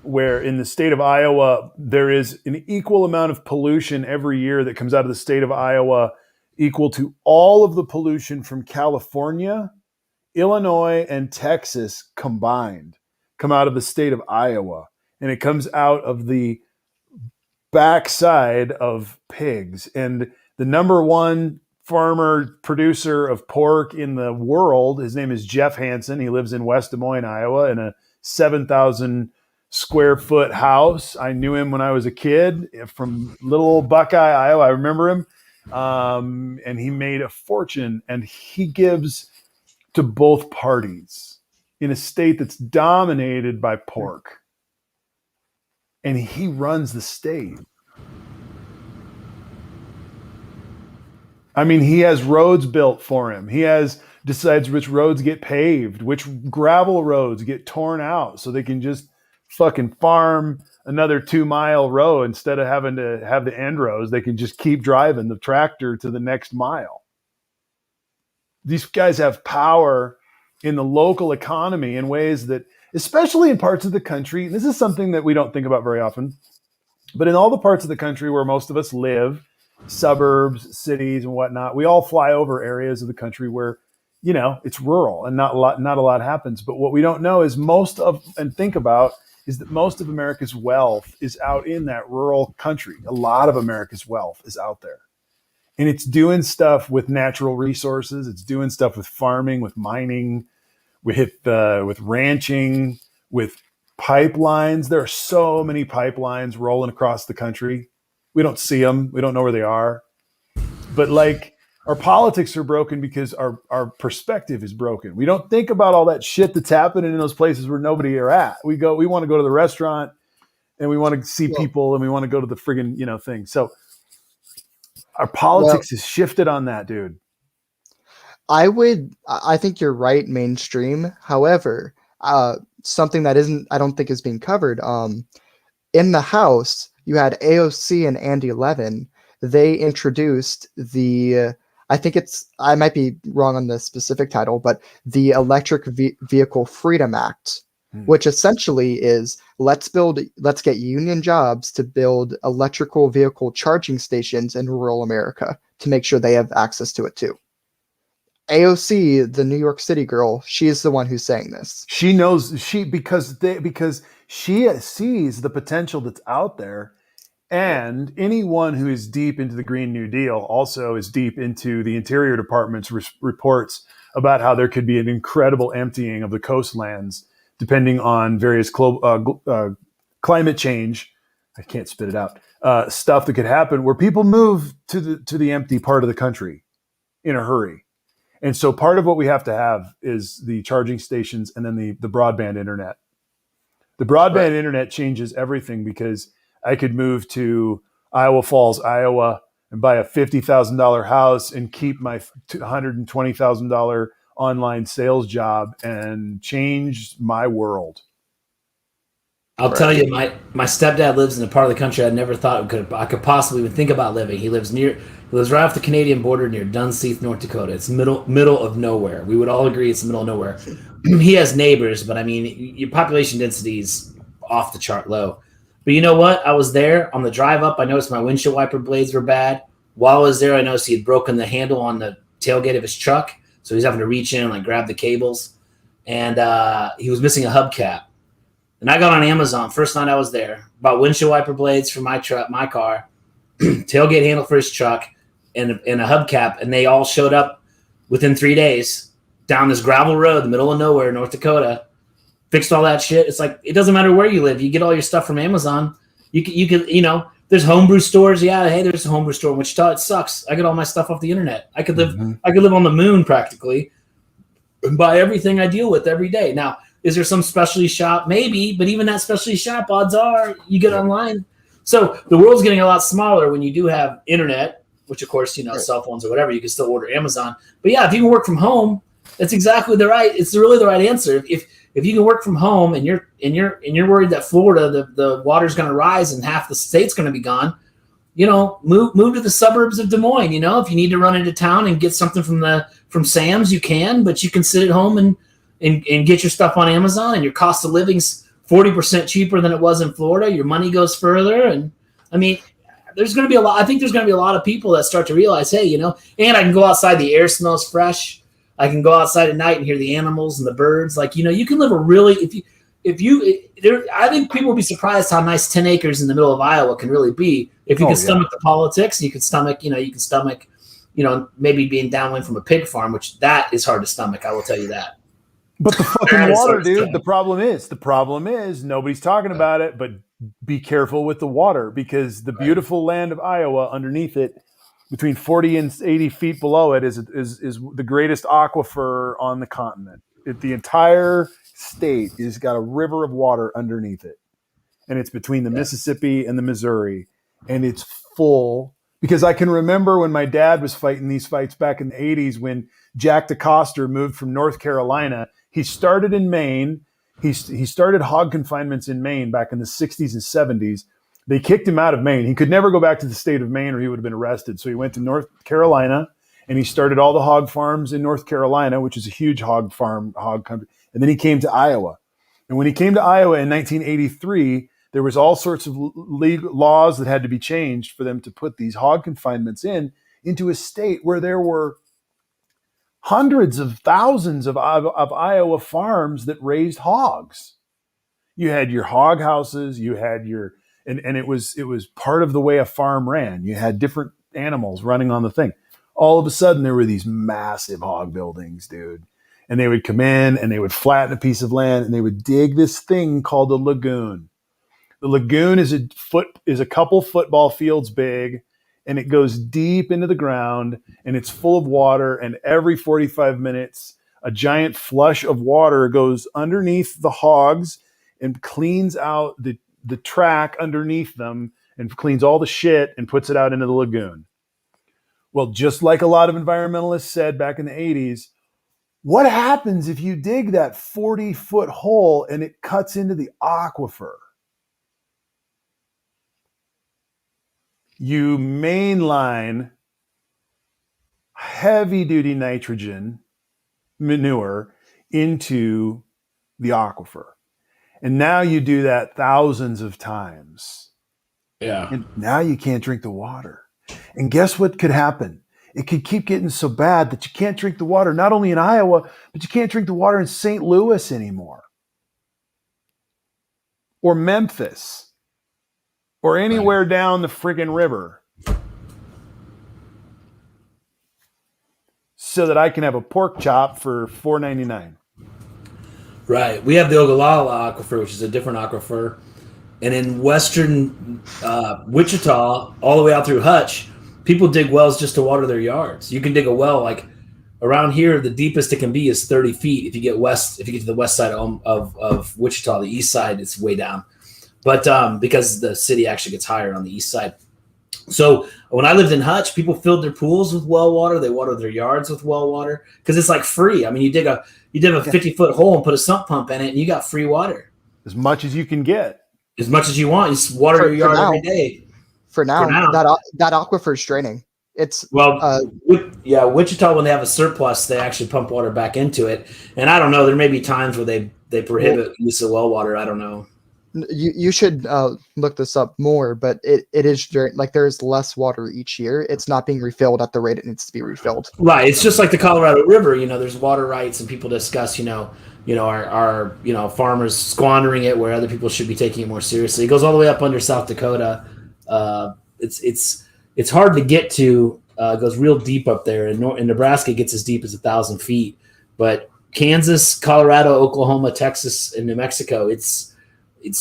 where in the state of Iowa, there is an equal amount of pollution every year that comes out of the state of Iowa, equal to all of the pollution from California, Illinois, and Texas combined, come out of the state of Iowa. And it comes out of the backside of pigs. And the number one farmer producer of pork in the world, his name is Jeff Hansen. He lives in West Des Moines, Iowa, in a 7,000 square foot house. I knew him when I was a kid from little old Buckeye, Iowa. I remember him. And he made a fortune, and he gives to both parties in a state that's dominated by pork. And he runs the state. I mean, he has roads built for him. He decides which roads get paved, which gravel roads get torn out so they can just fucking farm another 2-mile row instead of having to have the end rows. They can just keep driving the tractor to the next mile. These guys have power in the local economy in ways that, especially in parts of the country, and this is something that we don't think about very often, but in all the parts of the country where most of us live, suburbs, cities, and whatnot, we all fly over areas of the country where, it's rural and not a lot happens. But what we don't know is most of America's wealth is out in that rural country. A lot of America's wealth is out there. And it's doing stuff with natural resources. It's doing stuff with farming, with mining, with ranching, with pipelines. There are so many pipelines rolling across the country. We don't see them. We don't know where they are. But our politics are broken because our perspective is broken. We don't think about all that shit that's happening in those places where nobody are at. We want to go to the restaurant and we want to see people and we want to go to the friggin', thing. So our politics is shifted on that, dude. I think you're right, mainstream. However, something that I don't think is being covered. In the House, you had AOC and Andy Levin. They introduced I might be wrong on the specific title, but the Electric Vehicle Freedom Act, which essentially is let's get union jobs to build electrical vehicle charging stations in rural America to make sure they have access to it too. AOC, the New York City girl, she's the one who's saying this. She knows because she sees the potential that's out there. And anyone who is deep into the Green New Deal also is deep into the Interior Department's reports about how there could be an incredible emptying of the coastlands depending on various climate change. I can't spit it out. Stuff that could happen where people move to the empty part of the country. in a hurry. And so part of what we have to have is the charging stations and then the broadband internet. The broadband internet changes everything because I could move to Iowa Falls, Iowa, and buy a $50,000 house and keep my $120,000 online sales job and change my world. I'll tell you, my stepdad lives in a part of the country I never thought I could possibly even think about living. He lives right off the Canadian border near Dunseith, North Dakota. It's middle of nowhere. We would all agree it's the middle of nowhere. He has neighbors, but I mean, your population density is off the chart low. But you know what? I was there on the drive up. I noticed my windshield wiper blades were bad. While I was there, I noticed he had broken the handle on the tailgate of his truck. So he's having to reach in and like grab the cables. And he was missing a hubcap. And I got on Amazon first night I was there, bought windshield wiper blades for my car, tailgate handle for his truck, and a hubcap. And they all showed up within 3 days down this gravel road, the middle of nowhere, North Dakota. Fixed all that shit. It's like, it doesn't matter where you live. You get all your stuff from Amazon. You can, there's homebrew stores. Yeah, hey, there's a homebrew store in Wichita. It sucks. I get all my stuff off the internet. I could live on the moon practically and buy everything I deal with every day. Now, is there some specialty shop? Maybe, but even that specialty shop, odds are you get online. So the world's getting a lot smaller when you do have internet, which of course, cell phones or whatever, you can still order Amazon. But yeah, if you can work from home, that's exactly it's really the right answer. If you can work from home and you're worried that Florida, the water's going to rise and half the state's going to be gone, move to the suburbs of Des Moines. If you need to run into town and get something from Sam's, you can, but you can sit at home and get your stuff on Amazon, and your cost of living's 40% cheaper than it was in Florida. Your money goes further. And I mean, there's going to be I think there's going to be a lot of people that start to realize, hey, and I can go outside, the air smells fresh. I can go outside at night and hear the animals and the birds. Like, you can live a really, I think people will be surprised how nice 10 acres in the middle of Iowa can really be. If you can stomach the politics, you can stomach, maybe being downwind from a pig farm, which that is hard to stomach. I will tell you that. But the fucking water, dude, the problem is nobody's talking about it, but be careful with the water, because the beautiful land of Iowa underneath it, between 40 and 80 feet below it, is the greatest aquifer on the continent. The entire state has got a river of water underneath it. And it's between the Mississippi and the Missouri. And it's full. Because I can remember when my dad was fighting these fights back in the 80s, when Jack DeCoster moved from North Carolina. He started in Maine. He started hog confinements in Maine back in the 60s and 70s. They kicked him out of Maine. He could never go back to the state of Maine or he would have been arrested. So he went to North Carolina and he started all the hog farms in North Carolina, which is a huge hog country. And then he came to Iowa. And when he came to Iowa in 1983, there was all sorts of legal laws that had to be changed for them to put these hog confinements into a state where there were hundreds of thousands of Iowa farms that raised hogs. You had your hog houses, you had your, and it was part of the way a farm ran. You had different animals running on the thing. All of a sudden there were these massive hog buildings, dude. And they would come in and they would flatten a piece of land and they would dig this thing called a lagoon. The lagoon is a couple football fields big, and it goes deep into the ground, and it's full of water. And every 45 minutes, a giant flush of water goes underneath the hogs and cleans out the track underneath them and cleans all the shit and puts it out into the lagoon. Well, just like a lot of environmentalists said back in the 80s, what happens if you dig that 40-foot hole and it cuts into the aquifer? You mainline heavy-duty nitrogen manure into the aquifer. And now you do that thousands of times. Yeah. And now you can't drink the water. And guess what could happen? It could keep getting so bad that you can't drink the water, not only in Iowa, but you can't drink the water in St. Louis anymore. Or Memphis. Or anywhere down the friggin' river. So that I can have a pork chop for $4.99. Right. We have the Ogallala aquifer, which is a different aquifer. And in western Wichita, all the way out through Hutch, People dig wells just to water their yards. You can dig a well like around here. The deepest it can be is 30 feet. If you get to the west side of Wichita, the east side, it's way down. But because the city actually gets higher on the east side. So when I lived in Hutch, people filled their pools with well water. They watered their yards with well water because it's like free. I mean, you dig a 50-foot hole and put a sump pump in it, and you got free water. As much as you can get. As much as you want. You just water your yard every day. For now, that aquifer is draining. It's Wichita, when they have a surplus, they actually pump water back into it. And I don't know, there may be times where they prohibit use of well water. I don't know. You should look this up more, but it is like there's less water each year. It's not being refilled at the rate it needs to be refilled. Right. It's just like the Colorado River. There's water rights, and people discuss, our farmers squandering it where other people should be taking it more seriously. It goes all the way up under South Dakota. It's hard to get to. It goes real deep up there. In Nebraska, it gets as deep as 1,000 feet. But Kansas, Colorado, Oklahoma, Texas, and New Mexico, it's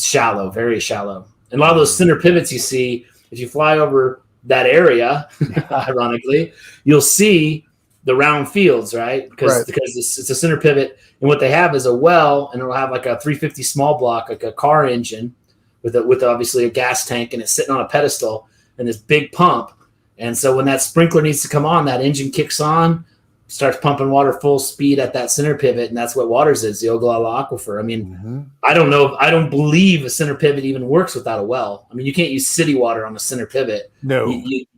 shallow, very shallow. And a lot of those center pivots you see, if you fly over that area, ironically, you'll see the round fields, right? Because it's a center pivot. And what they have is a well, and it'll have like a 350 small block, like a car engine with obviously a gas tank, and it's sitting on a pedestal and this big pump. And so when that sprinkler needs to come on, that engine kicks on, starts pumping water full speed at that center pivot, and that's what waters is, the Ogallala Aquifer. I mean, I don't know. I don't believe a center pivot even works without a well. I mean, you can't use city water on a center pivot. No.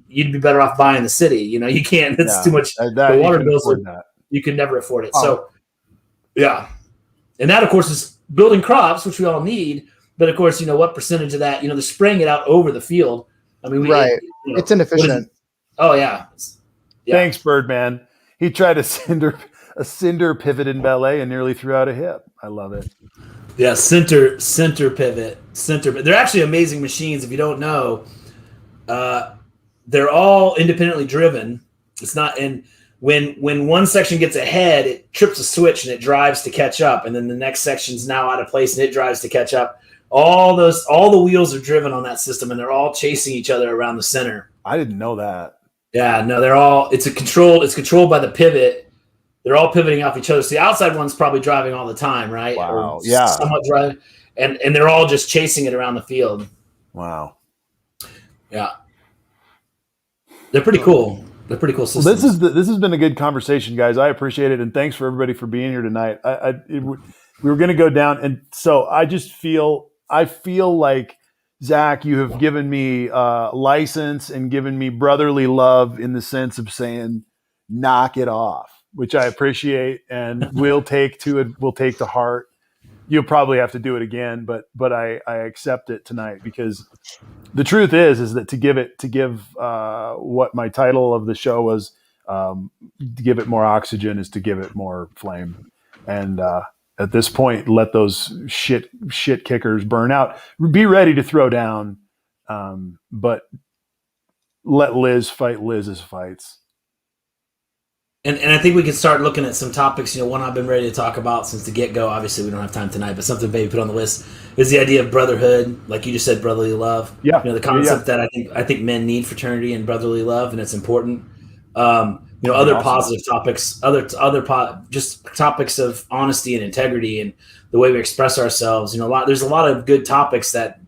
You'd be better off buying the city. You can't. It's too much. The water bills, you can never afford it. So, yeah. And that, of course, is building crops, which we all need. But, of course, what percentage of that, they're spraying it out over the field. I mean, it's inefficient. Oh, yeah. Thanks, Birdman. He tried a cinder pivot in ballet and nearly threw out a hip. I love it. Yeah, center pivot. They're actually amazing machines. If you don't know, they're all independently driven. It's not, and when one section gets ahead, it trips a switch and it drives to catch up, and then the next section's now out of place and it drives to catch up. All the wheels are driven on that system, and they're all chasing each other around the center. I didn't know that. Yeah, no, it's controlled by the pivot. They're all pivoting off each other. So the outside one's probably driving all the time, right? Wow. Or somewhat driving. And they're all just chasing it around the field. Wow. Yeah. They're pretty cool. They're pretty cool systems. Well, this has been a good conversation, guys. I appreciate it. And thanks for everybody for being here tonight. We were going to go down. And so I feel like, Zach, you have given me license and given me brotherly love in the sense of saying, knock it off, which I appreciate, and we'll take to heart. You'll probably have to do it again, but I accept it tonight, because the truth is that to give what my title of the show was, to give it more oxygen is to give it more flame. And at this point, let those shit kickers burn out. Be ready to throw down, but let Liz fight Liz's fights. And I think we can start looking at some topics. One I've been ready to talk about since the get-go. Obviously, we don't have time tonight, but something maybe put on the list is the idea of brotherhood, like you just said, brotherly love. Yeah, the concept that I think men need fraternity and brotherly love, and it's important. Other awesome. Positive topics, just topics of honesty and integrity and the way we express ourselves. There's a lot of good topics that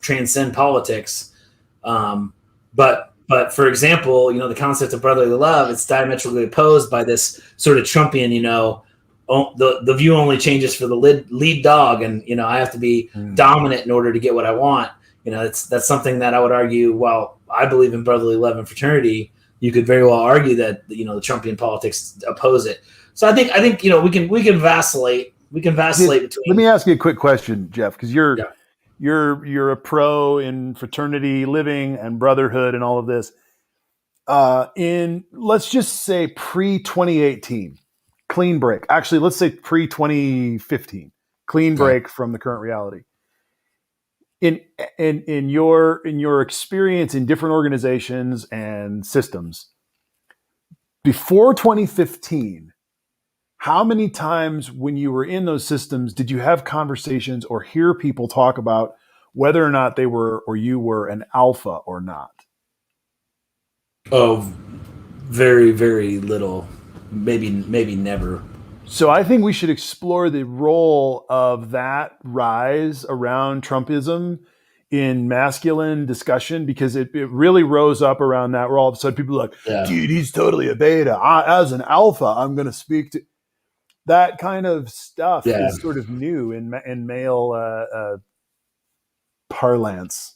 transcend politics. But for example, the concept of brotherly love, it's diametrically opposed by this sort of Trumpian, the view only changes for the lead dog, and I have to be dominant in order to get what I want. That's something that I would argue. While I believe in brotherly love and fraternity, you could very well argue that the Trumpian politics oppose it. So I think we can vacillate. We can vacillate between. Let me ask you a quick question, Jeff, because you're a pro in fraternity living and brotherhood and all of this. In, let's just say, pre-2018, clean break. Actually, let's say pre-2015, clean break from the current reality. In your experience in different organizations and systems, before 2015, how many times when you were in those systems did you have conversations or hear people talk about whether or not they were or you were an alpha or not? Oh, very, very little. Maybe never. So I think we should explore the role of that rise around Trumpism in masculine discussion, because it really rose up around that, where all of a sudden people are like, dude, he's totally a beta. As an alpha, I'm going to speak to that kind of stuff. Is sort of new in male parlance.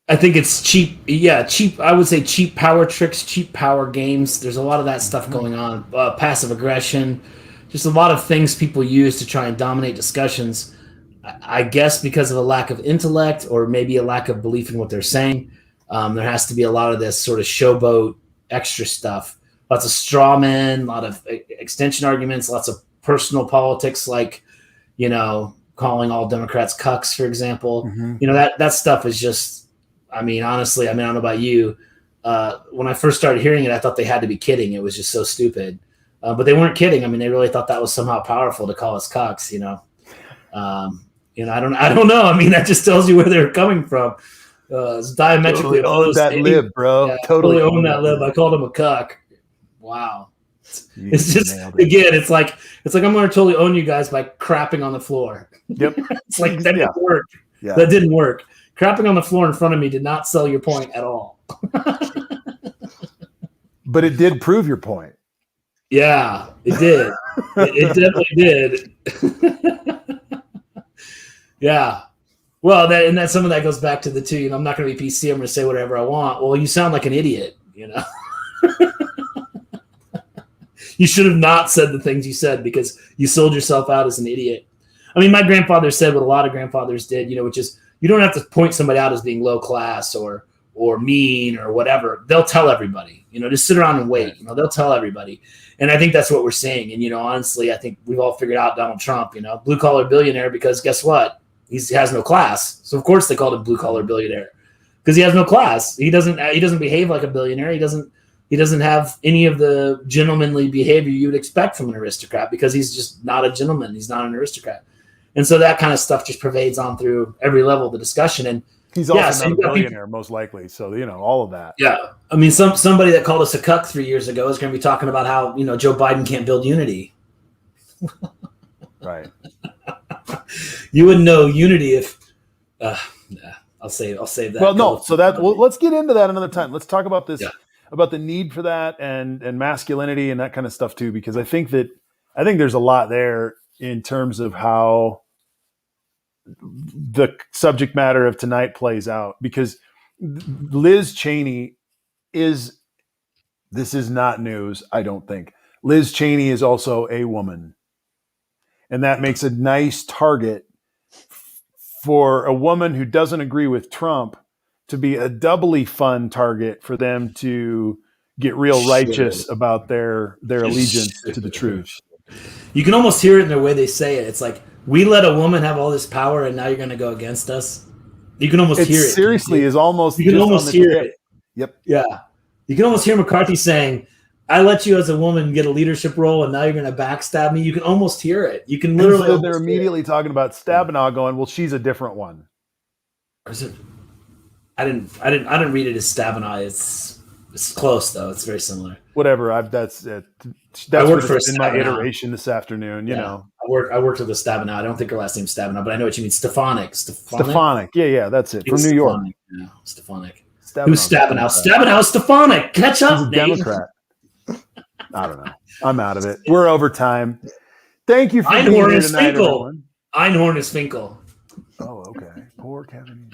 I think it's cheap. Yeah, cheap. I would say cheap power tricks, cheap power games. There's a lot of that stuff going on. Passive aggression, just a lot of things people use to try and dominate discussions. I guess because of a lack of intellect, or maybe a lack of belief in what they're saying. There has to be a lot of this sort of showboat extra stuff. Lots of straw men, a lot of extension arguments, lots of personal politics, like, calling all Democrats cucks, for example. That stuff is just, honestly, I don't know about you. When I first started hearing it, I thought they had to be kidding. It was just so stupid. But they weren't kidding. They really thought that was somehow powerful to call us cucks, I don't know. That just tells you where they're coming from. It's diametrically totally own that lib, bro. Yeah, totally own that lib. I called him a cuck. Wow. It's just, again, it's like I'm going to totally own you guys by crapping on the floor. Yep. It's like that didn't work. Yeah. That didn't work. Crapping on the floor in front of me did not sell your point at all. But it did prove your point. Yeah, it did. It definitely did. Yeah. Well, that some of that goes back to the two. I'm not going to be PC. I'm going to say whatever I want. Well, you sound like an idiot. You should have not said the things you said, because you sold yourself out as an idiot. My grandfather said what a lot of grandfathers did, which is, you don't have to point somebody out as being low class or mean or whatever. They'll tell everybody. Just sit around and wait. They'll tell everybody. And I think that's what we're saying. And honestly, I think we've all figured out Donald Trump. Blue collar billionaire, because guess what? He has no class. So of course they called him blue collar billionaire, because he has no class. He doesn't behave like a billionaire. He doesn't have any of the gentlemanly behavior you would expect from an aristocrat, because he's just not a gentleman. He's not an aristocrat. And so that kind of stuff just pervades on through every level of the discussion. And he's also not a billionaire, most likely. So, all of that. Yeah. Somebody that called us a cuck 3 years ago is going to be talking about how, Joe Biden can't build unity. Right. You wouldn't know unity if I'll save that. Well, no. So let's get into that another time. Let's talk about this, about the need for that and masculinity and that kind of stuff too, because I think there's a lot there in terms of how the subject matter of tonight plays out, because Liz Cheney this is not news, I don't think. Liz Cheney is also a woman. And that makes a nice target for a woman who doesn't agree with Trump to be a doubly fun target for them to get real righteous about their allegiance to the truth. You can almost hear it in the way they say it. It's like, we let a woman have all this power, and now you're going to go against us. You can almost hear it. Seriously, is almost. You can almost hear it. Yep. Yeah. You can almost hear McCarthy saying, I let you as a woman get a leadership role, and now you're going to backstab me. You can almost hear it. You can literally. So they're immediately talking about Stabenow, going, well, she's a different one. Or is it? I didn't read it as Stabenow. It's close though. It's very similar. Whatever. That's in my iteration this afternoon. You know. I worked with a Stabenow. I don't think her last name's Stabenow, but I know what you mean. Stefanik. Yeah, that's it. From New York. Yeah, Stefanik. Who's Stabenow? Stabenow Stefanik. Catch up, He's a Democrat. I don't know. I'm out of it. We're over time. Thank you for being here tonight, everyone. Einhorn is Finkel. Oh, okay. Poor Kevin.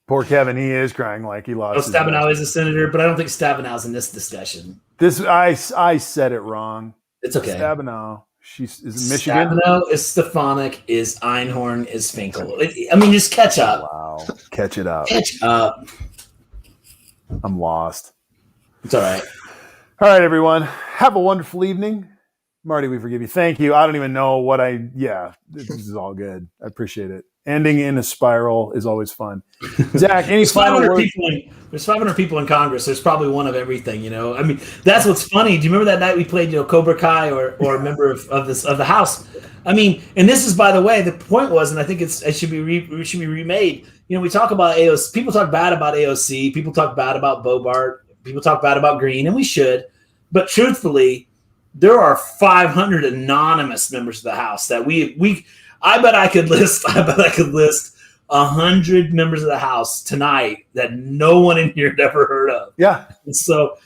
Poor Kevin. He is crying like he lost. Stabenow is a senator, but I don't think Stabenow's in this discussion. I said it wrong. It's okay. Stabenow. Is in Michigan. Stabenow is Stefanik. Is Einhorn is Finkel. Just catch up. Wow. Catch it up. Catch up. I'm lost. It's all right. All right, everyone. Have a wonderful evening. Marty, we forgive you. Thank you. I don't even know this is all good. I appreciate it. Ending in a spiral is always fun. Zach, any final words? There's 500 people in Congress. There's probably one of everything, That's what's funny. Do you remember that night we played, Cobra Kai or a member of the House? I mean, and this is, by the way, the point was, and I think it should be remade. We talk about AOC. People talk bad about AOC. People talk bad about Bobart. People talk bad about Green, and we should. But truthfully, there are 500 anonymous members of the House that I bet I could list 100 members of the House tonight that no one in here had ever heard of. Yeah. And so,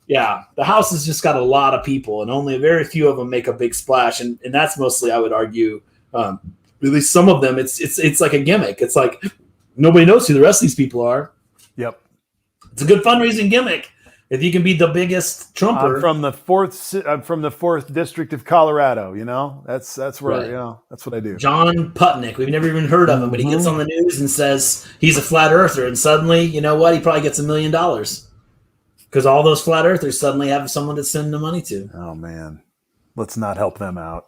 yeah, the House has just got a lot of people, and only very few of them make a big splash. And that's mostly, I would argue, at least some of them, it's like a gimmick. It's like nobody knows who the rest of these people are. Yep. It's a good fundraising gimmick. If you can be the biggest Trumper. From the fourth district of Colorado, that's where, Right. that's what I do. John Putnick. We've never even heard of him, but he gets on the news and says he's a flat earther. And suddenly, you know what? He probably gets $1 million because all those flat earthers suddenly have someone to send the money to. Oh, man. Let's not help them out.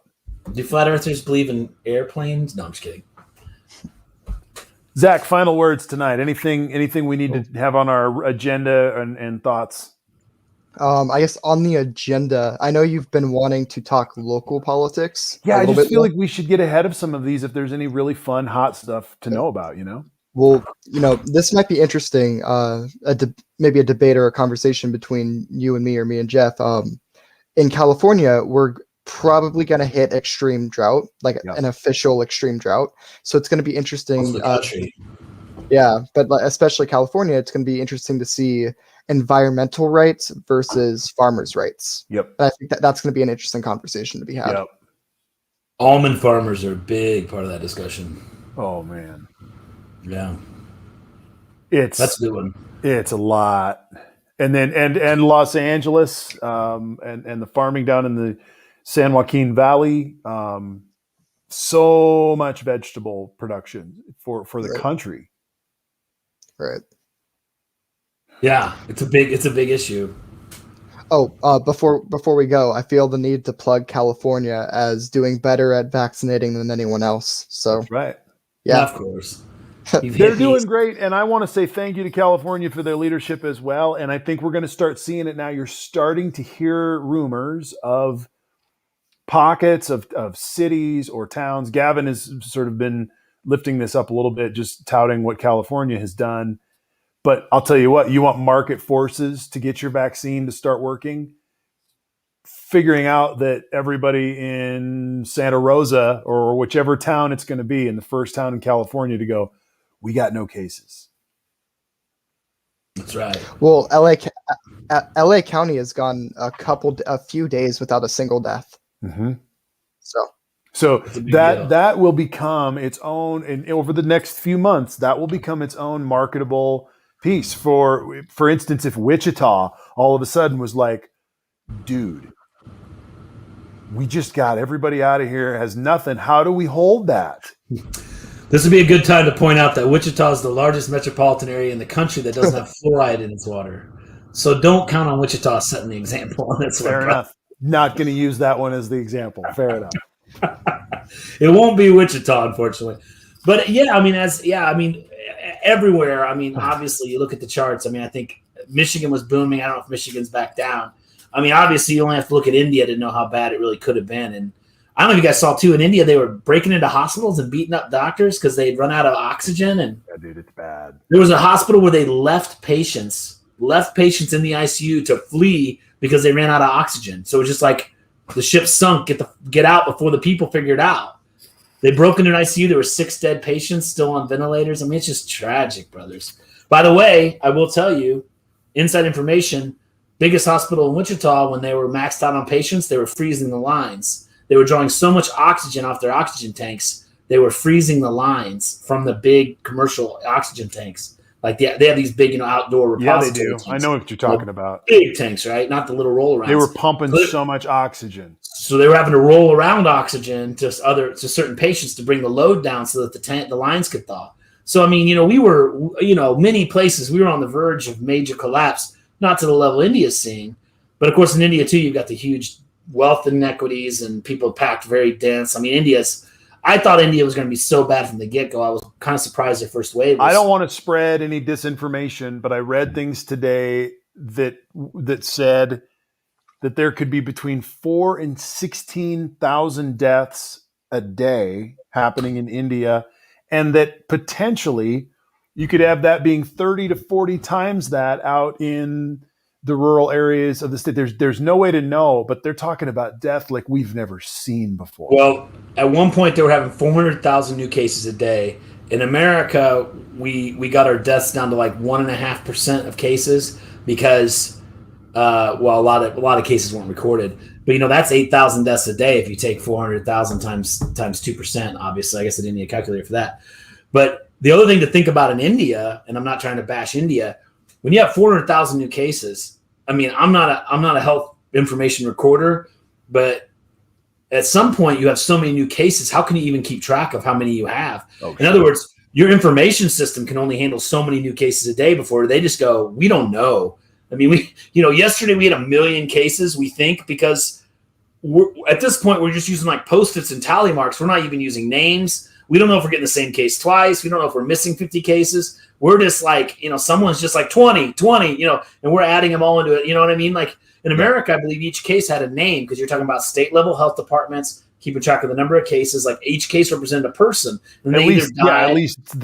Do flat earthers believe in airplanes? No, I'm just kidding. Zach, final words tonight. Anything we need to have on our agenda and thoughts? I guess on the agenda, I know you've been wanting to talk local politics. Yeah, I just feel like we should get ahead of some of these if there's any really fun, hot stuff to know about, Well, this might be interesting. Maybe a debate or a conversation between you and me or me and Jeff. In California, we're probably going to hit extreme drought, like an official extreme drought. So it's going to be interesting. Yeah, but especially California, it's going to be interesting to see environmental rights versus farmers' rights. Yep. And I think that's going to be an interesting conversation to be had. Yep. Almond farmers are a big part of that discussion. Oh, man. Yeah. That's a good one. It's a lot. And then and Los Angeles and the farming down in the San Joaquin Valley, so much vegetable production for the country. Right. Yeah, it's a big issue. Oh, before we go, I feel the need to plug California as doing better at vaccinating than anyone else. So that's right. Yeah, of course. They're doing great, and I want to say thank you to California for their leadership as well. And I think we're going to start seeing it now. You're starting to hear rumors of pockets of cities or towns. Gavin has sort of been lifting this up a little bit, just touting what California has done. But I'll tell you what, you want market forces to get your vaccine to start working. Figuring out that everybody in Santa Rosa or whichever town it's going to be, in the first town in California, to go, we got no cases. That's right. Well, LA County has gone a few days without a single death. Mm-hmm. So that will become its own, and over the next few months, that will become its own marketable piece. For instance, if Wichita all of a sudden was like, dude, we just got everybody out of here, has nothing. How do we hold that? This would be a good time to point out that Wichita is the largest metropolitan area in the country that doesn't have fluoride in its water. So don't count on Wichita setting the example on this one. Fair enough. Not going to use that one as the example. Fair enough. It won't be Wichita, unfortunately. But everywhere. I mean, obviously, you look at the charts. I mean, I think Michigan was booming. I don't know if Michigan's back down. I mean, obviously, you only have to look at India to know how bad it really could have been. And I don't know if you guys saw, too, in India, they were breaking into hospitals and beating up doctors because they'd run out of oxygen. And yeah, dude, it's bad. There was a hospital where they left patients in the ICU to flee because they ran out of oxygen. So it was just like the ship sunk, get out before the people figured out. They broke into an ICU. There were 6 dead patients still on ventilators. I mean, it's just tragic, brothers. By the way, I will tell you, inside information, biggest hospital in Wichita, when they were maxed out on patients, they were freezing the lines. They were drawing so much oxygen off their oxygen tanks, they were freezing the lines from the big commercial oxygen tanks. Like they have these big, outdoor repository. Yeah, they do. Tanks. I know what you're talking about. Big tanks, right? Not the little roll-arounds. They were pumping so much oxygen. So they were having to roll around oxygen to certain patients to bring the load down so that the lines could thaw. So, I mean, we were, many places, we were on the verge of major collapse, not to the level India's seeing. But, of course, in India, too, you've got the huge wealth inequities and people packed very dense. I mean, I thought India was going to be so bad from the get-go. I was kind of surprised their first wave was. I don't want to spread any disinformation, but I read things today that said that there could be between 4,000 and 16,000 deaths a day happening in India, and that potentially you could have that being 30 to 40 times that out in the rural areas of the state. There's no way to know, but they're talking about death like we've never seen before. Well, at one point they were having 400,000 new cases a day. In America, we got our deaths down to like 1.5% of cases because, a lot of cases weren't recorded. But that's 8,000 deaths a day if you take 400,000 times 2%. Obviously, I guess I didn't need a calculator for that. But the other thing to think about in India, and I'm not trying to bash India, when you have 400,000 new cases, I mean, I'm not a health information recorder, but at some point you have so many new cases. How can you even keep track of how many you have? In other words, your information system can only handle so many new cases a day before they just go, we don't know. I mean, yesterday we had 1 million cases, we think, because at this point we're just using like Post-its and tally marks. We're not even using names. We don't know if we're getting the same case twice. We don't know if we're missing 50 cases. We're just like, someone's just like 20, and we're adding them all into it. You know what I mean? Like in America, I believe each case had a name because you're talking about state level health departments keeping track of the number of cases. Like each case represented a person, and they either died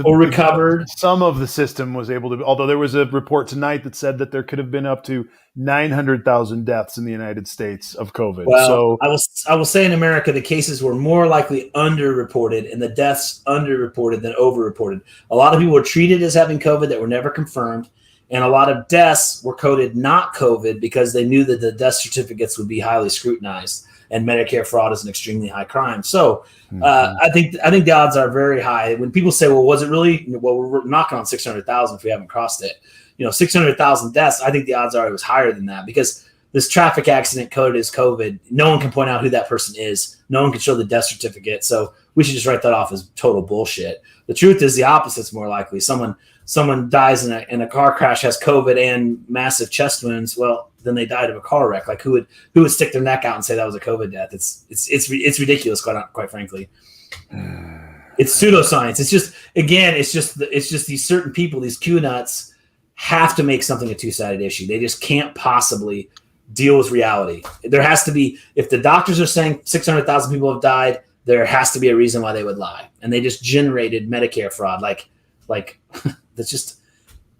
or recovered. Some of the system was able to, although there was a report tonight that said that there could have been up to 900,000 deaths in the United States of COVID. Well, so I will say in America, the cases were more likely underreported and the deaths underreported than overreported. A lot of people were treated as having COVID that were never confirmed. And a lot of deaths were coded not COVID because they knew that the death certificates would be highly scrutinized, and Medicare fraud is an extremely high crime. So I think the odds are very high. When people say, well, was it really? Well, we're knocking on 600,000 if we haven't crossed it. 600,000 deaths, I think the odds are it was higher than that because this traffic accident coded as COVID. No one can point out who that person is. No one can show the death certificate. So we should just write that off as total bullshit. The truth is the opposite's more likely. Someone dies in a car crash, has COVID and massive chest wounds. Well, then they died of a car wreck. Like who would stick their neck out and say that was a COVID death? It's ridiculous, quite frankly. It's pseudoscience. It's just these certain people, these Q nuts, have to make something a two-sided issue. They just can't possibly deal with reality. There has to be, if the doctors are saying 600,000 people have died, there has to be a reason why they would lie. And they just generated Medicare fraud. Like that's just,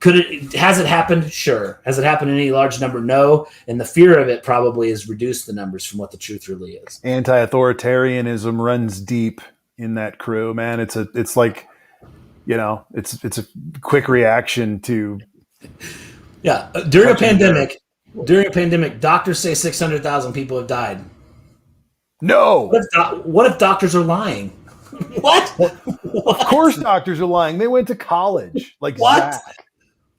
has it happened? Sure. Has it happened in any large number? No. And the fear of it probably has reduced the numbers from what the truth really is. Anti-authoritarianism runs deep in that crew, man. It's a quick reaction to. Yeah. During a pandemic, doctors say 600,000 people have died. No. What if doctors are lying? What? Of course doctors are lying. They went to college. Like what? Zach.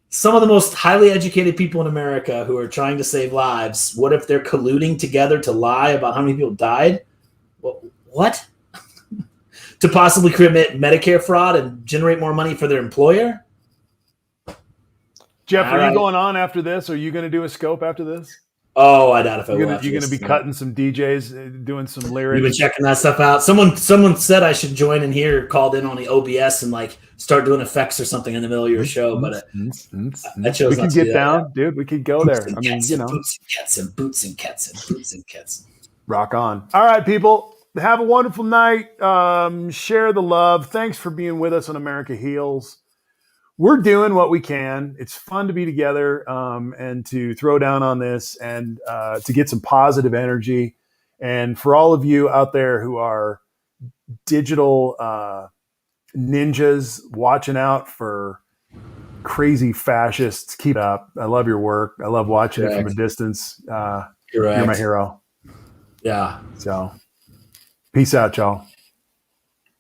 Some of the most highly educated people in America who are trying to save lives, what if they're colluding together to lie about how many people died? What? To possibly commit Medicare fraud and generate more money for their employer? Jeff, are you going on after this? Are you going to do a scope after this? Oh, I doubt if I will. You're going to be cutting some DJs, doing some lyrics. You've been checking that stuff out. Someone said I should join in here, called in on the OBS and like start doing effects or something in the middle of your show. But I chose we can get down, dude. We could go there. I mean, boots and cats. Rock on. All right, people. Have a wonderful night. Share the love. Thanks for being with us on America Heals. We're doing what we can. It's fun to be together and to throw down on this and to get some positive energy. And for all of you out there who are digital ninjas watching out for crazy fascists, keep it up. I love your work. I love watching it from a distance. You're my hero. Yeah. So peace out, y'all.